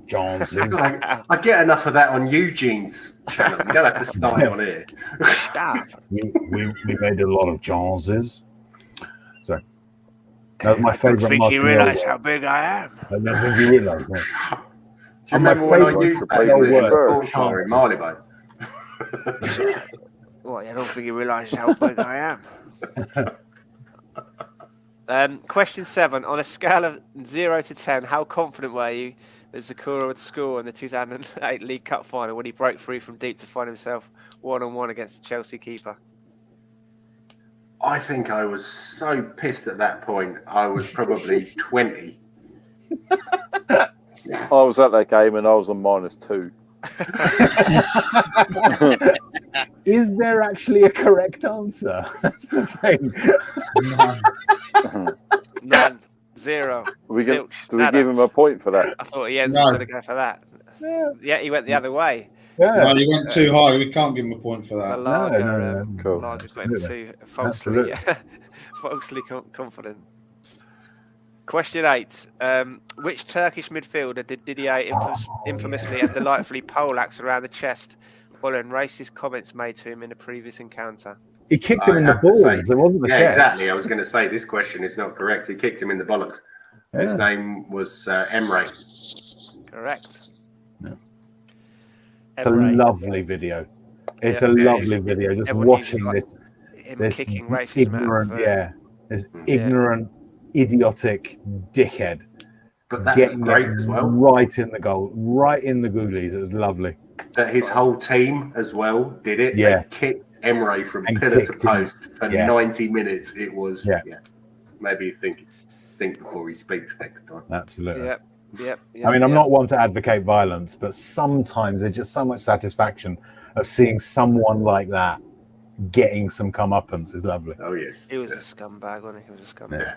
Johnson. I get enough of that on Eugene's channel. You don't have to start it on here. Stop. we made a lot of Joneses. Sorry. That was my favourite. Think you realise how big I am? I don't think you realise. Do you remember when I used that in the sports bar in Marylebone? What, I don't think you realise how big I am. Question 7. On a scale of 0 to 10, how confident were you that Zokora would score in the 2008 League Cup final when he broke free from deep to find himself one-on-one against the Chelsea keeper? I think I was so pissed at that point. I was probably 20. I was at that game and I was on -2. Is there actually a correct answer? That's the thing. None. 0. Do we Zilch. give Nada. him a point for that? I thought Jens was going to go for that. Yeah, he went the other way. Yeah. No, you went too high. We can't give him a point for The that. Lager, no. Cool. Lager's went too Absolutely. falsely confident. Question 8. Which Turkish midfielder did Didier infamously and delightfully poleaxe around the chest following racist comments made to him in a previous encounter? He kicked him in the balls. It wasn't the Yeah, chest. exactly. I was going to say this question is not correct. He kicked him in the bollocks. His name was Emre. Correct. Yeah. It's a lovely video. It's a lovely video. Just watching this kicking racist ignorant, this ignorant, idiotic dickhead. But that was great as well. Right in the goal, right in the goalies. It was lovely. That his whole team as well did it. Yeah. They kicked Emre from And pillar to kicked him. post for 90 minutes. It was, Yeah. Maybe think before he speaks next time. Absolutely. Yep. I mean, I'm not one to advocate violence, but sometimes there's just so much satisfaction of seeing someone like that getting some comeuppance is lovely. Oh, yes. He was a scumbag, wasn't he? He was a scumbag. Yeah.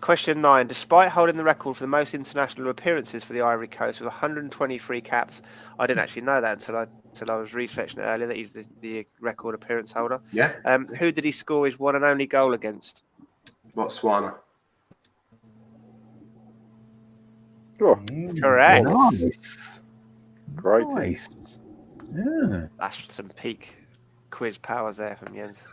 Question 9. Despite holding the record for the most international appearances for the Ivory Coast with 123 caps, I didn't actually know that until I was researching it earlier that he's the record appearance holder. Yeah. Who did he score his one and only goal against? Botswana. Sure. Correct. Nice. Great. Nice. Yeah. That's some peak quiz powers there from Jens.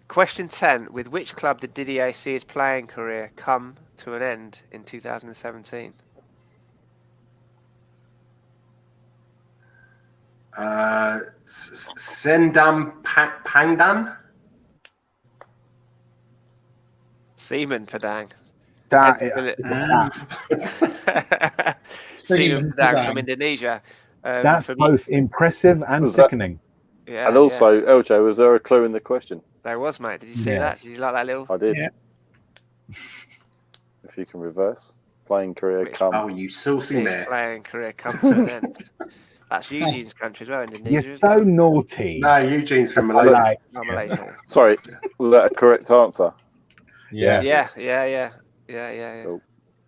Question 10. With which club did Didier see his playing career come to an end in 2017? Sendam Pangdan? Seaman Padang. Seaman Padang from Indonesia. That's both impressive and sickening. Yeah, and also, LJ, was there a clue in the question? There was, mate. Did you see that? Did you like that little? I did. Yeah. If you can reverse, playing career come. Oh, you saucy man. Playing career come to an end. That's Eugene's country as well, Indonesia. You're so naughty. No, Eugene's from Malaysia. Oh, Malaysia. Sorry, was that a correct answer? Yeah. Yeah. Cool.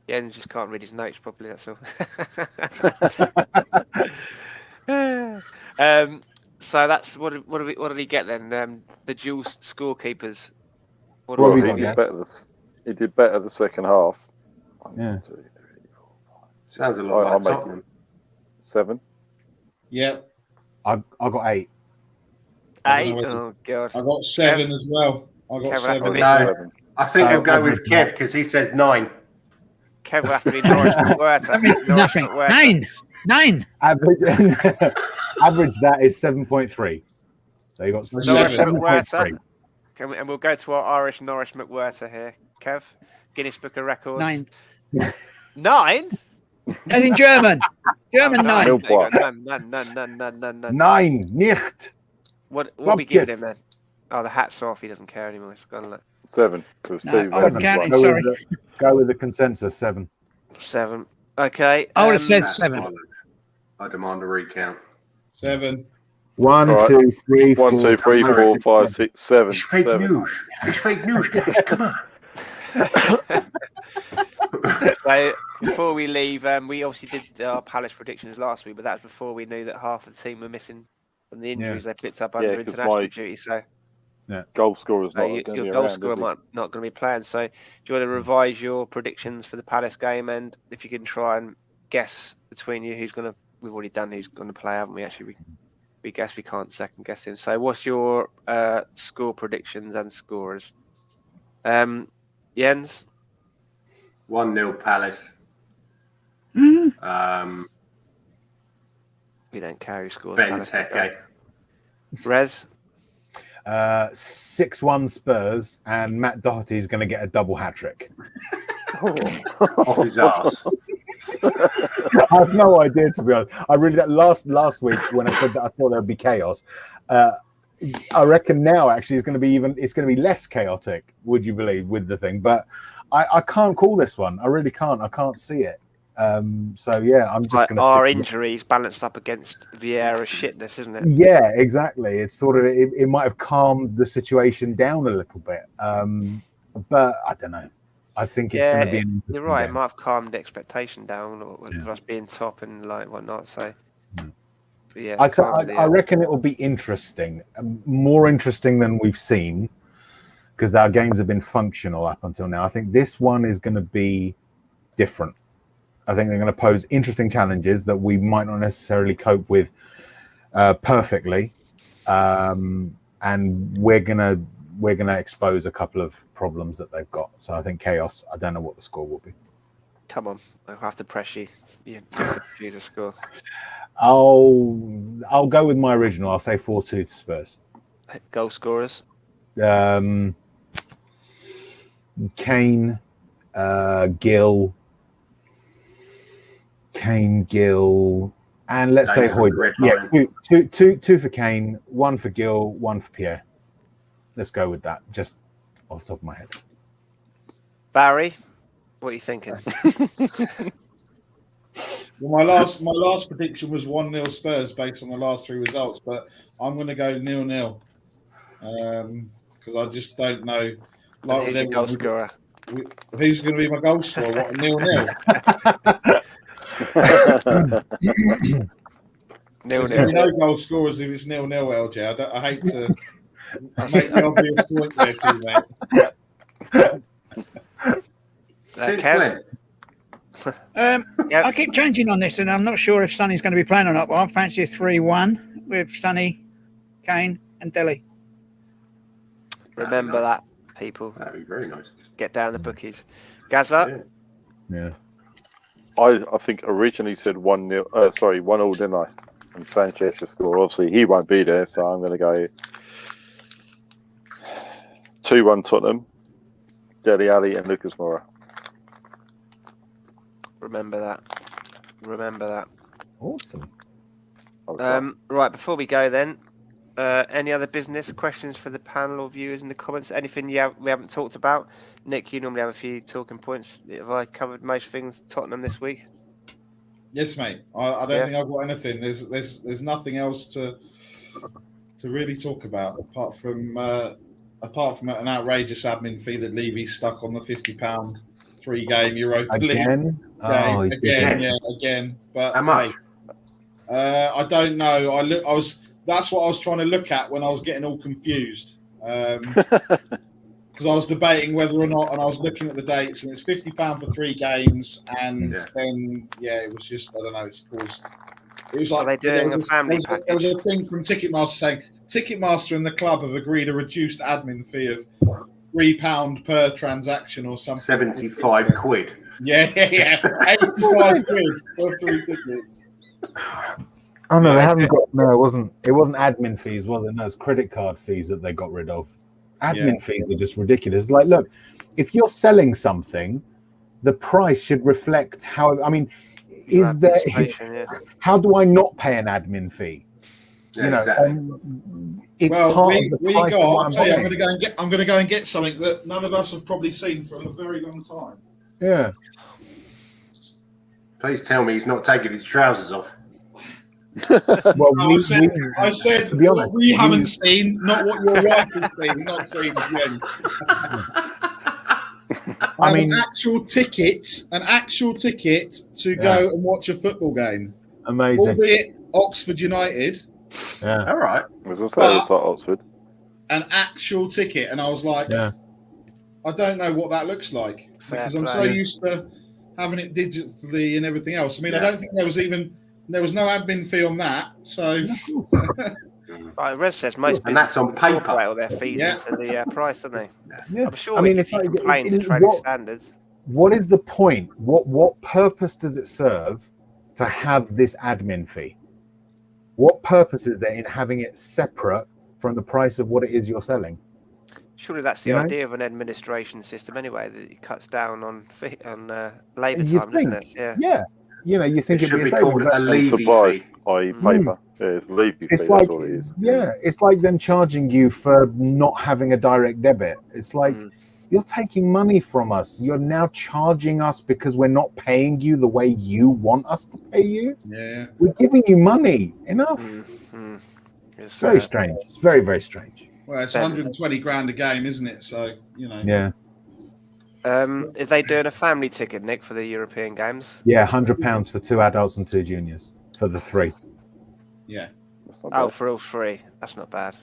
Jens just can't read his notes properly. That's all. So that's what did he get then? The dual scorekeepers. What He have we did got? he did better the second half. 1, Yeah. 2, 3, 4, 5. Sounds a lot like Tottenham. 7. Yeah. I got 8. 8. Oh god. I got 7 as well. I got Kevin, 7. No, I think we'll go with Kev because he says 9. Kev will have to be Norwich McWhirter. That means Norwich nothing. McWhirter. 9. Average that is 7.3. So you got Norwich 7.3. McWhirter. And we'll go to our Irish Norwich McWhirter here. Kev, Guinness Book of Records. 9. 9? As in German. German 9. Nine. Nicht. What are we giving him then? Oh, the hat's off. He doesn't care anymore. It's gone like 7. No, I was counting, sorry. Go with the consensus. 7. 7. Okay. I would have said 7. I demand a recount. 7. 1, 2, 3, 4. 1, 2, 3, 4, 5, 6, 7. It's fake 7. news. It's fake news, guys. Come on. So before we leave, we obviously did our Palace predictions last week, but that was before we knew that half the team were missing from the injuries they picked up under international duty. So goal scorer's not your going to be goal around, scorer is he? might not going to be playing. So do you want to revise your predictions for the Palace game, and if you can try and guess between you who's going to? We've already done who's going to play, haven't we? Actually, we guess we can't second guess him. So what's your score predictions and scorers? Jens? 1-0 Palace. We don't care who scores. Benteke. Rez? 6-1 Spurs, and Matt Doherty is going to get a double hat trick. Off his ass. I have no idea, to be honest. I really that last week when I said that I thought there would be chaos. I reckon now actually it's going to be less chaotic. Would you believe with the thing? But I can't call this one. I really can't. I can't see it. So yeah, I'm just going to. Our injuries balanced up against Vieira's shitness, isn't it? Yeah, exactly. It's sort of it might have calmed the situation down a little bit, but I don't know. I think it's going to be. You're right. Game. It might have calmed the expectation down, or for us being top and like whatnot. So. Yeah, I reckon it will be interesting, more interesting than we've seen, because our games have been functional up until now. I think this one is going to be different. I think they're going to pose interesting challenges that we might not necessarily cope with perfectly, and we're gonna expose a couple of problems that they've got. So I think chaos. I don't know what the score will be. Come on, I'll have to press you. You to score. I'll go with my original. I'll say 4-2 to Spurs. Goal scorers. Kane, Gill, and let's say Højbjerg. Yeah, two for Kane, 1 for Gill, 1 for Pierre. Let's go with that. Just off the top of my head. Barry, what are you thinking? Well, my last prediction was 1-0 Spurs based on the last 3 results, but I'm going to go 0-0 because I just don't know. Like who's your goal scorer? Who's going to be my goal scorer? What, 0-0? 0-0. There's going to be no goal scorers if it's 0-0, LJ. I hate to make the obvious point there too, mate. Kev? I keep changing on this, and I'm not sure if Sonny's going to be playing or not, but I fancy a 3-1 with Sonny, Kane, and Dele. Remember that, people. That'd be very nice. Get down the bookies. Gaza? Yeah. I think originally said 1-0. Sorry, 1-0, didn't I? And Sanchez to score. Obviously, he won't be there, so I'm going to go 2-1 Tottenham, Dele Alli, and Lucas Moura. Remember that. Awesome. Right, before we go then, any other business questions for the panel or viewers in the comments? Anything we haven't talked about? Nick, you normally have a few talking points. Have I covered most things Tottenham this week? Yes, mate. I don't think I've got anything. There's nothing else to really talk about apart from an outrageous admin fee that Levy's stuck on the £50 3-game Europa League. Again. Again. But how much? I don't know. That's what I was trying to look at when I was getting all confused. Because I was debating whether or not, and I was looking at the dates, and it's £50 for 3 games, and then it was just, I don't know, it's caused. It was like are they doing a family package? There was a thing from Ticketmaster saying Ticketmaster and the club have agreed a reduced admin fee of £3 per transaction or something. 75 quid. Yeah. 85 quid for 3 tickets. Oh no, they haven't got. No, it wasn't admin fees, was it? No, it's credit card fees that they got rid of. Admin fees are just ridiculous. It's like, look, if you're selling something, the price should reflect how. I mean, how do I not pay an admin fee? Yeah, exactly. It's part of the price of what I'm buying. I'm going to go and get something that none of us have probably seen for a very long time. Yeah. Please tell me he's not taking his trousers off. Well, I said what we haven't seen, not what your wife has seen. Not seen again. I mean, an actual ticket to go and watch a football game. Amazing. Albeit Oxford United. Yeah. All right. I was going to say it's like Oxford. An actual ticket, and I was like, I don't know what that looks like because I'm so used to having it digitally and everything else. I mean, I don't think there was no admin fee on that. So, Red says most, and that's on paper. All their fees into the price, don't they? Yeah. I'm sure. I mean, it's like complain to trading standards. What is the point? What purpose does it serve to have this admin fee? What purpose is there in having it separate from the price of what it is you're selling? Surely that's the idea of an administration system anyway, that it cuts down on labour time, doesn't it? Yeah. You think it should be called a levy fee, i.e. paper. Yeah, it's a levy fee. It's like, that's all it is. Yeah, it's like them charging you for not having a direct debit. It's like you're taking money from us. You're now charging us because we're not paying you the way you want us to pay you. Yeah, we're giving you money. Enough. It's very strange. It's very, very strange. Well, it's 120 grand a game, isn't it? So Yeah. Is they doing a family ticket, Nick, for the European Games? Yeah, £100 for 2 adults and 2 juniors for the 3. Yeah. For all 3. That's not bad.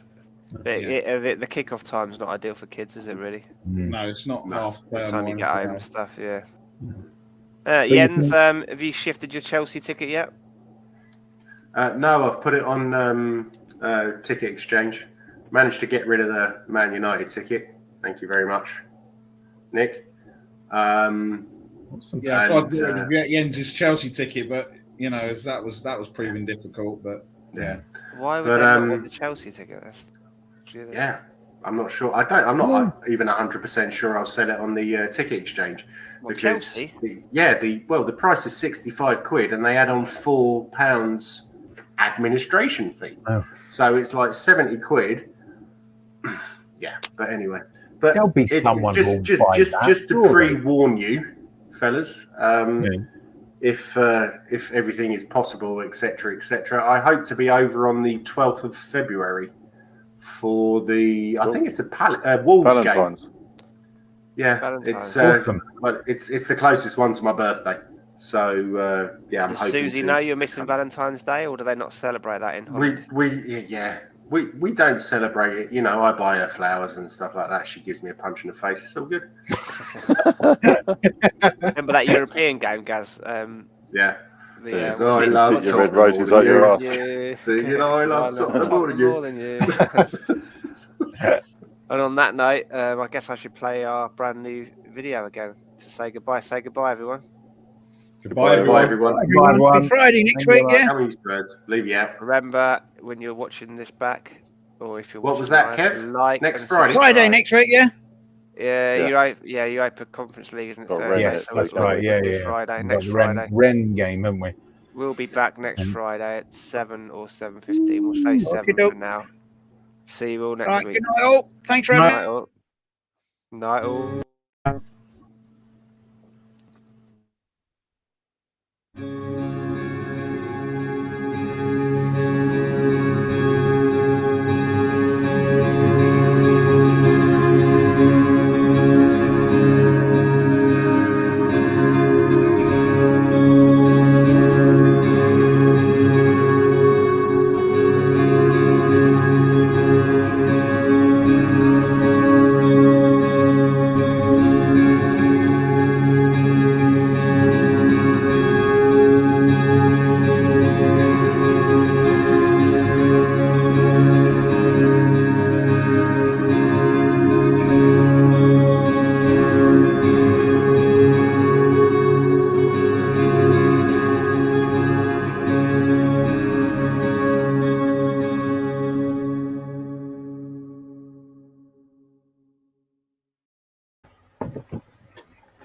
The kickoff time's not ideal for kids, is it really? No, it's not half term. Time you get home and stuff, Jens, have you shifted your Chelsea ticket yet? No, I've put it on Ticket Exchange. Managed to get rid of the Man United ticket. Thank you very much, Nick. Awesome. Yeah, I tried to get Jens's Chelsea ticket, but that was proving difficult. But why would they not want the Chelsea ticket? I'm not sure. I'm not even 100% sure I'll sell it on the Ticket Exchange because the price is 65 quid and they add on £4 administration fee. So it's like 70 quid. But anyway, there'll be someone just to pre-warn you, fellas. If everything is possible, etc., I hope to be over on the 12th of February for the. I think it's a Wolves Valentine's. game. Yeah, Valentine's. It's the closest one to my birthday. So I'm Does hoping Susie know you're missing Valentine's Day, or do they not celebrate that in Holland? We don't celebrate it. I buy her flowers and stuff like that. She gives me a punch in the face. It's all good. Remember that European game, Gaz? I love red roses out your ass. I love Tottenham more than you. And on that note, I guess I should play our brand new video again to say goodbye. Say goodbye, everyone. Goodbye, everyone. Friday next week, Leave you out. Remember, when you're watching this back, or if you're what was that, Kev? Next Friday. Friday next week, Europa Conference League, isn't it? Thursday? Yes, that's right. Yeah. Friday, next Friday. Ren game, haven't we? We'll be back next Friday at 7 or 7:15. We'll say 7 for now. See you all next week. Good night, all. Thanks very much. Night all.